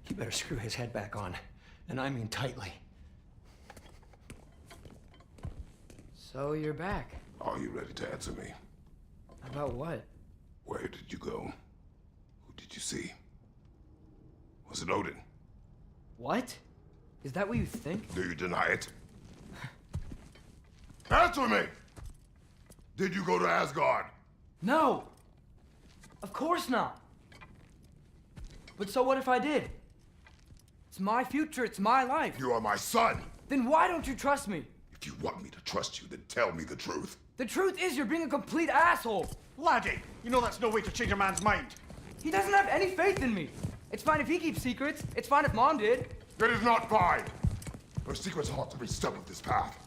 [SPEAKER 12] You better screw his head back on. And I mean tightly.
[SPEAKER 1] So you're back.
[SPEAKER 2] Are you ready to answer me?
[SPEAKER 1] About what?
[SPEAKER 2] Where did you go? Who did you see? Was it Odin?
[SPEAKER 1] What? Is that what you think?
[SPEAKER 2] Do you deny it? Answer me! Did you go to Asgard?
[SPEAKER 1] No! Of course not! But so what if I did? It's my future, it's my life.
[SPEAKER 2] You are my son!
[SPEAKER 1] Then why don't you trust me?
[SPEAKER 2] If you want me to trust you, then tell me the truth.
[SPEAKER 1] The truth is you're being a complete asshole!
[SPEAKER 8] Laddie, you know that's no way to change a man's mind.
[SPEAKER 1] He doesn't have any faith in me! It's fine if he keeps secrets. It's fine if Mom did.
[SPEAKER 2] That is not fine. Her secrets haunt every step of this path.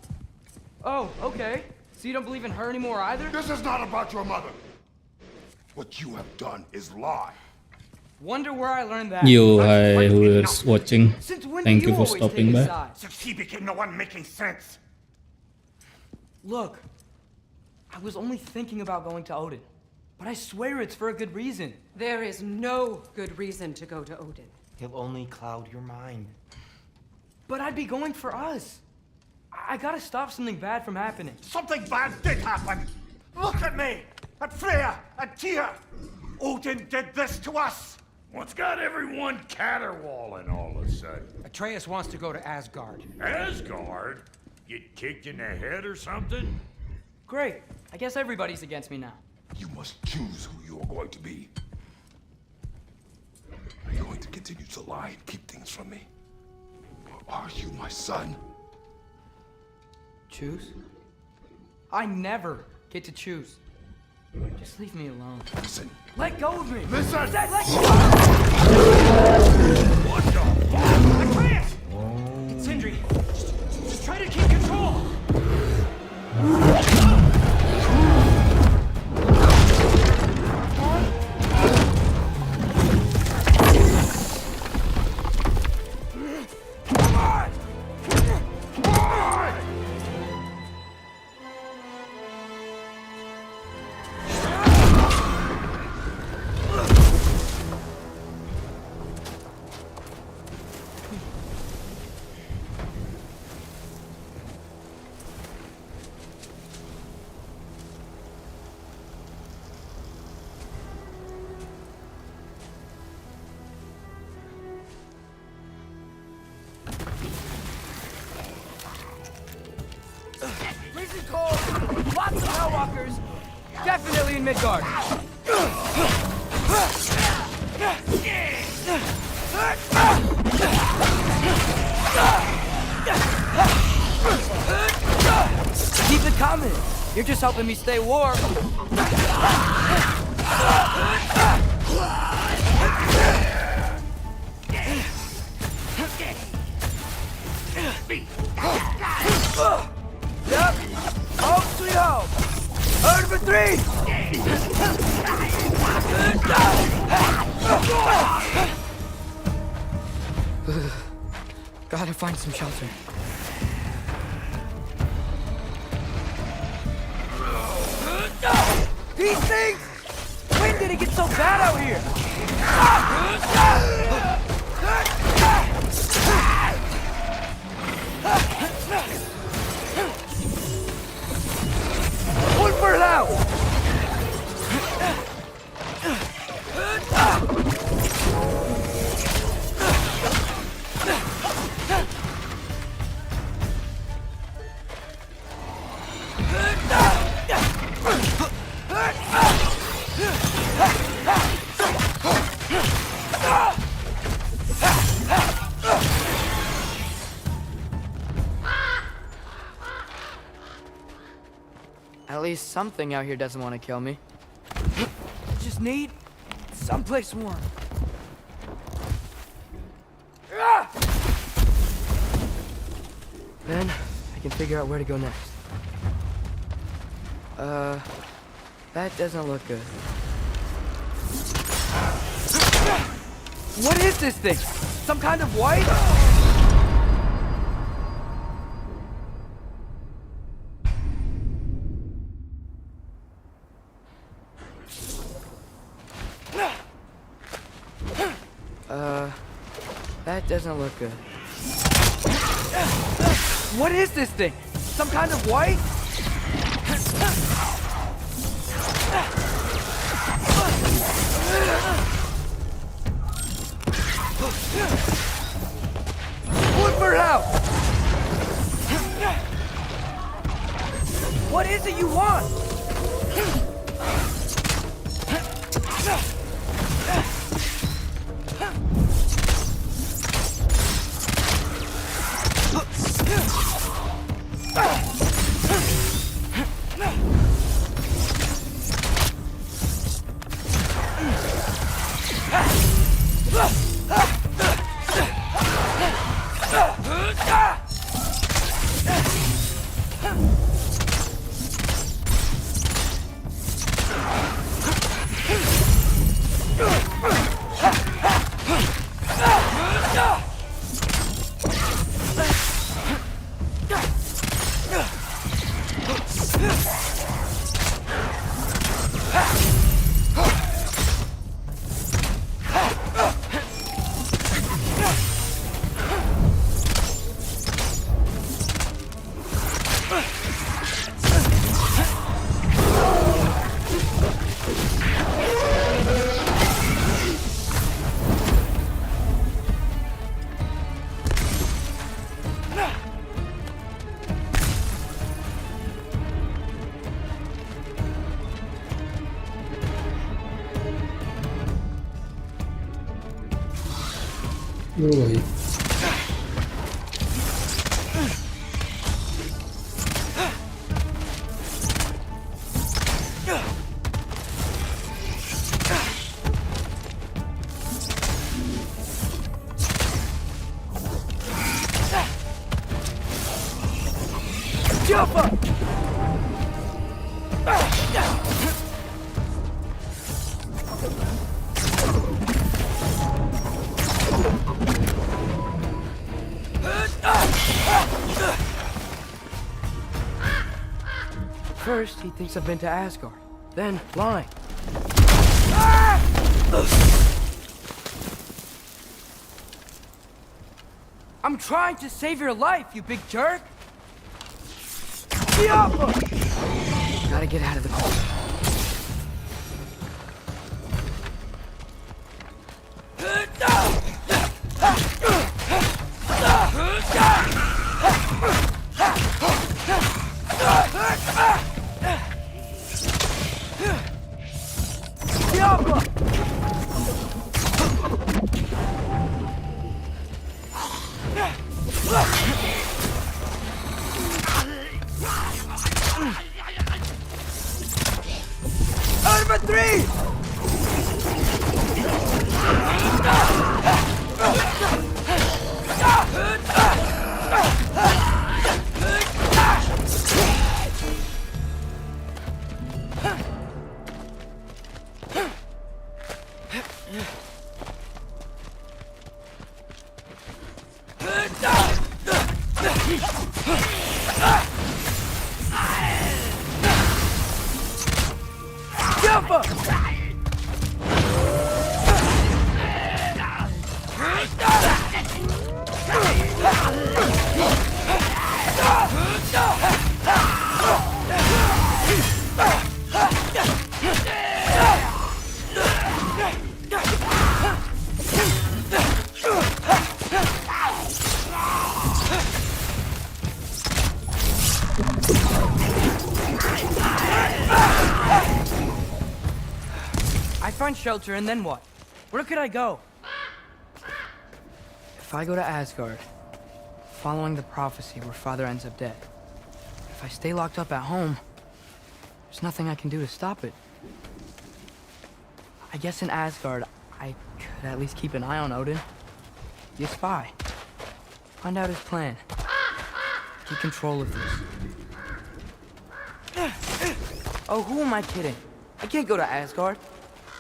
[SPEAKER 1] Oh, okay. So you don't believe in her anymore either?
[SPEAKER 2] This is not about your mother. What you have done is lie.
[SPEAKER 1] Wonder where I learned that.
[SPEAKER 14] Yo, hi, who is watching?
[SPEAKER 1] Since when
[SPEAKER 14] Thank
[SPEAKER 1] do
[SPEAKER 14] you for
[SPEAKER 1] always
[SPEAKER 14] stopping
[SPEAKER 1] take a
[SPEAKER 14] by.
[SPEAKER 1] side?
[SPEAKER 8] Since he became the one making sense.
[SPEAKER 1] Look, I was only thinking about going to Odin, but I swear it's for a good reason.
[SPEAKER 4] There is no good reason to go to Odin.
[SPEAKER 12] He'll only cloud your mind.
[SPEAKER 1] But I'd be going for us. I gotta stop something bad from happening.
[SPEAKER 8] Something bad did happen. Look at me, at Freya, at Tyr. Odin did this to us.
[SPEAKER 6] What's got everyone caterwauling all of a sudden?
[SPEAKER 12] Atreus wants to go to Asgard.
[SPEAKER 6] Asgard? Get kicked in the head or something?
[SPEAKER 1] Great. I guess everybody's against me now.
[SPEAKER 2] You must choose who you are going to be. Are you going to continue to lie and keep things from me? Or are you my son?
[SPEAKER 1] Choose? I never get to choose. Just leave me alone.
[SPEAKER 2] Listen.
[SPEAKER 1] Let go of me!
[SPEAKER 2] Listen!
[SPEAKER 1] I said let go!
[SPEAKER 6] What the fuck?
[SPEAKER 12] Atreus! Sindri, just try to keep control!
[SPEAKER 1] Freezing cold! Lots of Hellwalkers! Definitely in Midgard! Keep it coming! You're just helping me stay warm! Yep! Home sweet home! Heard for three! Gotta find some shelter. These things! When did it get so bad out here? One for now! At least something out here doesn't want to kill me. Just need someplace warm. Then I can figure out where to go next. That doesn't look good. What is this thing? Some kind of white? That doesn't look good. What is this thing? Some kind of white? Look for now! What is it you want?
[SPEAKER 14] ओ भाई
[SPEAKER 1] First, he thinks I've been to Asgard. Then, lying. I'm trying to save your life, you big jerk! Gotta get out of the cold. Find shelter, and then what? Where could I go? If I go to Asgard, following the prophecy where Father ends up dead, if I stay locked up at home, there's nothing I can do to stop it. I guess in Asgard, I could at least keep an eye on Odin. Be a spy. Find out his plan. Take control of this. Oh, who am I kidding? I can't go to Asgard.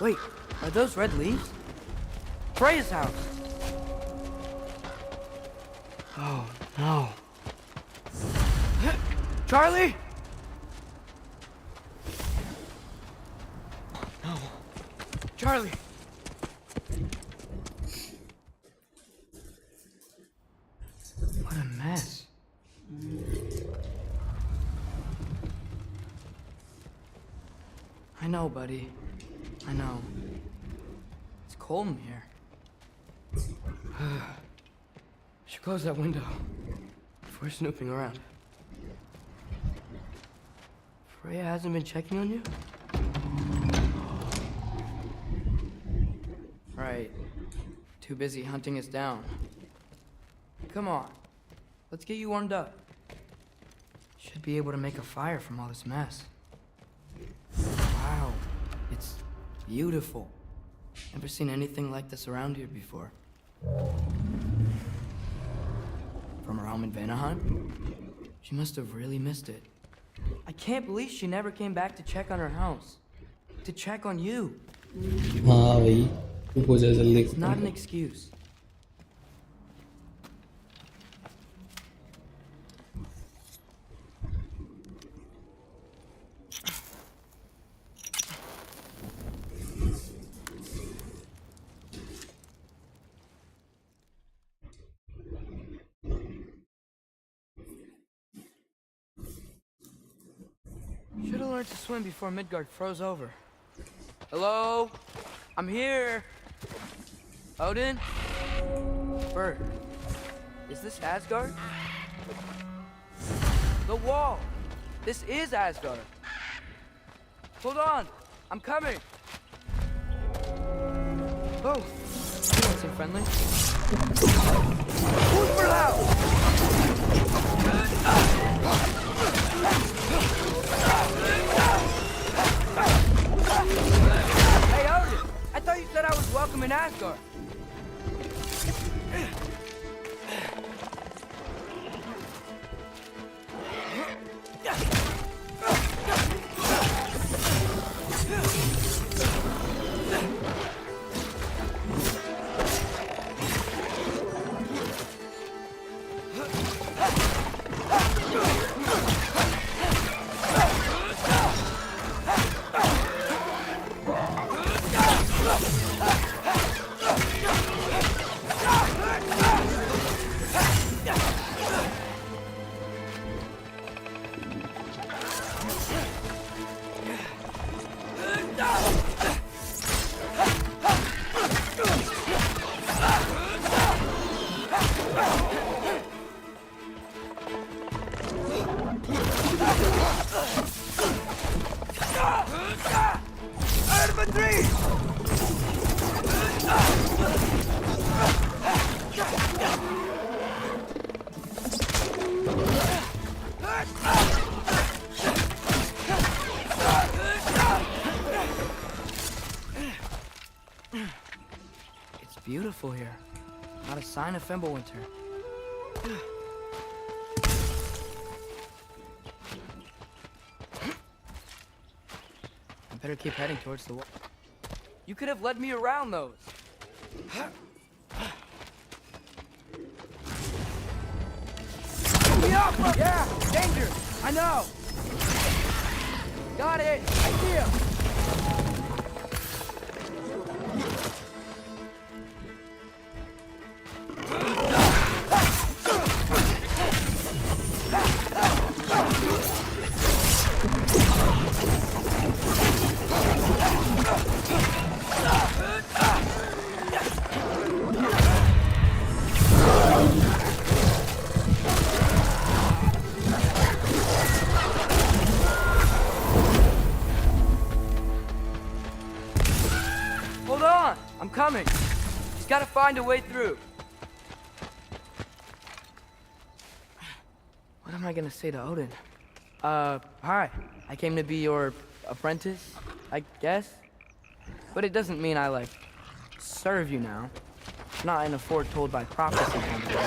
[SPEAKER 1] Wait, are those red leaves? Freya's house! Oh, no. Charlie? No. Charlie! What a mess. I know, buddy. I know. It's cold in here. Should close that window before snooping around. Freya hasn't been checking on you? Right. Too busy hunting us down. Come on. Let's get you warmed up. Should be able to make a fire from all this mess. Wow. It's beautiful. Never seen anything like this around here before. From her home in Vanaheim? She must have really missed it. I can't believe she never came back to check on her house. To check on you.
[SPEAKER 14] हाँ भाई ऊपर जा जल्दी
[SPEAKER 1] It's not an excuse. Should have learned to swim before Midgard froze over. Hello? I'm here. Odin? Bird. Is this Asgard? The wall. This is Asgard. Hold on. I'm coming. Oh. seem friendly. Move for loud! Hey, Odin! I thought you said I was welcome in Asgard. It's beautiful here. Not a sign of Fimbulwinter. I better keep heading towards the wall. You could have led me around those. Yeah, danger! I know! Got it! Idea! I'm coming. Just gotta find a way through. What am I gonna say to Odin? Hi. I came to be your apprentice, I guess. But it doesn't mean I, like, serve you now. Not in a foretold by prophecy kind of way.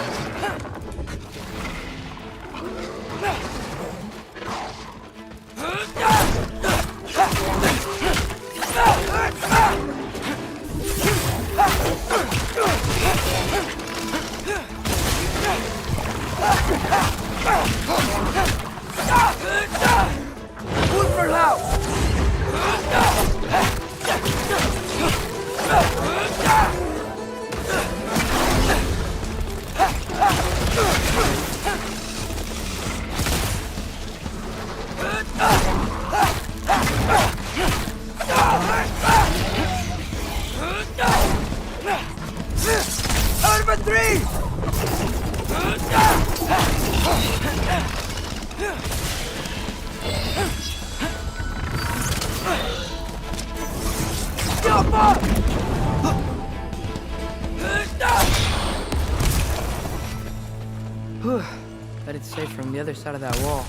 [SPEAKER 1] Bet it's safe from the other side of that wall.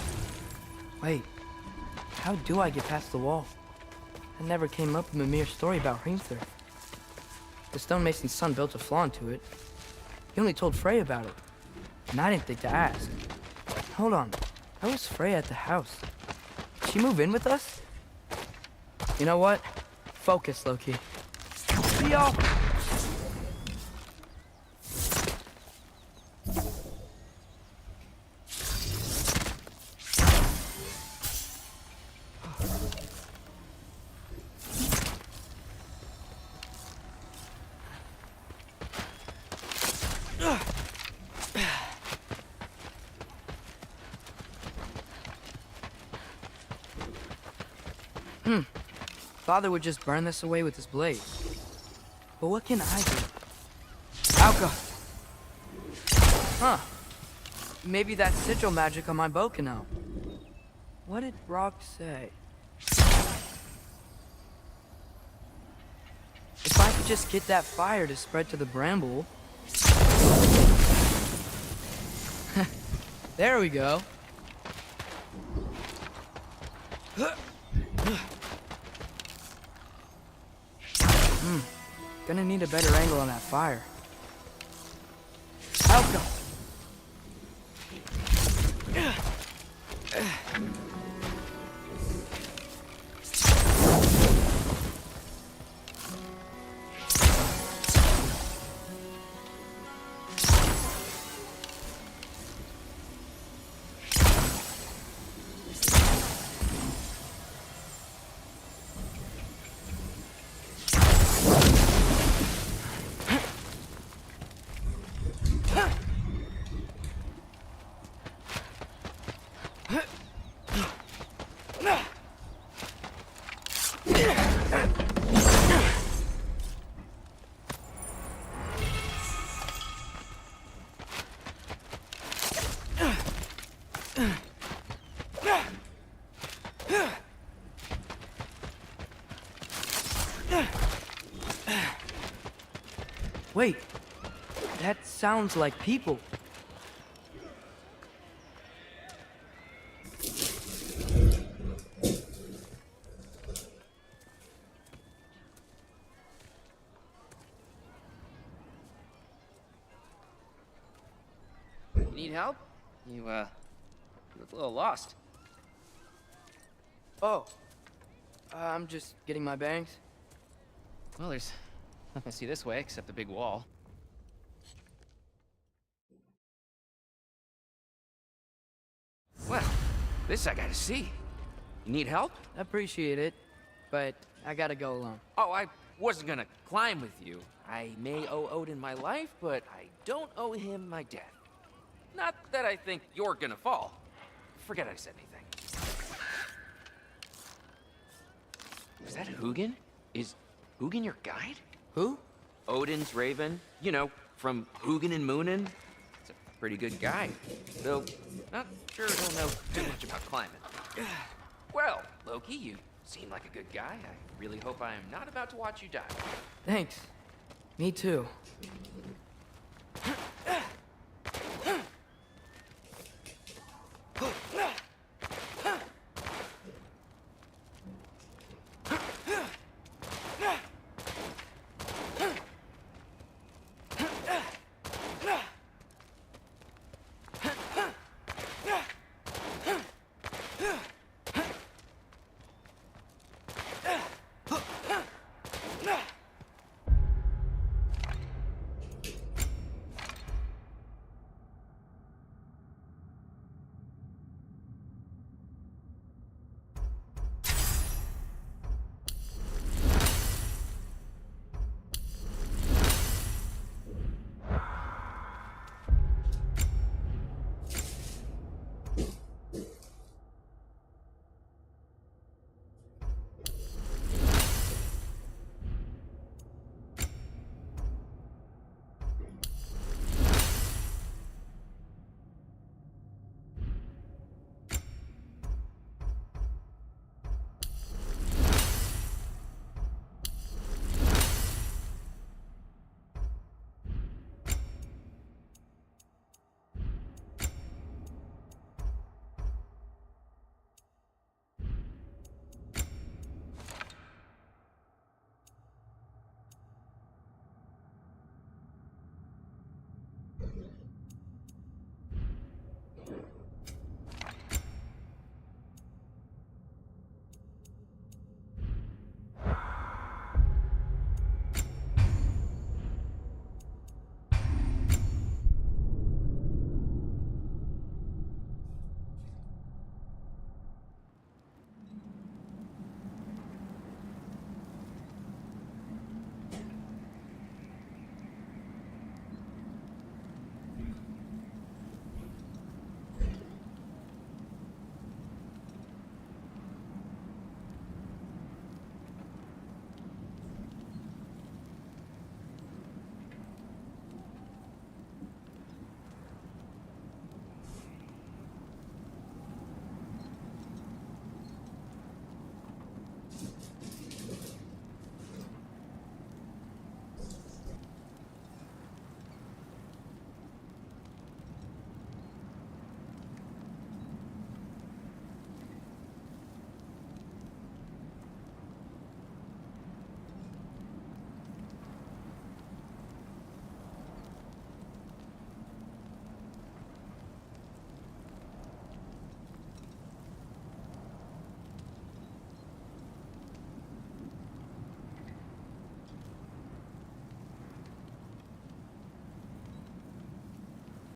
[SPEAKER 1] Wait, how do I get past the wall? That never came up in Mimir's story about Hrimthur. The stonemason's son built a flaw into it. He only told Frey about it, and I didn't think to ask. Hold on, how was Frey at the house? Did she move in with us? You know what? Focus, Loki. See y'all. Father would just burn this away with his blade. But what can I do? Alka! Huh. Maybe that sigil magic on my bow can help. What did Brock say? If I could just get that fire to spread to the bramble. There we go. Gonna need a better angle on that fire. Out go. Wait, that sounds like people.
[SPEAKER 15] Need help? You look a little lost.
[SPEAKER 1] Oh, I'm just getting my bangs.
[SPEAKER 15] Well, there's nothing to see this way except the big wall. Well, this I gotta see. You need help?
[SPEAKER 1] Appreciate it, but I gotta go alone.
[SPEAKER 15] Oh, I wasn't gonna climb with you. I may owe Odin my life, but I don't owe him my death. Not that I think you're gonna fall. Forget I said anything. Is that Hugin? Is Hugin your guide?
[SPEAKER 1] Who?
[SPEAKER 15] Odin's raven. You know, from Hugin and Moonin. He's a pretty good guy. Though, not sure he'll know too much about climbing. Well, Loki, you seem like a good guy. I really hope I am not about to watch you die.
[SPEAKER 1] Thanks. Me too.